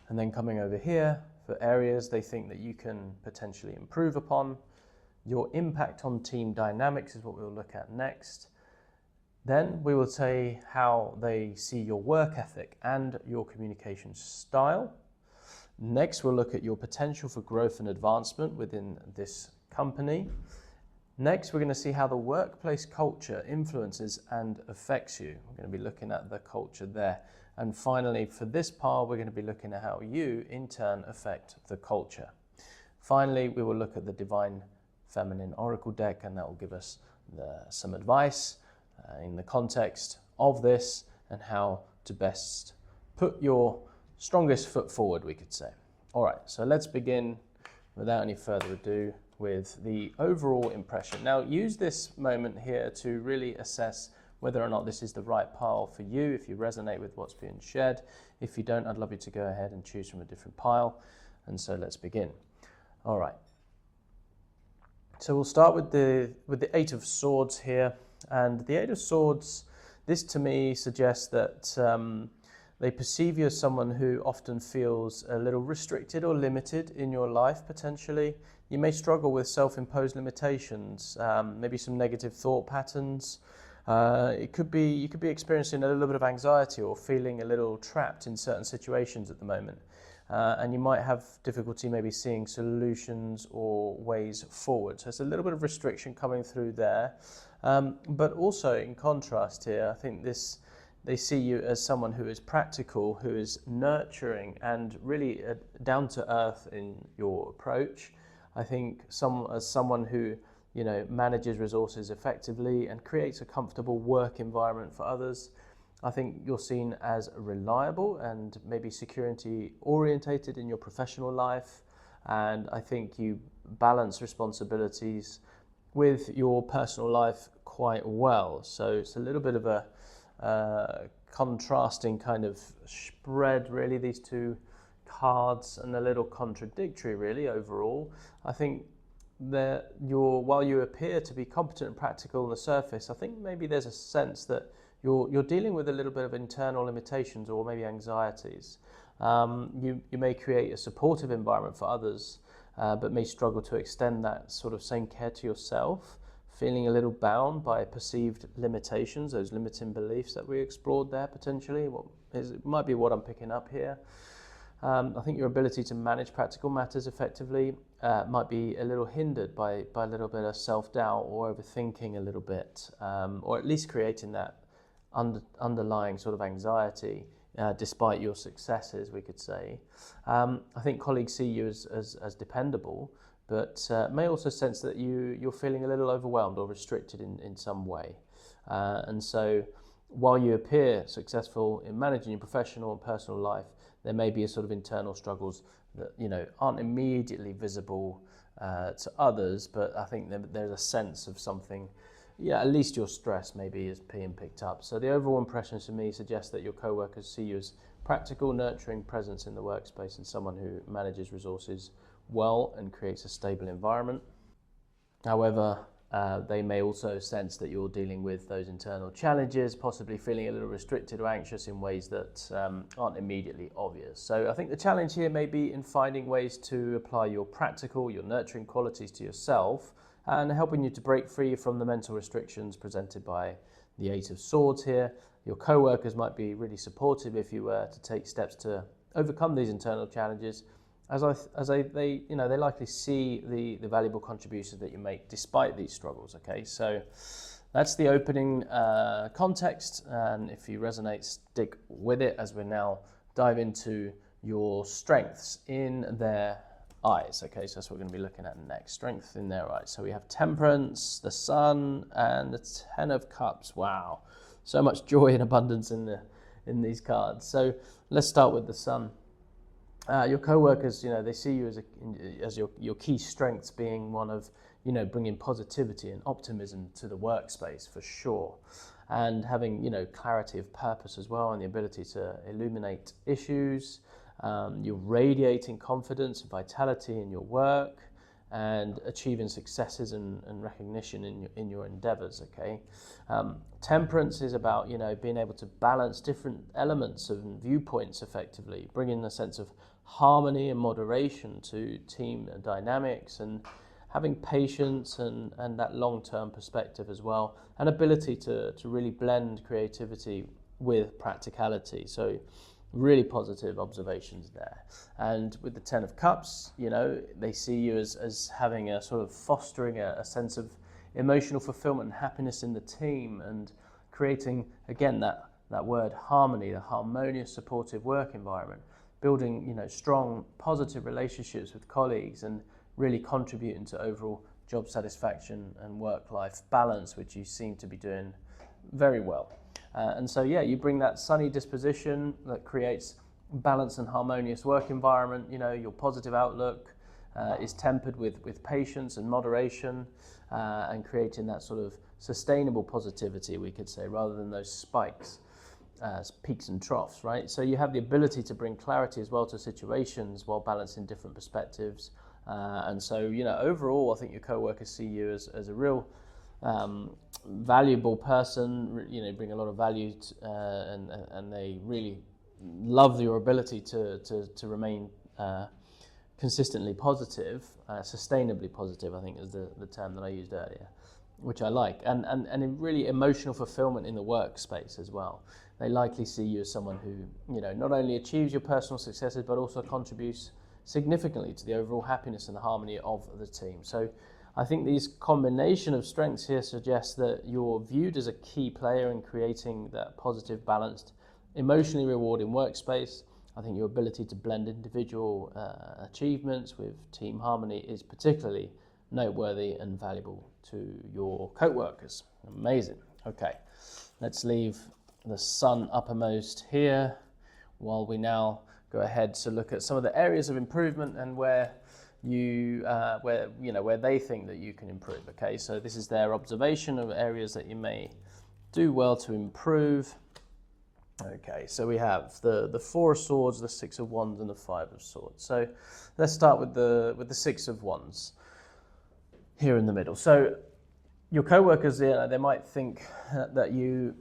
and then coming over here for areas they think that you can potentially improve upon. Your impact on team dynamics is what we'll look at next. Then we will say how they see your work ethic and your communication style. Next, we'll look at your potential for growth and advancement within this company. Next, we're going to see how the workplace culture influences and affects you. We're going to be looking at the culture there. And finally, for this pile, we're going to be looking at how you, in turn, affect the culture. Finally, we will look at the Divine Feminine Oracle deck, and that will give us some advice in the context of this and how to best put your strongest foot forward, we could say. All right, so let's begin without any further ado with the overall impression. Now, use this moment here to really assess whether or not this is the right pile for you, if you resonate with what's being shared. If you don't, I'd love you to go ahead and choose from a different pile. And so let's begin. All right. So we'll start with the Eight of Swords here. And the Eight of Swords, this to me suggests that they perceive you as someone who often feels a little restricted or limited in your life, potentially. You may struggle with self-imposed limitations, maybe some negative thought patterns. You could be experiencing a little bit of anxiety or feeling a little trapped in certain situations at the moment. And you might have difficulty maybe seeing solutions or ways forward. So it's a little bit of restriction coming through there. But also in contrast here, I think they see you as someone who is practical, who is nurturing and really down to earth in your approach. I think as someone who manages resources effectively and creates a comfortable work environment for others. I think you're seen as reliable and maybe security orientated in your professional life. And I think you balance responsibilities with your personal life quite well. So it's a little bit of a contrasting kind of spread, really, these two cards, and a little contradictory, really, overall. I think while you appear to be competent and practical on the surface, I think maybe there's a sense that you're dealing with a little bit of internal limitations or maybe anxieties. You may create a supportive environment for others, but may struggle to extend that sort of same care to yourself, feeling a little bound by perceived limitations, those limiting beliefs that we explored there potentially. It might be what I'm picking up here. I think your ability to manage practical matters effectively might be a little hindered by a little bit of self-doubt or overthinking a little bit, or at least creating that underlying sort of anxiety despite your successes, we could say. I think colleagues see you as dependable, but may also sense that you're feeling a little overwhelmed or restricted in some way. And so while you appear successful in managing your professional and personal life, there may be a sort of internal struggles that aren't immediately visible to others, but I think there's a sense of something. Yeah, at least your stress maybe is being picked up. So the overall impression to me suggests that your co-workers see you as practical, nurturing presence in the workspace and someone who manages resources well and creates a stable environment. However, they may also sense that you're dealing with those internal challenges, possibly feeling a little restricted or anxious in ways that aren't immediately obvious. So I think the challenge here may be in finding ways to apply your practical, your nurturing qualities to yourself and helping you to break free from the mental restrictions presented by the Eight of Swords here. Your co-workers might be really supportive if you were to take steps to overcome these internal challenges, as they likely see the valuable contributions that you make despite these struggles. Okay, so that's the opening context, and if you resonate, stick with it as we now dive into your strengths in their eyes. Okay, so that's what we're going to be looking at next. Strength in their eyes. So we have Temperance, the Sun, and the Ten of Cups. Wow, so much joy and abundance in these cards. So let's start with the Sun. Your co-workers, they see you as your key strengths being one of, bringing positivity and optimism to the workspace for sure, and having, clarity of purpose as well and the ability to illuminate issues. You're radiating confidence and vitality in your work and achieving successes and recognition in your endeavors. Okay, Temperance is about, being able to balance different elements and viewpoints effectively, bringing a sense of harmony and moderation to team dynamics, and having patience and that long-term perspective as well, and ability to really blend creativity with practicality. So really positive observations there. And with the Ten of Cups, they see you as having a sort of fostering a sense of emotional fulfillment and happiness in the team, and creating, again, that that word harmony, the harmonious, supportive work environment, building strong, positive relationships with colleagues, and really contributing to overall job satisfaction and work-life balance, which you seem to be doing very well. And so, you bring that sunny disposition that creates balanced and harmonious work environment. Your positive outlook is tempered with patience and moderation, and creating that sort of sustainable positivity, we could say, rather than those spikes, peaks and troughs, right? So you have the ability to bring clarity as well to situations while balancing different perspectives. And so, overall, I think your co-workers see you as a real valuable person, bring a lot of value, and they really love your ability to remain consistently positive, sustainably positive, I think is the term that I used earlier, which I like, and really emotional fulfillment in the workspace as well. They likely see you as someone who, not only achieves your personal successes, but also contributes significantly to the overall happiness and the harmony of the team. So I think these combination of strengths here suggests that you're viewed as a key player in creating that positive, balanced, emotionally rewarding workspace. I think your ability to blend individual achievements with team harmony is particularly noteworthy and valuable to your co-workers. Amazing. Okay, let's leave the sun uppermost here while we now go ahead to look at some of the areas of improvement and where they think that you can improve. Okay, so this is their observation of areas that you may do well to improve. Okay, so we have the Four of Swords, the Six of Wands, and the Five of Swords. So let's start with the Six of Wands here in the middle. So your co-workers, they might think that you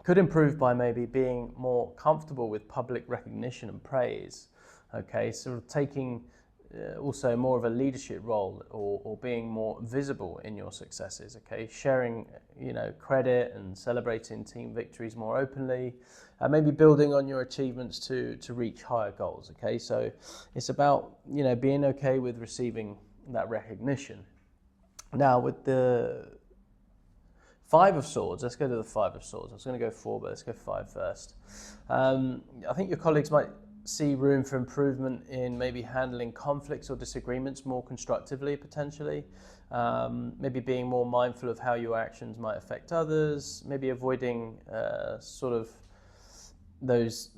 could improve by maybe being more comfortable with public recognition and praise. Okay, sort of taking also more of a leadership role, or being more visible in your successes. Okay, sharing credit and celebrating team victories more openly, maybe building on your achievements to reach higher goals. Okay, so it's about being okay with receiving that recognition. Now with the Five of Swords, let's go to the Five of Swords. I was going to go four, but let's go five first. I think your colleagues might see room for improvement in maybe handling conflicts or disagreements more constructively, potentially. Maybe being more mindful of how your actions might affect others, maybe avoiding sort of those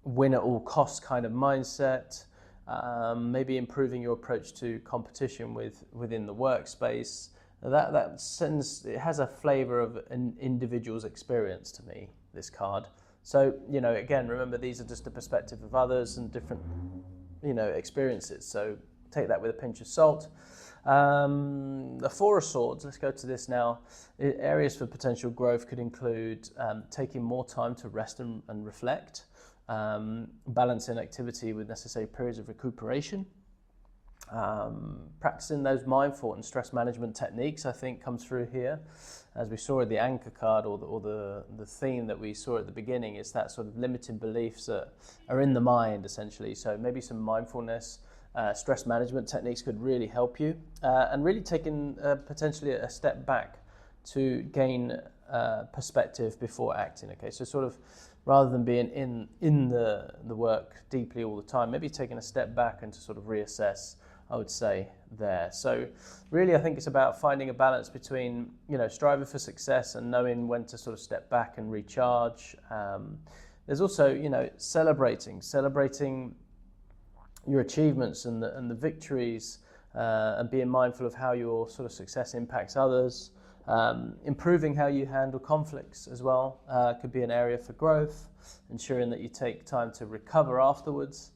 win at all costs kind of mindset, maybe improving your approach to competition within the workspace. That sends, it has a flavor of an individual's experience to me, this card. So, again, remember, these are just the perspective of others and different, experiences. So take that with a pinch of salt. The Four of Swords, let's go to this now. Areas for potential growth could include taking more time to rest and reflect, balancing activity with necessary periods of recuperation. Practicing those mindful and stress management techniques, I think, comes through here. As we saw at the anchor card, or the theme that we saw at the beginning, is that sort of limiting beliefs that are in the mind, essentially. So maybe some mindfulness, stress management techniques could really help you, and really taking potentially a step back to gain perspective before acting. Okay, so sort of rather than being in the work deeply all the time, maybe taking a step back and to sort of reassess, I would say, there. So really, I think it's about finding a balance between, striving for success and knowing when to sort of step back and recharge. There's also, celebrating your achievements and the victories, and being mindful of how your sort of success impacts others. Improving how you handle conflicts as well could be an area for growth, ensuring that you take time to recover afterwards.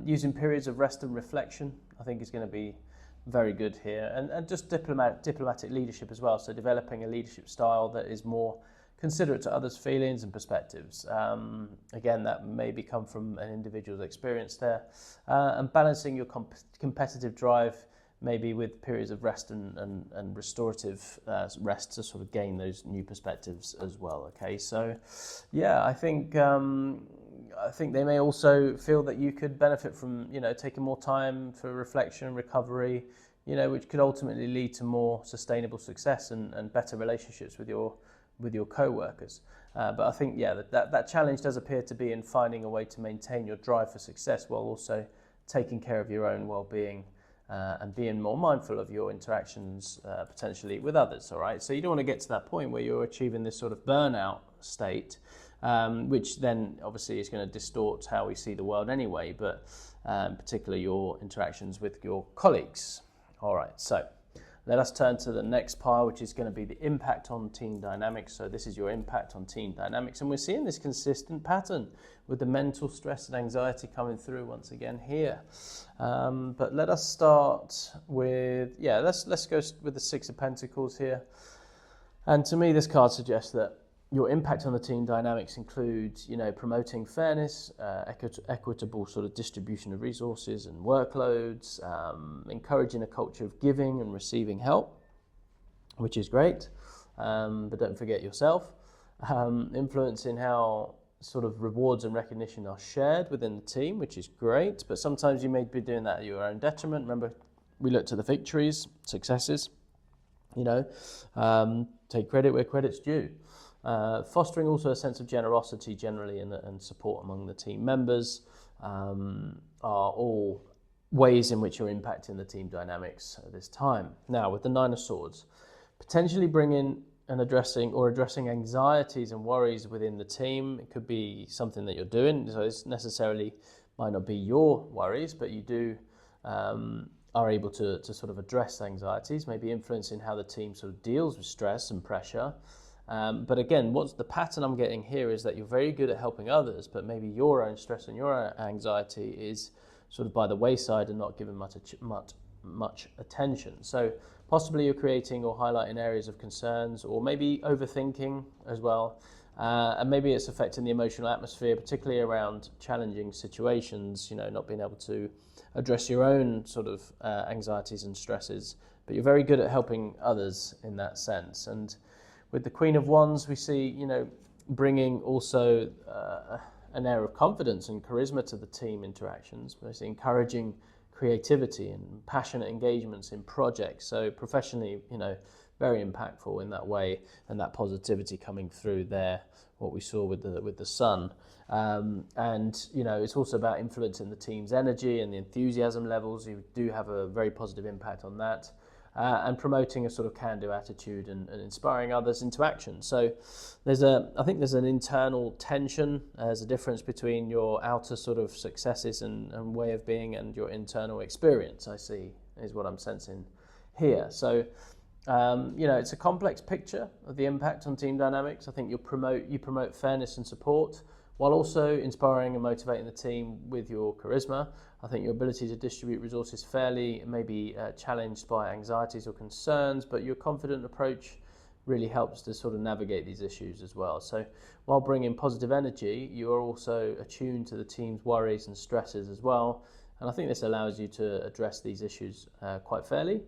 Using periods of rest and reflection, I think, is going to be very good here. And just diplomatic leadership as well, so developing a leadership style that is more considerate to others' feelings and perspectives. Again, that may come from an individual's experience there. And balancing your competitive drive maybe with periods of rest and restorative rest to sort of gain those new perspectives as well. Okay, so yeah, I think they may also feel that you could benefit from taking more time for reflection and recovery, which could ultimately lead to more sustainable success and better relationships with with your co-workers. But I think, that challenge does appear to be in finding a way to maintain your drive for success while also taking care of your own well-being and being more mindful of your interactions potentially with others, all right? So you don't want to get to that point where you're achieving this sort of burnout state, which then obviously is going to distort how we see the world anyway, but particularly your interactions with your colleagues. All right, so let us turn to the next pile, which is going to be the impact on team dynamics. So this is your impact on team dynamics. And we're seeing this consistent pattern with the mental stress and anxiety coming through once again here. But let us start with, let's go with the Six of Pentacles here. And to me, this card suggests that your impact on the team dynamics includes, promoting fairness, equitable sort of distribution of resources and workloads, encouraging a culture of giving and receiving help, which is great, but don't forget yourself, influencing how sort of rewards and recognition are shared within the team, which is great, but sometimes you may be doing that at your own detriment. Remember, we looked at the victories, successes, take credit where credit's due. Fostering also a sense of generosity generally and support among the team members are all ways in which you're impacting the team dynamics at this time. Now, with the Nine of Swords, potentially bringing and addressing anxieties and worries within the team. It could be something that you're doing, so it's necessarily might not be your worries, but you do are able to sort of address anxieties, maybe influencing how the team sort of deals with stress and pressure. But again, what's the pattern I'm getting here is that you're very good at helping others, but maybe your own stress and your own anxiety is sort of by the wayside and not given much attention. So possibly you're creating or highlighting areas of concerns, or maybe overthinking as well. And maybe it's affecting the emotional atmosphere, particularly around challenging situations, not being able to address your own sort of anxieties and stresses. But you're very good at helping others in that sense. And with the Queen of Wands, we see, bringing also an air of confidence and charisma to the team interactions, basically encouraging creativity and passionate engagements in projects. So professionally, very impactful in that way, and that positivity coming through there, what we saw with the Sun. And it's also about influencing the team's energy and the enthusiasm levels. You do have a very positive impact on that. And promoting a sort of can-do attitude and inspiring others into action. So I think there's an internal tension. There's a difference between your outer sort of successes and way of being and your internal experience, I see, is what I'm sensing here. So, it's a complex picture of the impact on team dynamics. I think you promote fairness and support while also inspiring and motivating the team with your charisma. I think your ability to distribute resources fairly may be challenged by anxieties or concerns, but your confident approach really helps to sort of navigate these issues as well. So while bringing positive energy, you are also attuned to the team's worries and stresses as well. And I think this allows you to address these issues quite fairly.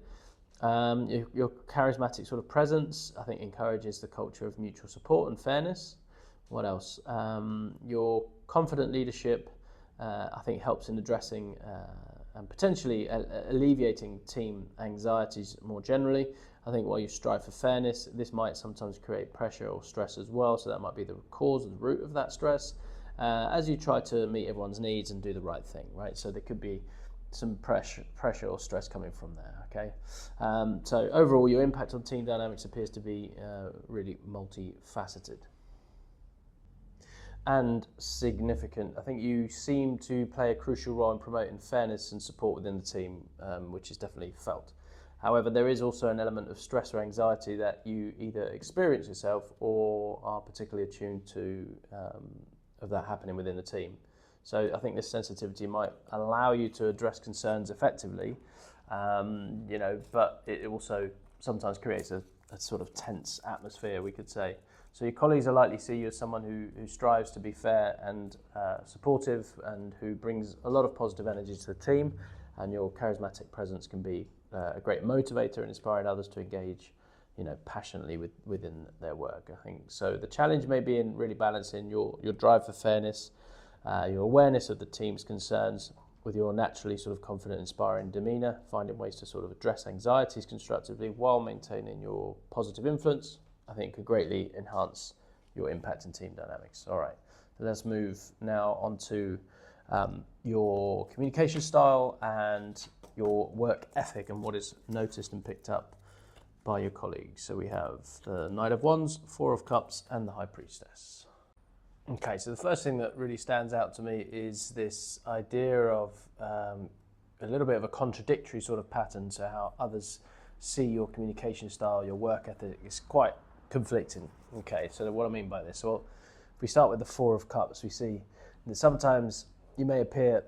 Your charismatic sort of presence, I think, encourages the culture of mutual support and fairness. What else? Your confident leadership, I think, helps in addressing and potentially alleviating team anxieties more generally. I think while you strive for fairness, this might sometimes create pressure or stress as well, so that might be the cause or the root of that stress, as you try to meet everyone's needs and do the right thing, right? So there could be some pressure or stress coming from there, okay? So overall, your impact on team dynamics appears to be really multifaceted and significant. I think you seem to play a crucial role in promoting fairness and support within the team, which is definitely felt. However, there is also an element of stress or anxiety that you either experience yourself or are particularly attuned to of that happening within the team. So I think this sensitivity might allow you to address concerns effectively, but it also sometimes creates a sort of tense atmosphere, we could say. So your colleagues are likely to see you as someone who strives to be fair and supportive, and who brings a lot of positive energy to the team, and your charismatic presence can be a great motivator in inspiring others to engage passionately within their work, I think. So the challenge may be in really balancing your drive for fairness, your awareness of the team's concerns with your naturally sort of confident, inspiring demeanour, finding ways to sort of address anxieties constructively while maintaining your positive influence I think could greatly enhance your impact and team dynamics. All right, so let's move now on to your communication style and your work ethic and what is noticed and picked up by your colleagues. So we have the Knight of Wands, Four of Cups, and the High Priestess. Okay, so the first thing that really stands out to me is this idea of a little bit of a contradictory sort of pattern to how others see your communication style, your work ethic. Is quite conflicting. Okay, so what I mean by this, well, if we start with the Four of Cups, we see that sometimes you may appear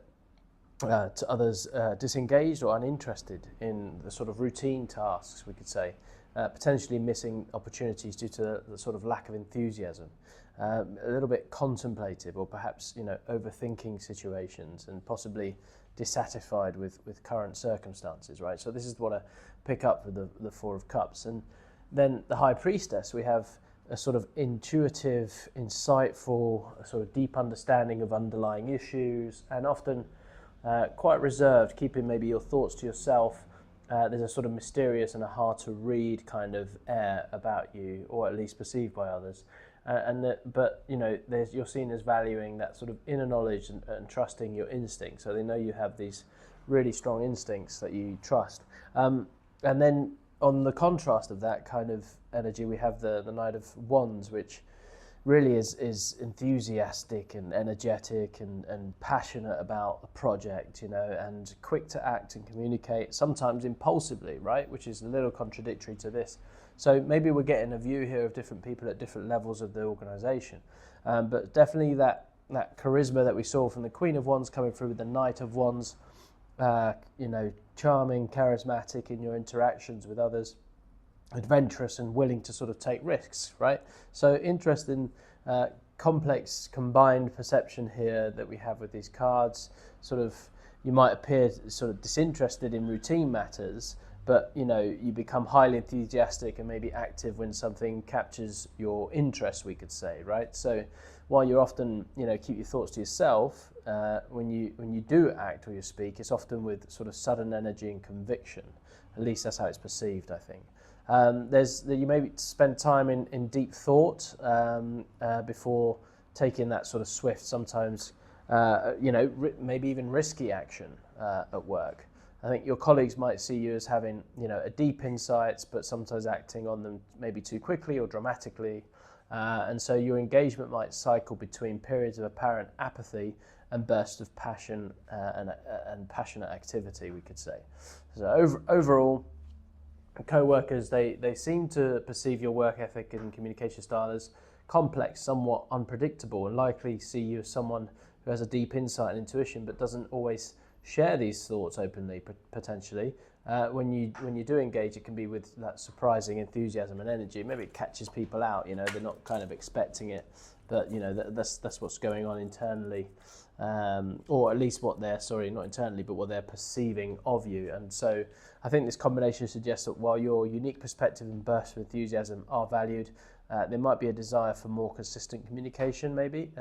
to others disengaged or uninterested in the sort of routine tasks, we could say, potentially missing opportunities due to the sort of lack of enthusiasm, a little bit contemplative, or perhaps overthinking situations and possibly dissatisfied with current circumstances, right? So this is what I pick up with the Four of Cups. And then the High Priestess, we have a sort of intuitive, insightful, a sort of deep understanding of underlying issues, and often quite reserved, keeping maybe your thoughts to yourself. There's a sort of mysterious and a hard to read kind of air about you, or at least perceived by others. But you're seen as valuing that sort of inner knowledge and trusting your instincts. So they know you have these really strong instincts that you trust. And then on the contrast of that kind of energy, we have the Knight of Wands, which really is enthusiastic and energetic and passionate about the project, and quick to act and communicate, sometimes impulsively, right? Which is a little contradictory to this. So maybe we're getting a view here of different people at different levels of the organisation. But definitely that charisma that we saw from the Queen of Wands coming through with the Knight of Wands, charming, charismatic in your interactions with others, adventurous and willing to sort of take risks, right? So interesting, complex combined perception here that we have with these cards. Sort of, you might appear sort of disinterested in routine matters, but you become highly enthusiastic and maybe active when something captures your interest, we could say, right? So while you're often keep your thoughts to yourself, when you do act or you speak, it's often with sort of sudden energy and conviction. At least that's how it's perceived, I think. You maybe spend time in deep thought before taking that sort of swift, sometimes maybe even risky action at work. I think your colleagues might see you as having a deep insights, but sometimes acting on them maybe too quickly or dramatically, and so your engagement might cycle between periods of apparent apathy and bursts of passion and passionate activity, we could say. So overall, co-workers, they seem to perceive your work ethic and communication style as complex, somewhat unpredictable, and likely see you as someone who has a deep insight and intuition, but doesn't always share these thoughts openly, potentially. When you do engage, it can be with that surprising enthusiasm and energy. Maybe it catches people out, they're not kind of expecting it, but that's what's going on internally, or at least what they're, not internally, but what they're perceiving of you. And so I think this combination suggests that while your unique perspective and bursts of enthusiasm are valued, there might be a desire for more consistent communication, maybe,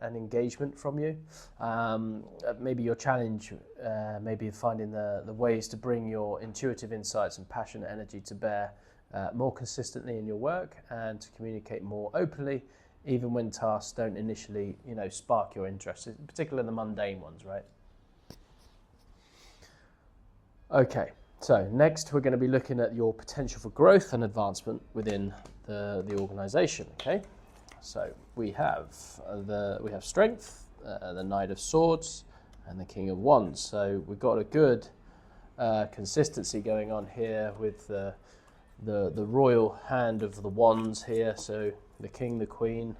and engagement from you. Maybe your challenge, maybe finding the ways to bring your intuitive insights and passionate energy to bear more consistently in your work, and to communicate more openly, even when tasks don't initially, spark your interest, particularly the mundane ones, right? Okay. So next, we're going to be looking at your potential for growth and advancement within the organisation. Okay, so we have strength, the Knight of Swords, and the King of Wands. So we've got a good consistency going on here with the royal hand of the wands here. So the King, the Queen,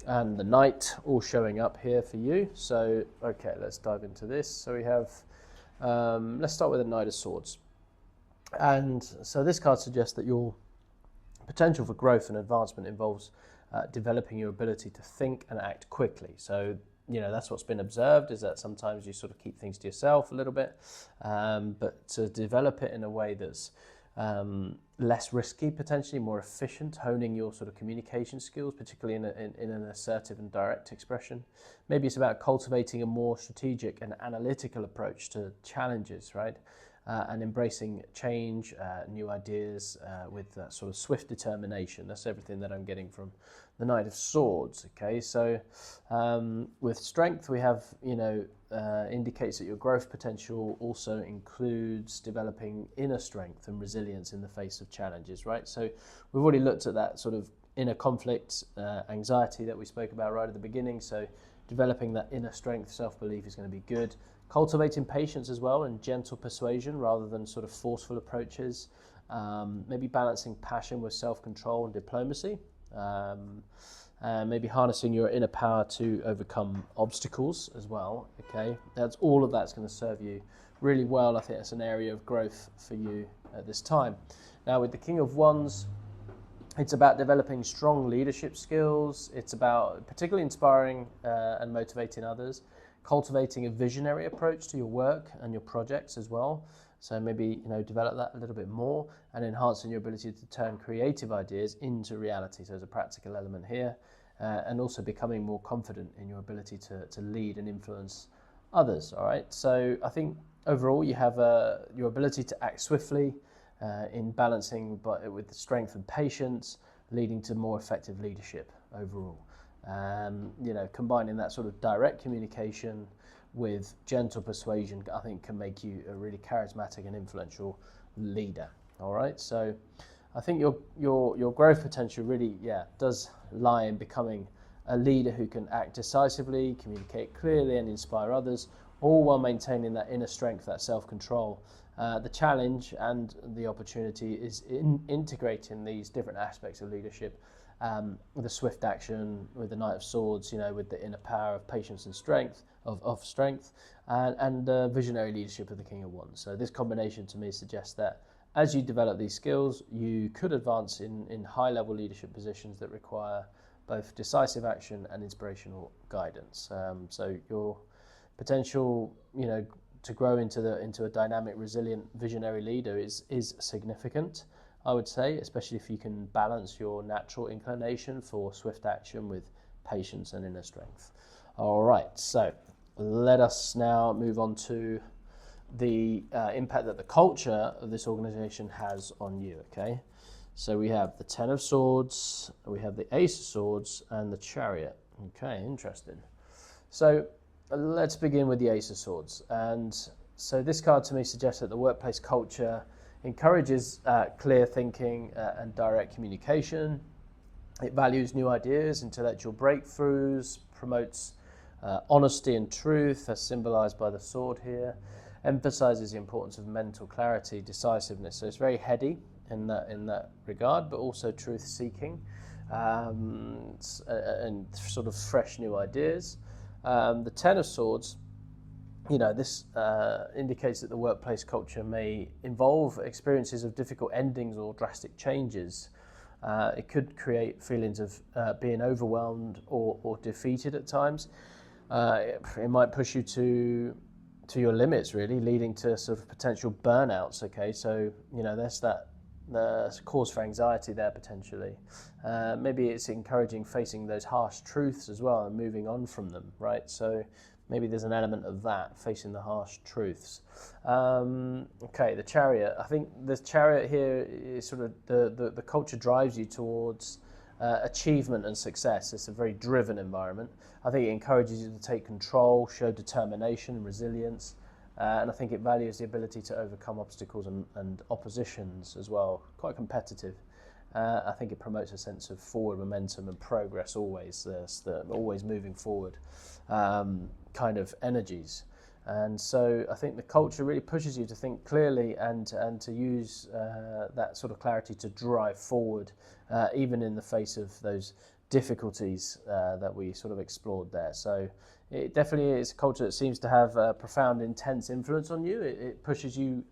and the Knight all showing up here for you. So okay, let's dive into this. So we have. Let's start with the Knight of Swords. And so this card suggests that your potential for growth and advancement involves developing your ability to think and act quickly. So, that's what's been observed, is that sometimes you sort of keep things to yourself a little bit, but to develop it in a way that's less risky, potentially more efficient, honing your sort of communication skills, particularly in an assertive and direct expression. Maybe it's about cultivating a more strategic and analytical approach to challenges, right? and embracing change, new ideas with that sort of swift determination. That's everything that I'm getting from the Knight of Swords. Okay, so with strength, we have, indicates that your growth potential also includes developing inner strength and resilience in the face of challenges, right? So we've already looked at that sort of inner conflict, anxiety that we spoke about right at the beginning. So developing that inner strength, self-belief is going to be good. Cultivating patience as well and gentle persuasion rather than sort of forceful approaches. Maybe balancing passion with self-control and diplomacy. Maybe harnessing your inner power to overcome obstacles as well. Okay, all of that's going to serve you really well. I think that's an area of growth for you at this time. Now with the King of Wands, it's about developing strong leadership skills. It's about particularly inspiring and motivating others, cultivating a visionary approach to your work and your projects as well. So maybe develop that a little bit more, and enhancing your ability to turn creative ideas into reality. So there's a practical element here, and also becoming more confident in your ability to lead and influence others. All right. So I think overall you have your ability to act swiftly in balancing, but with strength and patience, leading to more effective leadership overall. Combining that sort of direct communication with gentle persuasion, I think, can make you a really charismatic and influential leader. All right, so I think your growth potential really, does lie in becoming a leader who can act decisively, communicate clearly, and inspire others, all while maintaining that inner strength, that self-control. The challenge and the opportunity is in integrating these different aspects of leadership, with a swift action, with the Knight of Swords, with the inner power of patience and strength, of strength, and visionary leadership of the King of Wands. So this combination to me suggests that as you develop these skills, you could advance in high-level leadership positions that require both decisive action and inspirational guidance. So your potential, to grow into a dynamic, resilient, visionary leader is significant, I would say, especially if you can balance your natural inclination for swift action with patience and inner strength. All right, so let us now move on to the impact that the culture of this organization has on you, okay? So we have the Ten of Swords, we have the Ace of Swords, and the Chariot. Okay, interesting. So let's begin with the Ace of Swords. And so this card to me suggests that the workplace culture encourages clear thinking and direct communication. It values new ideas, intellectual breakthroughs, promotes honesty and truth, as symbolized by the sword here, emphasizes the importance of mental clarity, decisiveness. So it's very heady in that regard, but also truth-seeking, and sort of fresh new ideas. The Ten of Swords, this indicates that the workplace culture may involve experiences of difficult endings or drastic changes. It could create feelings of being overwhelmed or defeated at times. It might push you to your limits, really, leading to sort of potential burnouts. Okay, so there's the cause for anxiety there potentially. Maybe it's encouraging facing those harsh truths as well and moving on from them, right? So maybe there's an element of that, facing the harsh truths. Okay, the Chariot. I think the Chariot here is sort of the culture drives you towards achievement and success. It's a very driven environment. I think it encourages you to take control, show determination and resilience. And I think it values the ability to overcome obstacles and oppositions as well. Quite competitive. I think it promotes a sense of forward momentum and progress always. Always moving forward kind of energies. And so I think the culture really pushes you to think clearly and to use that sort of clarity to drive forward, even in the face of those difficulties that we sort of explored there. So it definitely is a culture that seems to have a profound, intense influence on you. It pushes you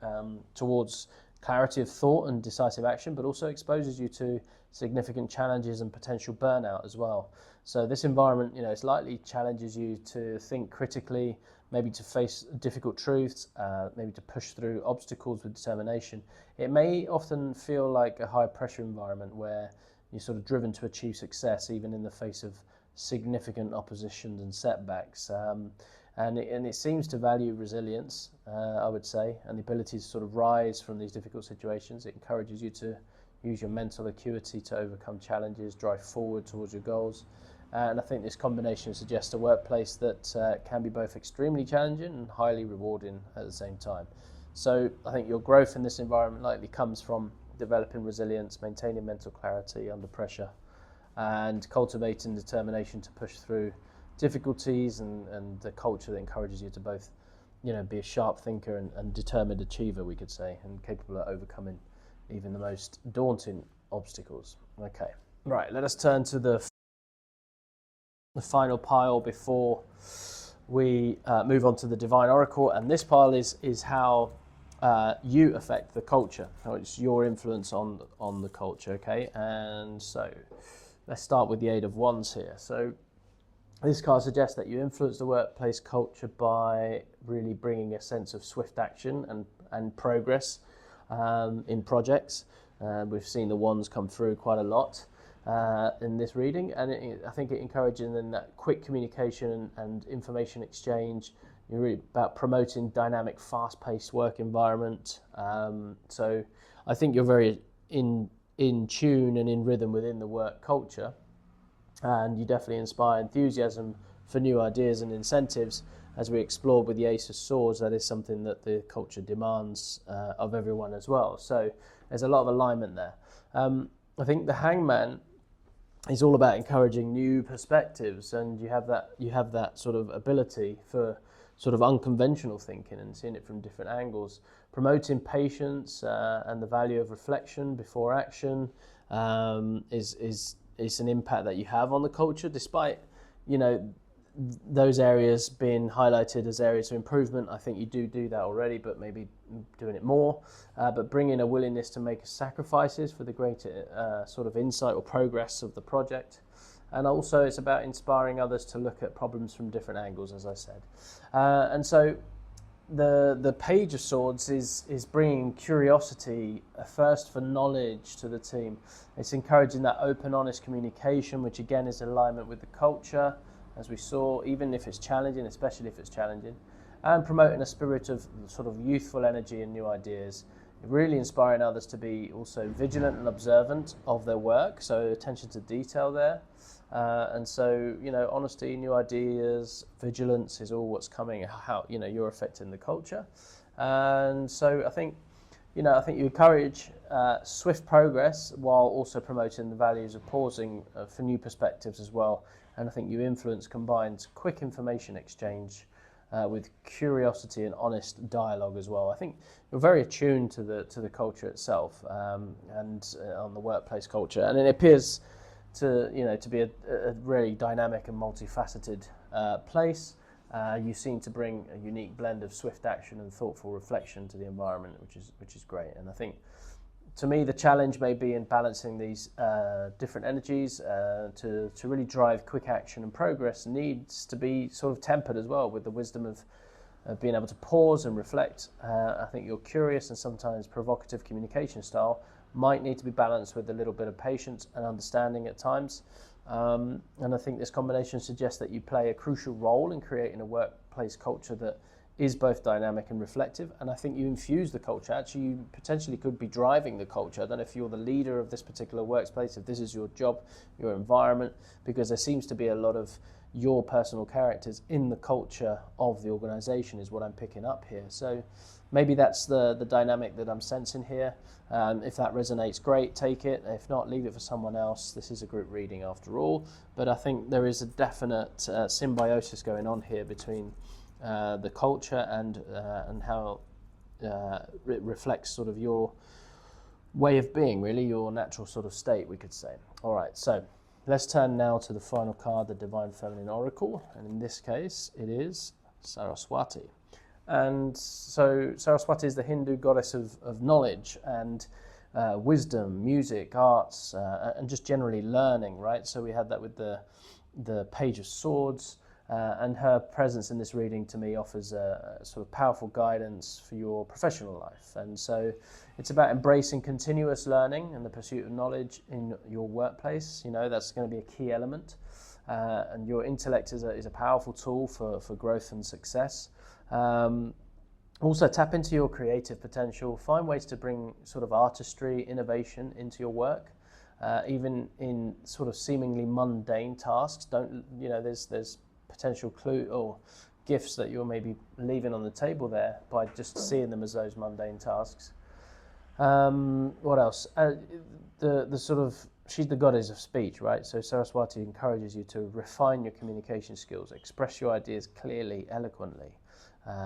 towards clarity of thought and decisive action, but also exposes you to significant challenges and potential burnout as well. So this environment, it's likely challenges you to think critically, maybe to face difficult truths, maybe to push through obstacles with determination. It may often feel like a high pressure environment where you're sort of driven to achieve success even in the face of significant oppositions and setbacks. and it seems to value resilience, I would say, and the ability to sort of rise from these difficult situations. It encourages you to use your mental acuity to overcome challenges, drive forward towards your goals. And I think this combination suggests a workplace that can be both extremely challenging and highly rewarding at the same time. So I think your growth in this environment likely comes from developing resilience, maintaining mental clarity under pressure, and cultivating determination to push through difficulties, and the culture that encourages you to both, be a sharp thinker and determined achiever, we could say, and capable of overcoming even the most daunting obstacles. Okay, right, let us turn to the final pile before we move on to the Divine Oracle, and this pile is how you affect the culture, how it's your influence on the culture, okay? And so let's start with the Eight of Wands here. So this card suggests that you influence the workplace culture by really bringing a sense of swift action and progress in projects. We've seen the wands come through quite a lot in this reading, and I think it encourages in that quick communication and information exchange. You're really about promoting dynamic, fast-paced work environment. So I think you're very in tune and in rhythm within the work culture, and you definitely inspire enthusiasm for new ideas and incentives. As we explored with the Ace of Swords, that is something that the culture demands of everyone as well. So there's a lot of alignment there. I think the Hangman is all about encouraging new perspectives, and you have that sort of ability for sort of unconventional thinking and seeing it from different angles, promoting patience and the value of reflection before action is an impact that you have on the culture, despite those areas being highlighted as areas of improvement. I think you do that already, but maybe doing it more, but bringing a willingness to make sacrifices for the greater sort of insight or progress of the project. And also it's about inspiring others to look at problems from different angles, as I said. And so the Page of Swords is bringing curiosity, a thirst for knowledge to the team. It's encouraging that open, honest communication, which again is in alignment with the culture, as we saw, even if it's challenging, especially if it's challenging, and promoting a spirit of sort of youthful energy and new ideas. Really inspiring others to be also vigilant and observant of their work, so attention to detail there. And so, honesty, new ideas, vigilance is all what's coming, how, you're affecting the culture. And so I think you encourage swift progress while also promoting the values of pausing for new perspectives as well. And I think your influence combines quick information exchange with curiosity and honest dialogue as well. I think you're very attuned to the culture itself and on the workplace culture, and it appears to be a really dynamic and multifaceted place. You seem to bring a unique blend of swift action and thoughtful reflection to the environment, which is great. And I think, to me, the challenge may be in balancing these different energies to really drive quick action and progress needs to be sort of tempered as well with the wisdom of being able to pause and reflect. I think your curious and sometimes provocative communication style might need to be balanced with a little bit of patience and understanding at times. And I think this combination suggests that you play a crucial role in creating a workplace culture that is both dynamic and reflective, and I think you infuse the culture. Actually, you potentially could be driving the culture. I don't know if you're the leader of this particular workplace, if this is your job, your environment, because there seems to be a lot of your personal characters in the culture of the organization is what I'm picking up here. So maybe that's the dynamic that I'm sensing here. If that resonates, great, take it. If not, leave it for someone else. This is a group reading after all, but I think there is a definite symbiosis going on here between the culture and how it reflects sort of your way of being, really, your natural sort of state, we could say. All right, so let's turn now to the final card, the Divine Feminine Oracle, and in this case it is Saraswati. And so Saraswati is the Hindu goddess of knowledge and wisdom, music, arts, and just generally learning, right? So we had that with the Page of Swords. And her presence in this reading to me offers a sort of powerful guidance for your professional life. And so it's about embracing continuous learning and the pursuit of knowledge in your workplace. That's going to be a key element. and your intellect is a powerful tool for growth and success. Also, tap into your creative potential. Find ways to bring sort of artistry, innovation into your work, even in sort of seemingly mundane tasks. There's potential clue or gifts that you're maybe leaving on the table there by just seeing them as those mundane tasks. What else? The sort of, she's the goddess of speech, right? So Saraswati encourages you to refine your communication skills, express your ideas clearly, eloquently.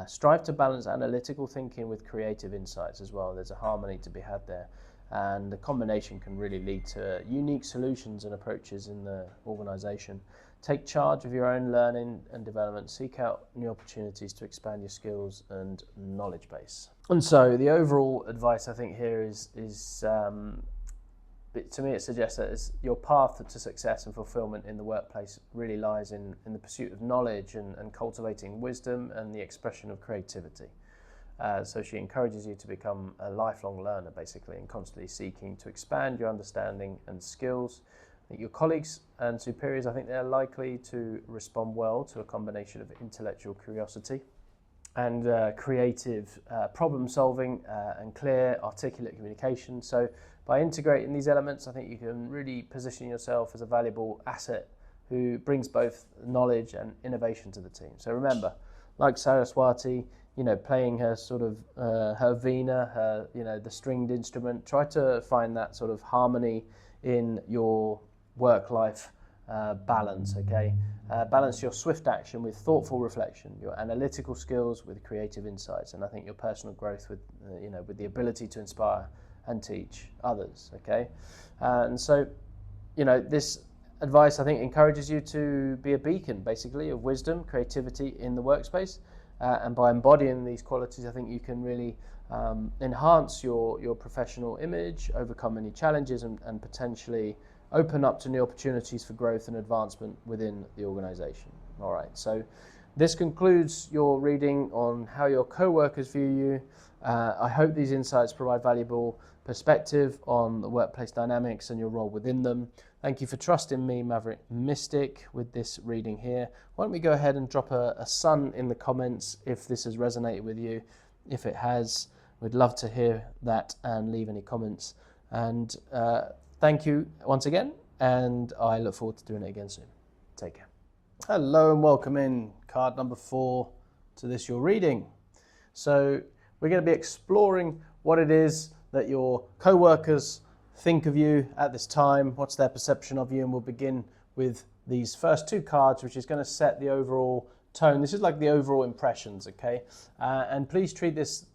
Strive to balance analytical thinking with creative insights as well. There's a harmony to be had there. And the combination can really lead to unique solutions and approaches in the organization. Take charge of your own learning and development. Seek out new opportunities to expand your skills and knowledge base. And so the overall advice I think here is to me it suggests that your path to success and fulfillment in the workplace really lies in the pursuit of knowledge and cultivating wisdom and the expression of creativity. So she encourages you to become a lifelong learner, basically, and constantly seeking to expand your understanding and skills. I think your colleagues and superiors, I think they're likely to respond well to a combination of intellectual curiosity and creative problem solving and clear, articulate communication. So by integrating these elements, I think you can really position yourself as a valuable asset who brings both knowledge and innovation to the team. So remember, like Saraswati, playing her sort of her veena, her the stringed instrument. Try to find that sort of harmony in your work-life balance. Okay, balance your swift action with thoughtful reflection, your analytical skills with creative insights, and I think your personal growth with with the ability to inspire and teach others. Okay, and so this advice I think encourages you to be a beacon, basically, of wisdom, creativity in the workspace. And by embodying these qualities, I think you can really enhance your professional image, overcome any challenges, and potentially open up to new opportunities for growth and advancement within the organization. All right, so this concludes your reading on how your co-workers view you. I hope these insights provide valuable perspective on the workplace dynamics and your role within them. Thank you for trusting me, Maverick Mystic, with this reading here. Why don't we go ahead and drop a sun in the comments if this has resonated with you. If it has, we'd love to hear that and leave any comments. And thank you once again, and I look forward to doing it again soon. Take care. Hello and welcome in card number 4 to this your reading. So we're going to be exploring what it is that your co-workers think of you at this time, what's their perception of you, and we'll begin with these first 2 cards, which is going to set the overall tone. This is like the overall impressions, okay? And please treat this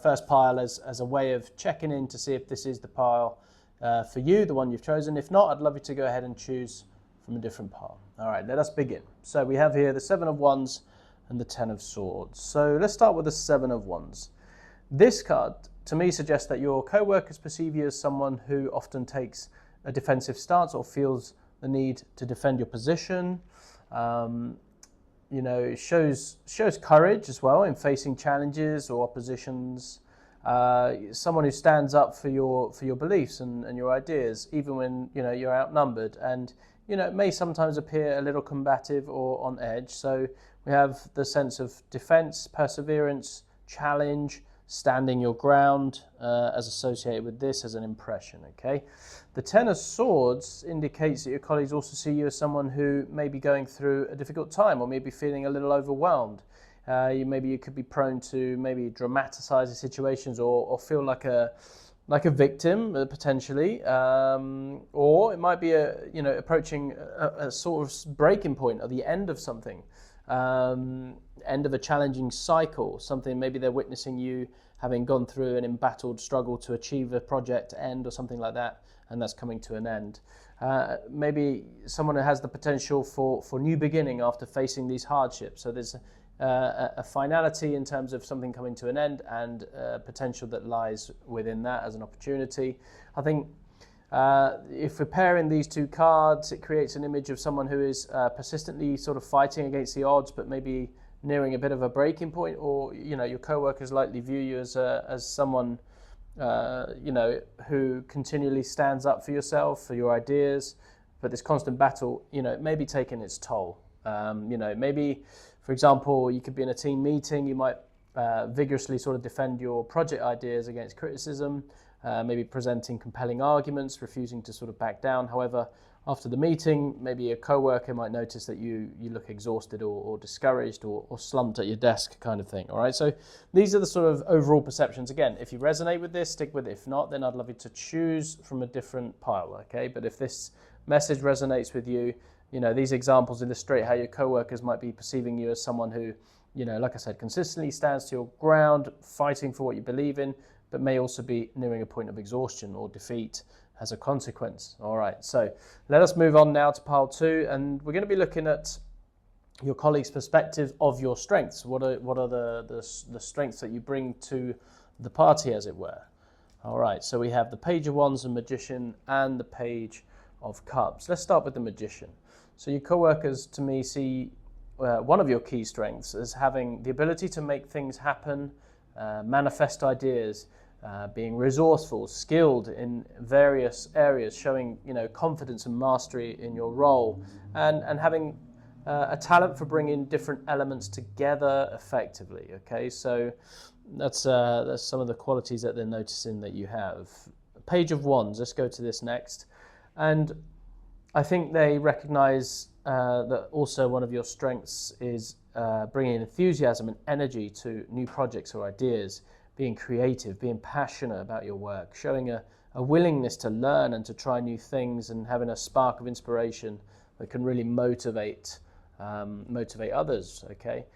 first pile as a way of checking in to see if this is the pile for you, the one you've chosen. If not, I'd love you to go ahead and choose from a different pile. All right, let us begin. So we have here the 7 of Wands and the 10 of Swords. So let's start with the 7 of Wands. This card, to me, suggests that your co-workers perceive you as someone who often takes a defensive stance or feels the need to defend your position. It shows courage as well in facing challenges or oppositions. Someone who stands up for your beliefs and your ideas, even when you're outnumbered, and it may sometimes appear a little combative or on edge. So we have the sense of defense, perseverance, challenge, standing your ground as associated with this as an impression, okay? The 10 of Swords indicates that your colleagues also see you as someone who may be going through a difficult time or maybe feeling a little overwhelmed. You could be prone to maybe dramatising situations or feel like a victim potentially, or it might be approaching a sort of breaking point or the end of something. End of a challenging cycle, something maybe they're witnessing you having gone through an embattled struggle to achieve a project end or something like that, and that's coming to an end. Maybe someone who has the potential for new beginning after facing these hardships. So there's a finality in terms of something coming to an end and potential that lies within that as an opportunity. I think if we're pairing these 2 cards, it creates an image of someone who is persistently sort of fighting against the odds, but maybe nearing a bit of a breaking point, or your co-workers likely view you as someone who continually stands up for yourself, for your ideas, but this constant battle, it may be taking its toll. Maybe, for example, you could be in a team meeting, you might vigorously sort of defend your project ideas against criticism, maybe presenting compelling arguments, refusing to sort of back down. However, after the meeting, maybe a co-worker might notice that you look exhausted or discouraged or slumped at your desk kind of thing. All right, so these are the sort of overall perceptions. Again, if you resonate with this, stick with it. If not, then I'd love you to choose from a different pile, okay? But if this message resonates with you, these examples illustrate how your co-workers might be perceiving you as someone who, like I said, consistently stands to your ground, fighting for what you believe in, but may also be nearing a point of exhaustion or defeat as a consequence. All right, so let us move on now to pile 2, and we're going to be looking at your colleagues' perspective of your strengths. What are the strengths that you bring to the party, as it were? All right, so we have the Page of Wands and Magician and the Page of Cups. Let's start with the Magician. So your co-workers, to me, see one of your key strengths as having the ability to make things happen, manifest ideas, being resourceful, skilled in various areas, showing confidence and mastery in your role, and having a talent for bringing different elements together effectively. Okay, so that's some of the qualities that they're noticing that you have. Page of Wands. Let's go to this next, and I think they recognize that also one of your strengths is bringing enthusiasm and energy to new projects or ideas, being creative, being passionate about your work, showing a willingness to learn and to try new things, and having a spark of inspiration that can really motivate others. Okay.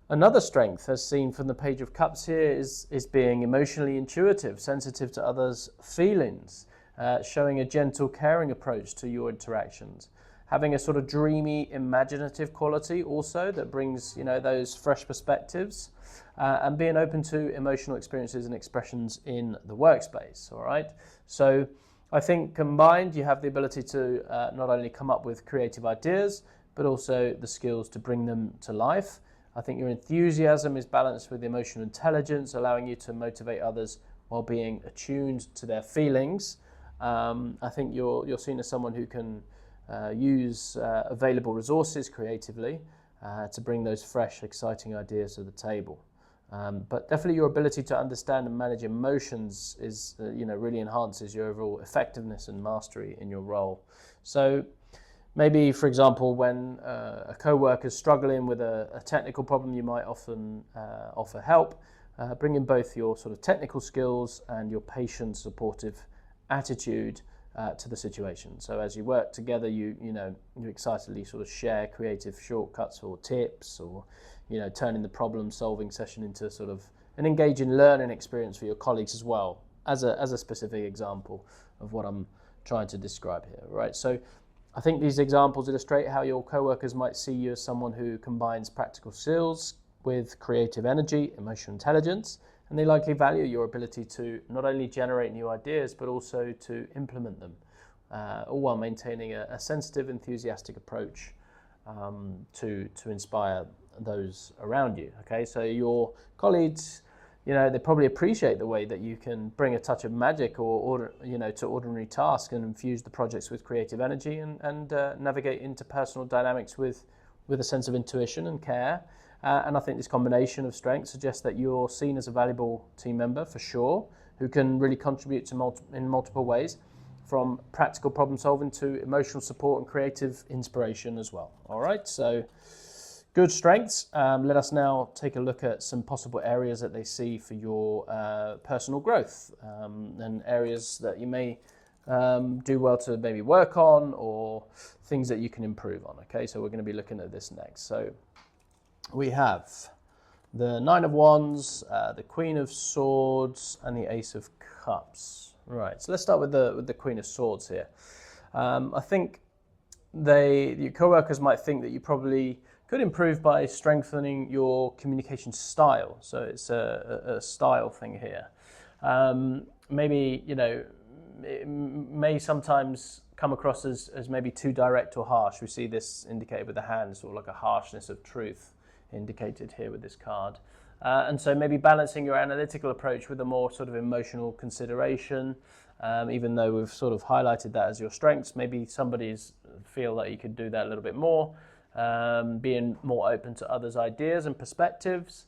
Another strength, as seen from the Page of Cups here, is being emotionally intuitive, sensitive to others' feelings, showing a gentle, caring approach to your interactions, having a sort of dreamy, imaginative quality also that brings those fresh perspectives, and being open to emotional experiences and expressions in the workspace. All right, so I think combined you have the ability to not only come up with creative ideas, but also the skills to bring them to life. I think your enthusiasm is balanced with emotional intelligence, allowing you to motivate others while being attuned to their feelings. I think you're seen as someone who can use available resources creatively to bring those fresh, exciting ideas to the table. But definitely your ability to understand and manage emotions is, really enhances your overall effectiveness and mastery in your role. So maybe, for example, when a co-worker is struggling with a technical problem, you might often offer help, bringing both your sort of technical skills and your patient, supportive attitude to the situation. So as you work together, you excitedly sort of share creative shortcuts or tips, or turning the problem solving session into sort of an engaging learning experience for your colleagues as well, as a specific example of what I'm trying to describe here, right? So I think these examples illustrate how your co-workers might see you as someone who combines practical skills with creative energy, emotional intelligence, and they likely value your ability to not only generate new ideas, but also to implement them, all while maintaining a sensitive, enthusiastic approach to inspire those around you. Okay, so your colleagues, they probably appreciate the way that you can bring a touch of magic or to ordinary tasks and infuse the projects with creative energy and navigate interpersonal dynamics with a sense of intuition and care. And I think this combination of strengths suggests that you're seen as a valuable team member for sure, who can really contribute in multiple ways, from practical problem solving to emotional support and creative inspiration as well. All right, so good strengths. Let us now take a look at some possible areas that they see for your personal growth, and areas that you may do well to maybe work on, or things that you can improve on. Okay, so we're going to be looking at this next. So we have the Nine of Wands, the Queen of Swords, and the Ace of Cups. Right, so let's start with the Queen of Swords here. I think your co-workers might think that you probably could improve by strengthening your communication style. So it's a style thing here. Maybe, it may sometimes come across as maybe too direct or harsh. We see this indicated with the hand, sort of like a harshness of truth indicated here with this card. And so maybe balancing your analytical approach with a more sort of emotional consideration, Even though we've sort of highlighted that as your strengths, maybe somebody's feel that you could do that a little bit more, being more open to others' ideas and perspectives,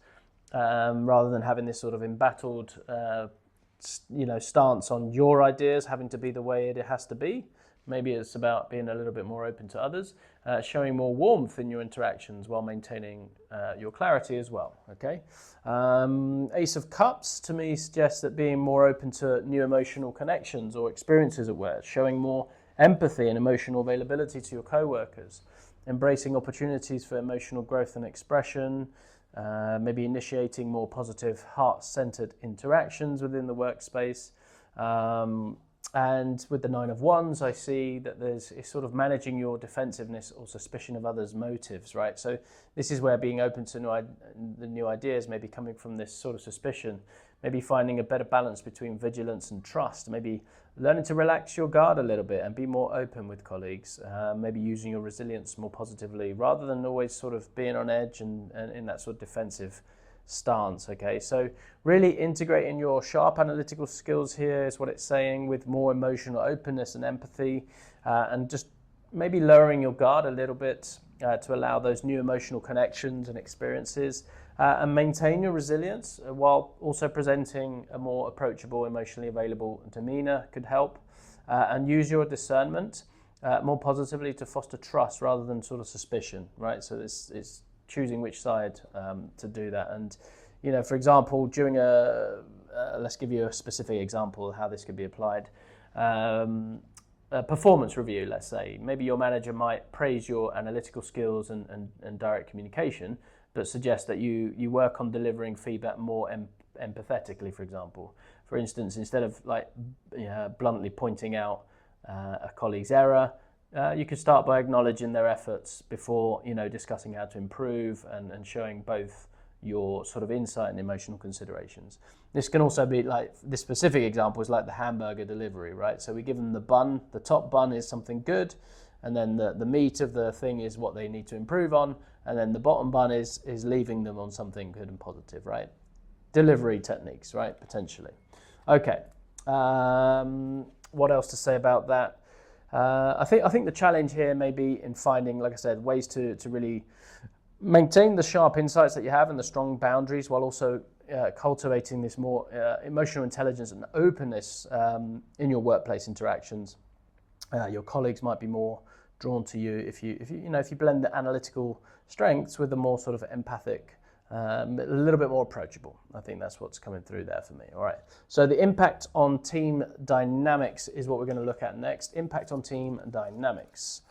rather than having this sort of embattled, stance on your ideas having to be the way it has to be. Maybe it's about being a little bit more open to others, showing more warmth in your interactions while maintaining your clarity as well. Okay, Ace of Cups to me suggests that being more open to new emotional connections or experiences at work, showing more empathy and emotional availability to your co-workers, embracing opportunities for emotional growth and expression, maybe initiating more positive heart-centered interactions within the workspace. And with the Nine of Wands, I see that it's sort of managing your defensiveness or suspicion of others' motives, right? So this is where being open to the new ideas may be coming from this sort of suspicion, maybe finding a better balance between vigilance and trust, maybe learning to relax your guard a little bit and be more open with colleagues, maybe using your resilience more positively rather than always sort of being on edge and in that sort of defensive stance. Okay, so really integrating your sharp analytical skills here is what it's saying, with more emotional openness and empathy, and just maybe lowering your guard a little bit to allow those new emotional connections and experiences, and maintain your resilience while also presenting a more approachable, emotionally available demeanor could help, and use your discernment more positively to foster trust rather than sort of suspicion, right? So it's choosing which side to do that. And, for example, during let's give you a specific example of how this could be applied. A performance review, let's say. Maybe your manager might praise your analytical skills and direct communication, but suggest that you work on delivering feedback more empathetically, for example. For instance, instead of bluntly pointing out a colleague's error, you could start by acknowledging their efforts before, discussing how to improve and showing both your sort of insight and emotional considerations. This can also be like, this specific example is like the hamburger delivery, right? So we give them the bun, the top bun is something good, and then the meat of the thing is what they need to improve on, and then the bottom bun is leaving them on something good and positive, right? Delivery techniques, right, potentially. Okay, what else to say about that? I think the challenge here may be in finding, like I said, ways to really maintain the sharp insights that you have and the strong boundaries while also cultivating this more emotional intelligence and openness in your workplace interactions. Your colleagues might be more drawn to you if you blend the analytical strengths with the more sort of empathic, a little bit more approachable. I think that's what's coming through there for me. All right. So the impact on team dynamics is what we're going to look at next. Impact on team dynamics.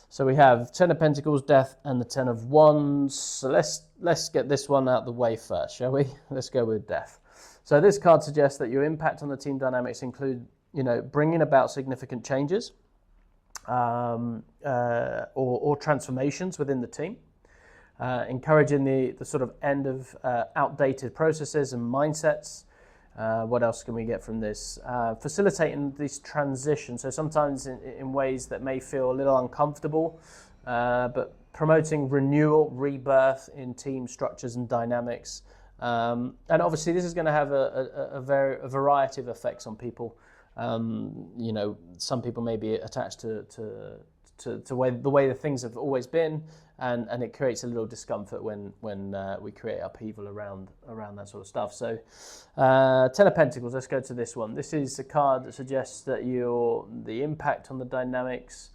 So we have 10 of Pentacles, Death, and the 10 of Wands. So let's get this one out of the way first, shall we? Let's go with Death. So this card suggests that your impact on the team dynamics include, bringing about significant changes or transformations within the team. Encouraging the sort of end of outdated processes and mindsets. What else can we get from this? Facilitating this transition. So sometimes in ways that may feel a little uncomfortable, but promoting renewal, rebirth in team structures and dynamics. And obviously this is going to have a variety of effects on people. Some people may be attached to the way the things have always been, and it creates a little discomfort when we create upheaval around that sort of stuff. So 10 of Pentacles, let's go to this one. This is a card that suggests that the impact on the dynamics,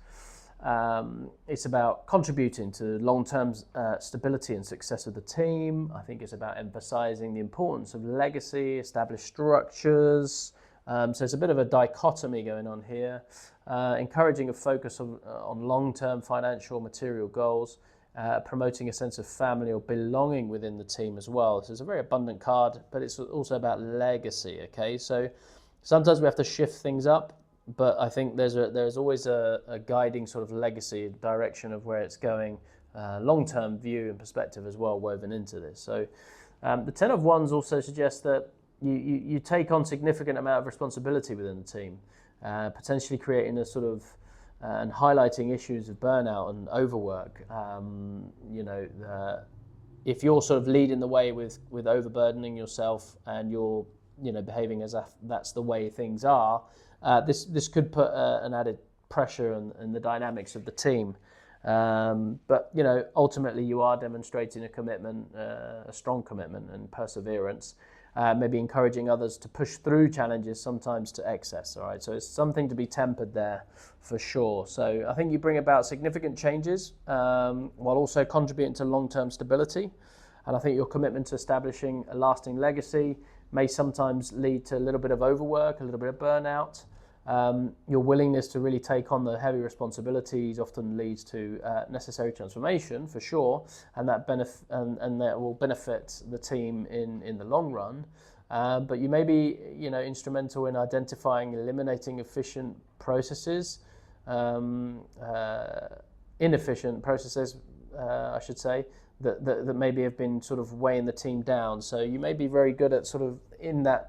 it's about contributing to long-term stability and success of the team. I think it's about emphasizing the importance of legacy, established structures. So it's a bit of a dichotomy going on here. Encouraging a focus on long-term financial material goals, promoting a sense of family or belonging within the team as well. So it's a very abundant card, but it's also about legacy, okay? So sometimes we have to shift things up, but I think there's always a guiding sort of legacy direction of where it's going, long-term view and perspective as well woven into this. So the 10 of Wands also suggests that you take on significant amount of responsibility within the team, potentially creating a sort of and highlighting issues of burnout and overwork. If you're sort of leading the way with overburdening yourself and you're behaving as if that's the way things are, this could put an added pressure on the dynamics of the team. But ultimately you are demonstrating a commitment, a strong commitment and perseverance, maybe encouraging others to push through challenges, sometimes to excess. All right, so it's something to be tempered there for sure. So I think you bring about significant changes while also contributing to long-term stability. And I think your commitment to establishing a lasting legacy may sometimes lead to a little bit of overwork, a little bit of burnout. Your willingness to really take on the heavy responsibilities often leads to necessary transformation for sure, and that will benefit the team in the long run. But you may be instrumental in identifying, eliminating inefficient processes, I should say, that maybe have been sort of weighing the team down. So you may be very good at sort of in that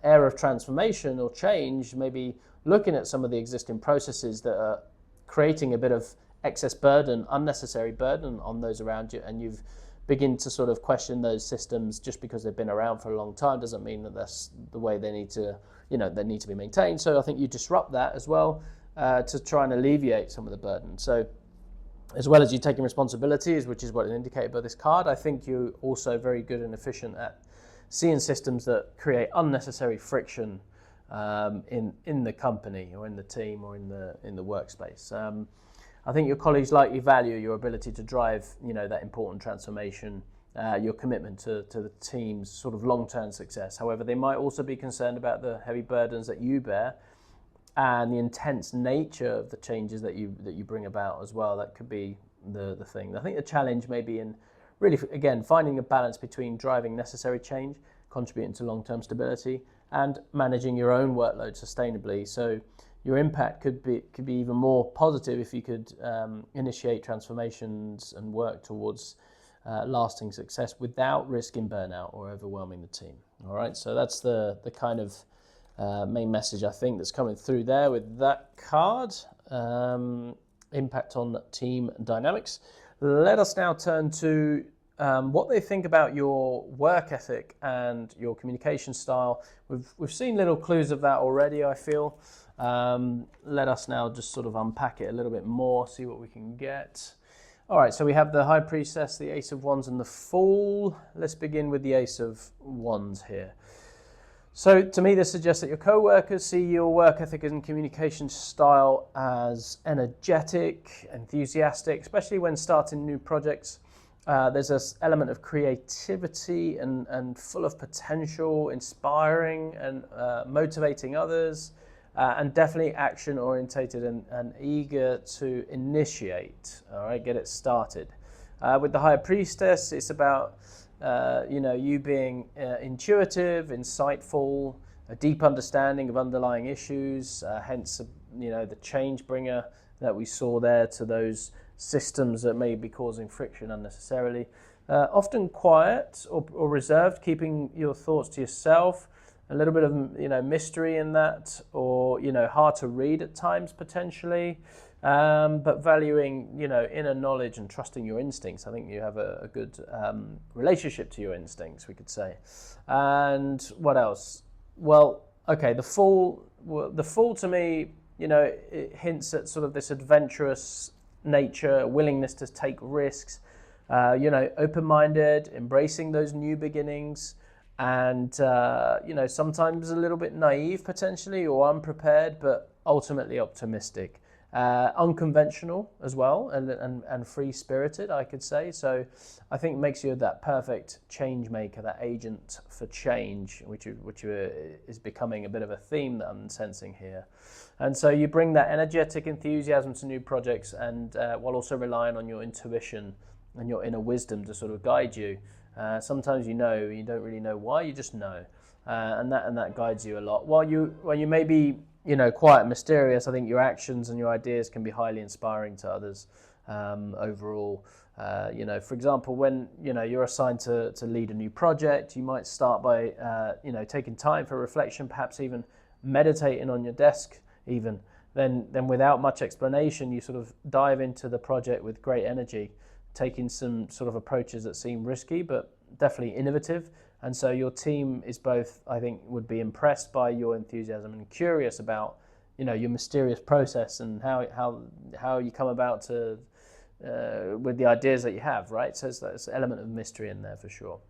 era of transformation or change, maybe looking at some of the existing processes that are creating a bit of excess burden, unnecessary burden on those around you, and you've begin to sort of question those systems. Just because they've been around for a long time doesn't mean that that's the way they need to, they need to be maintained. So I think you disrupt that as well to try and alleviate some of the burden. So as well as you taking responsibilities, which is what is indicated by this card, I think you're also very good and efficient at seeing systems that create unnecessary friction in the company or in the team or in the workspace. I think your colleagues likely value your ability to drive, that important transformation, your commitment to the team's sort of long-term success. However, they might also be concerned about the heavy burdens that you bear and the intense nature of the changes that you bring about as well. That could be the thing. I think the challenge may be in really, again, finding a balance between driving necessary change, contributing to long-term stability, and managing your own workload sustainably. So your impact could be even more positive if you could initiate transformations and work towards lasting success without risking burnout or overwhelming the team. All right, so that's the kind of main message I think that's coming through there with that card. Impact on team dynamics. Let us now turn to what they think about your work ethic and your communication style. We've seen little clues of that already, I feel. Let us now just sort of unpack it a little bit more, see what we can get. All right, so we have the High Priestess, the Ace of Wands, and the Fool. Let's begin with the Ace of Wands here. So to me, this suggests that your co-workers see your work ethic and communication style as energetic, enthusiastic, especially when starting new projects. There's this element of creativity and full of potential, inspiring and motivating others, and definitely action-orientated and eager to initiate, all right, get it started. With the High Priestess, it's about you being intuitive, insightful, a deep understanding of underlying issues, hence, the change bringer that we saw there to those systems that may be causing friction unnecessarily. Often quiet or reserved, keeping your thoughts to yourself, a little bit of, mystery in that, or, hard to read at times potentially. But valuing, inner knowledge and trusting your instincts. I think you have a good relationship to your instincts, we could say. And what else? Well, okay, the Fool to me, it hints at sort of this adventurous nature, willingness to take risks, open-minded, embracing those new beginnings, and, sometimes a little bit naive potentially or unprepared, but ultimately optimistic. Unconventional as well, and free-spirited, I could say. So I think it makes you that perfect change maker, that agent for change, which is becoming a bit of a theme that I'm sensing here. And so you bring that energetic enthusiasm to new projects, and while also relying on your intuition and your inner wisdom to sort of guide you. Sometimes you don't really know why, you just know, and that guides you a lot. While you may be quiet and mysterious, I think your actions and your ideas can be highly inspiring to others overall. For example, when you're assigned to lead a new project, you might start by taking time for reflection, perhaps even meditating on your desk even. Then without much explanation, you sort of dive into the project with great energy, taking some sort of approaches that seem risky but definitely innovative, And so your team is both, I think, would be impressed by your enthusiasm and curious about, your mysterious process and how you come about to with the ideas that you have, right? So there's an element of mystery in there for sure.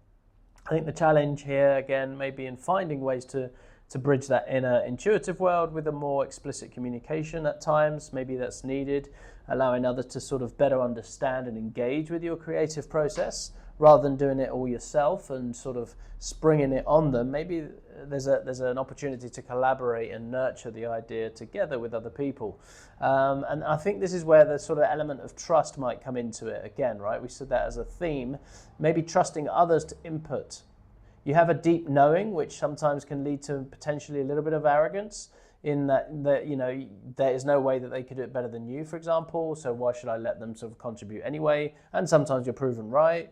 I think the challenge here, again, may be in finding ways to bridge that inner intuitive world with a more explicit communication at times. Maybe that's needed, allowing others to sort of better understand and engage with your creative process rather than doing it all yourself and sort of springing it on them. Maybe there's an opportunity to collaborate and nurture the idea together with other people. And I think this is where the sort of element of trust might come into it again, right? We said that as a theme, maybe trusting others to input. You have a deep knowing, which sometimes can lead to potentially a little bit of arrogance in that there is no way that they could do it better than you, for example, so why should I let them sort of contribute anyway? And sometimes you're proven right?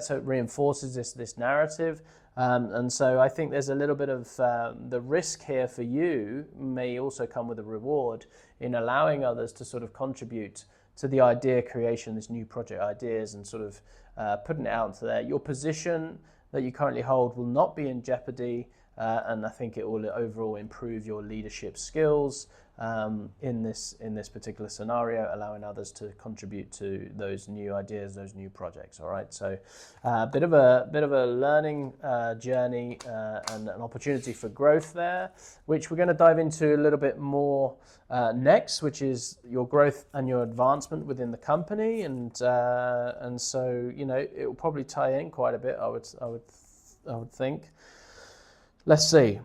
So it reinforces this narrative. And so I think there's a little bit of the risk here for you may also come with a reward in allowing others to sort of contribute to the idea creation, this new project ideas, and sort of putting it out into there. Your position that you currently hold will not be in jeopardy, and I think it will overall improve your leadership skills in this particular scenario, allowing others to contribute to those new ideas, those new projects. All right, so a bit of a learning journey and an opportunity for growth there, which we're going to dive into a little bit more next, which is your growth and your advancement within the company, and so it will probably tie in quite a bit. I would think. Let's see.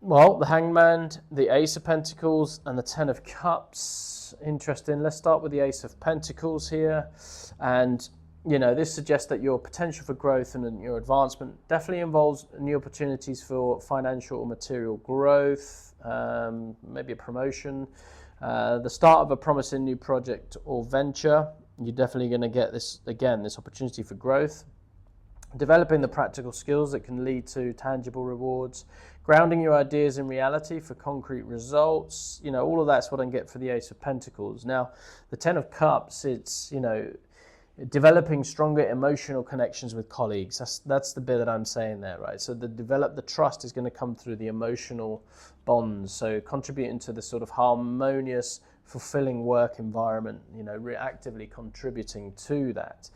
Well, the Hangman, the Ace of Pentacles, and the Ten of Cups. Interesting. Let's start with the Ace of Pentacles here. And, this suggests that your potential for growth and your advancement definitely involves new opportunities for financial or material growth, maybe a promotion, the start of a promising new project or venture. You're definitely going to get this opportunity for growth. Developing the practical skills that can lead to tangible rewards, grounding your ideas in reality for concrete results. All of that's what I can get for the Ace of Pentacles. Now, the Ten of Cups, it's, developing stronger emotional connections with colleagues. That's the bit that I'm saying there, right? So the trust is going to come through the emotional bonds. So contributing to the sort of harmonious, fulfilling work environment, actively contributing to that.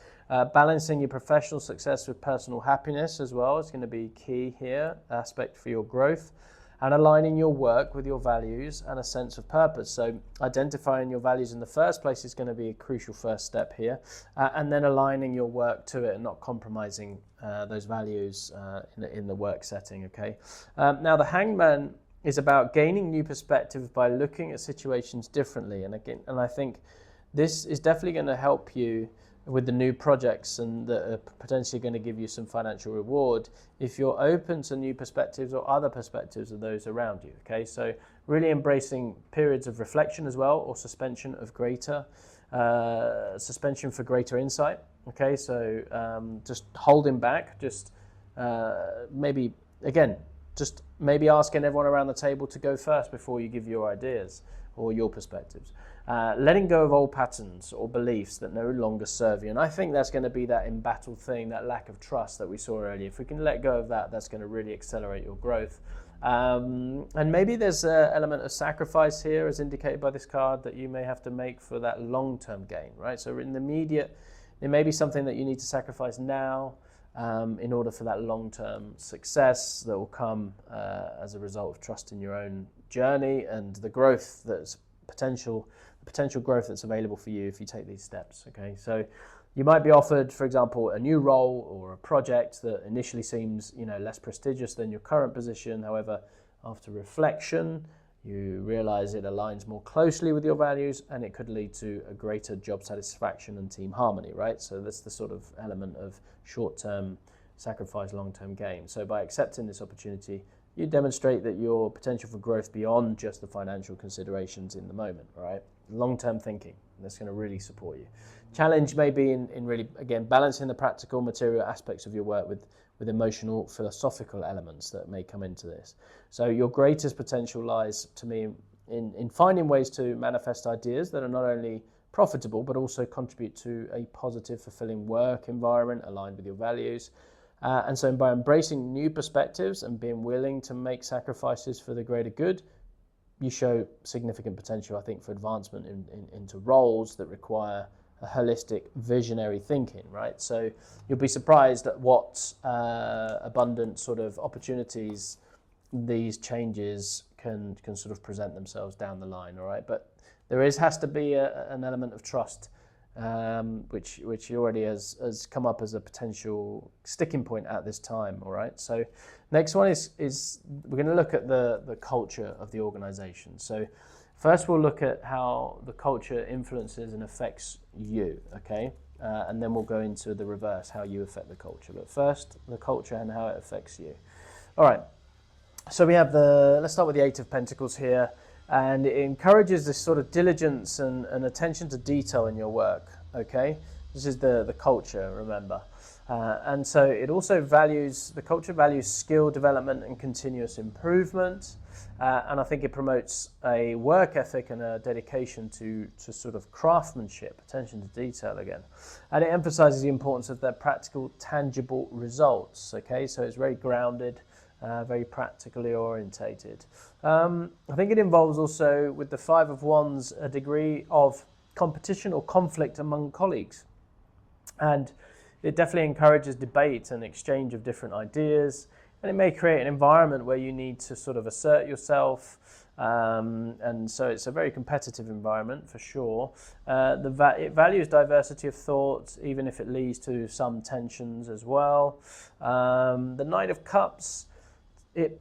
Balancing your professional success with personal happiness as well is going to be key here, aspect for your growth, and aligning your work with your values and a sense of purpose. So identifying your values in the first place is going to be a crucial first step here, and then aligning your work to it and not compromising those values in the work setting, okay? Now, the Hangman is about gaining new perspective by looking at situations differently. And I think this is definitely going to help you with the new projects and that are potentially going to give you some financial reward if you're open to new perspectives or other perspectives of those around you. Okay, so really embracing periods of reflection as well, or suspension for greater insight. Okay, so just holding back, just maybe asking everyone around the table to go first before you give your ideas or your perspectives. Letting go of old patterns or beliefs that no longer serve you. And I think that's going to be that embattled thing, that lack of trust that we saw earlier. If we can let go of that, that's going to really accelerate your growth. And maybe there's an element of sacrifice here, as indicated by this card, that you may have to make for that long-term gain, right? So in the immediate, there may be something that you need to sacrifice now in order for that long-term success that will come as a result of trust in your own journey and the growth that's potential growth that's available for you if you take these steps. Okay, so you might be offered, for example, a new role or a project that initially seems less prestigious than your current position. However, after reflection, you realize it aligns more closely with your values and it could lead to a greater job satisfaction and team harmony, right? So that's the sort of element of short-term sacrifice, long-term gain. So by accepting this opportunity, you demonstrate that your potential for growth beyond just the financial considerations in the moment, right? Long-term thinking, that's going to really support you. Challenge may be in really, again, balancing the practical material aspects of your work with emotional, philosophical elements that may come into this. So your greatest potential lies, to me, in finding ways to manifest ideas that are not only profitable, but also contribute to a positive, fulfilling work environment aligned with your values. And so by embracing new perspectives and being willing to make sacrifices for the greater good, you show significant potential, I think, for advancement into roles that require a holistic, visionary thinking, right? So you'll be surprised at what abundant sort of opportunities these changes can sort of present themselves down the line, all right? But there has to be an element of trust, which already has come up as a potential sticking point at this time, all right? So next one is we're going to look at the culture of the organization. So first we'll look at how the culture influences and affects you, okay? And then we'll go into the reverse, how you affect the culture. But first, the culture and how it affects you. All right, so we have let's start with the Eight of Pentacles here. And it encourages this sort of diligence and attention to detail in your work, okay? This is the culture, remember. And so it also the culture values skill development and continuous improvement. And I think it promotes a work ethic and a dedication to sort of craftsmanship, attention to detail again. And it emphasizes the importance of their practical, tangible results, okay? So it's very grounded, very practically orientated. I think it involves also, with the Five of Wands, a degree of competition or conflict among colleagues. And it definitely encourages debate and exchange of different ideas. And it may create an environment where you need to sort of assert yourself. And so it's a very competitive environment for sure. It values diversity of thought, even if it leads to some tensions as well. The Knight of Cups, it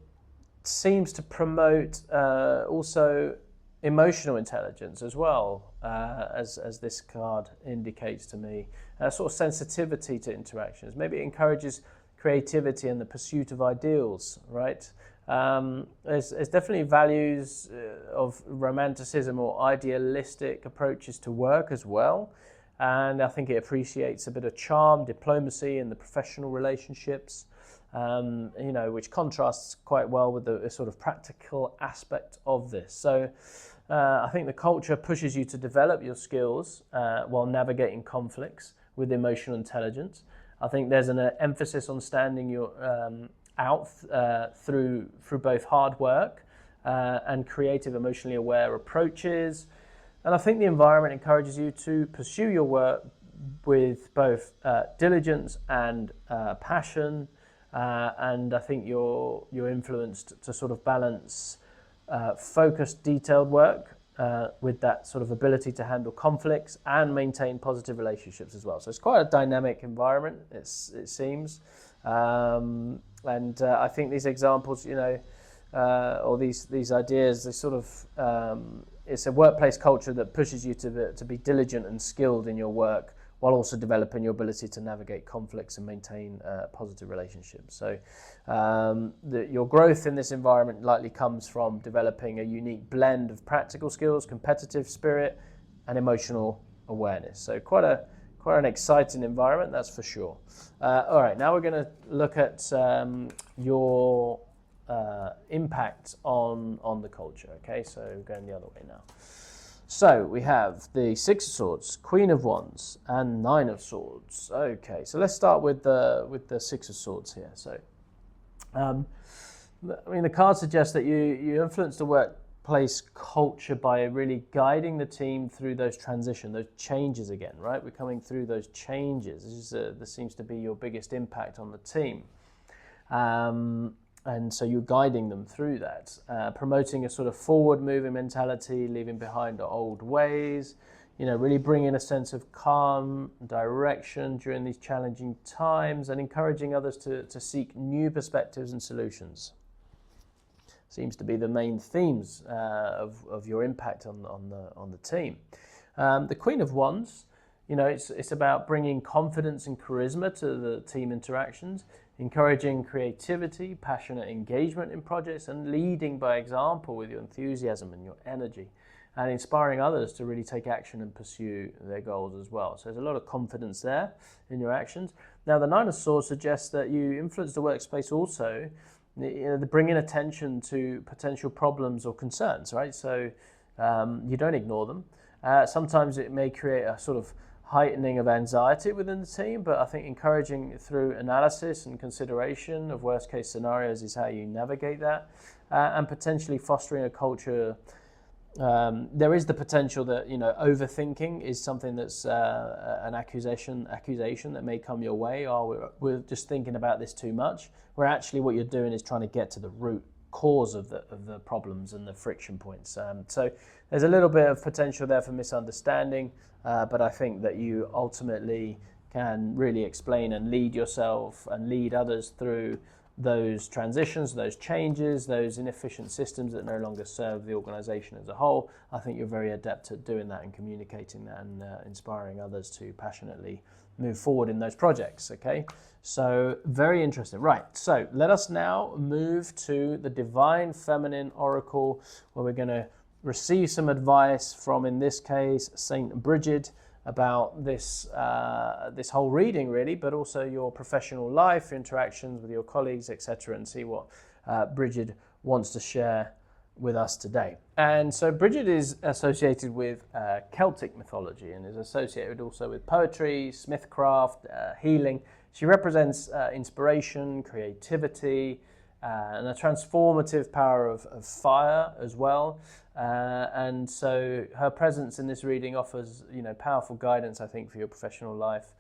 seems to promote also emotional intelligence as well, as this card indicates to me. Sort of sensitivity to interactions. Maybe it encourages creativity and the pursuit of ideals, right? There's definitely values of romanticism or idealistic approaches to work as well. And I think it appreciates a bit of charm, diplomacy in the professional relationships. Which contrasts quite well with the sort of practical aspect of this. So I think the culture pushes you to develop your skills while navigating conflicts with emotional intelligence. I think there's an emphasis on standing your out through both hard work and creative, emotionally aware approaches. And I think the environment encourages you to pursue your work with both diligence and passion. And I think you're influenced to sort of balance focused, detailed work with that sort of ability to handle conflicts and maintain positive relationships as well. So it's quite a dynamic environment, it seems. And I think these examples, or these ideas, they sort of, it's a workplace culture that pushes you to be diligent and skilled in your work, while also developing your ability to navigate conflicts and maintain positive relationships. So your growth in this environment likely comes from developing a unique blend of practical skills, competitive spirit, and emotional awareness. So quite an exciting environment, that's for sure. All right, now we're going to look at your impact on the culture. Okay, so we're going the other way now. So we have the Six of Swords, Queen of Wands, and Nine of Swords. Okay, so let's start with the Six of Swords here. So, the card suggests that you influence the workplace culture by really guiding the team through those those changes again, right? We're coming through those changes. This seems to be your biggest impact on the team. And so you're guiding them through that, promoting a sort of forward-moving mentality, leaving behind old ways, really bringing a sense of calm, direction during these challenging times, and encouraging others to seek new perspectives and solutions. Seems to be the main themes of your impact on the team. The Queen of Wands, it's about bringing confidence and charisma to the team interactions, encouraging creativity, passionate engagement in projects, and leading by example with your enthusiasm and your energy, and inspiring others to really take action and pursue their goals as well. So there's a lot of confidence there in your actions. Now, the Nine of Swords suggests that you influence the workspace also, bringing attention to potential problems or concerns, right? So you don't ignore them. Sometimes it may create a sort of heightening of anxiety within the team, but I think encouraging through analysis and consideration of worst case scenarios is how you navigate that, and potentially fostering a culture. There is the potential that overthinking is something that's an accusation that may come your way. We're just thinking about this too much. Where actually what you're doing is trying to get to the root cause of the problems and the friction points. So there's a little bit of potential there for misunderstanding, but I think that you ultimately can really explain and lead yourself and lead others through those transitions, those changes, those inefficient systems that no longer serve the organization as a whole. I think you're very adept at doing that and communicating that and inspiring others to passionately move forward in those projects, okay? So very interesting. Right, so let us now move to the Divine Feminine Oracle, where we're going to receive some advice from, in this case, Saint Bridget, about this this whole reading, really, but also your professional life, interactions with your colleagues, etc., and see what Bridget wants to share with us today. And so Bridget is associated with Celtic mythology and is associated also with poetry, smithcraft, healing. She represents inspiration, creativity, and a transformative power of fire as well. And so her presence in this reading offers, powerful guidance, I think, for your professional life.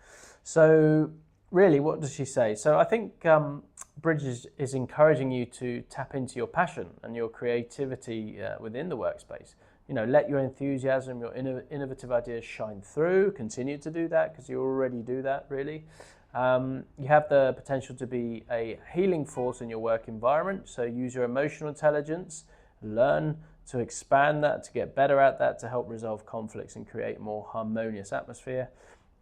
So really, what does she say? So I think Bridget is encouraging you to tap into your passion and your creativity within the workspace. Let your enthusiasm, your innovative ideas shine through. Continue to do that, because you already do that, really. You have the potential to be a healing force in your work environment. So use your emotional intelligence, learn to expand that, to get better at that, to help resolve conflicts and create a more harmonious atmosphere.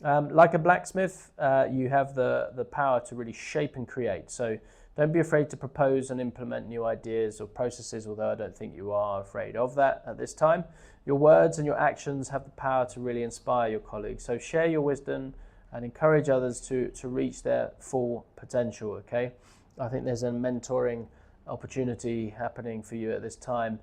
Like a blacksmith, you have the power to really shape and create. So don't be afraid to propose and implement new ideas or processes, although I don't think you are afraid of that at this time. Your words and your actions have the power to really inspire your colleagues. So share your wisdom and encourage others to reach their full potential, okay? I think there's a mentoring opportunity happening for you at this time.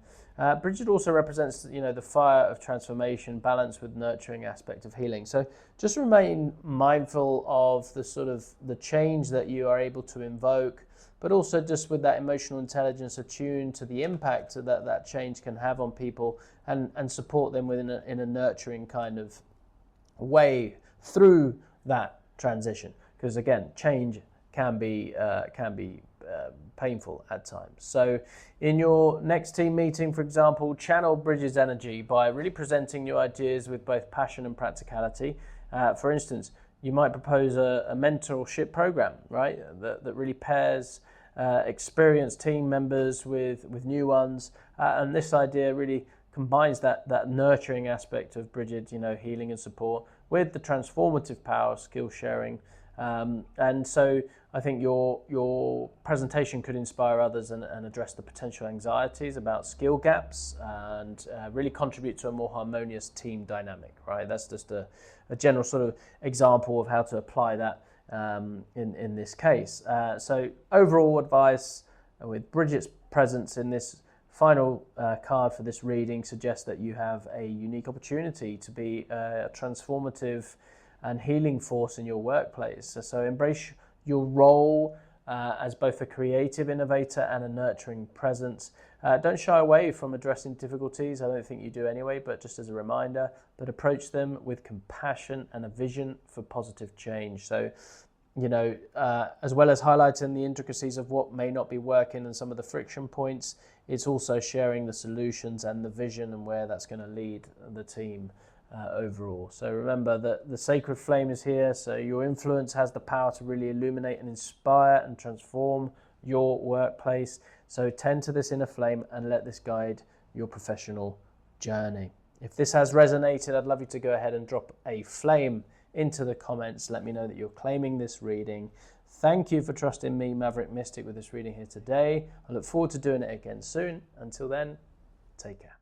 Bridget also represents, the fire of transformation balanced with nurturing aspect of healing. So just remain mindful of the change that you are able to invoke, but also just with that emotional intelligence attuned to the impact that change can have on people, and support them in a nurturing kind of way through that transition. Because again, change can be painful at times. So in your next team meeting, for example, channel Bridget's energy by really presenting new ideas with both passion and practicality. For instance, you might propose a mentorship program, right, that really pairs experienced team members with new ones, and this idea really combines that nurturing aspect of Bridget, healing and support, with the transformative power of skill sharing. And so I think your presentation could inspire others and address the potential anxieties about skill gaps, and really contribute to a more harmonious team dynamic, right? That's just a general sort of example of how to apply that in this case. So overall advice with Bridget's presence in this final card for this reading suggests that you have a unique opportunity to be a transformative and healing force in your workplace. So embrace your role as both a creative innovator and a nurturing presence. Don't shy away from addressing difficulties. I don't think you do anyway, but just as a reminder, but approach them with compassion and a vision for positive change. So, as well as highlighting the intricacies of what may not be working and some of the friction points, it's also sharing the solutions and the vision and where that's going to lead the team overall. So remember that the sacred flame is here, so your influence has the power to really illuminate and inspire and transform your workplace. So tend to this inner flame and let this guide your professional journey. If this has resonated, I'd love you to go ahead and drop a flame into the comments. Let me know that you're claiming this reading. Thank you for trusting me, Maverick Mystic, with this reading here today. I look forward to doing it again soon. Until then, take care.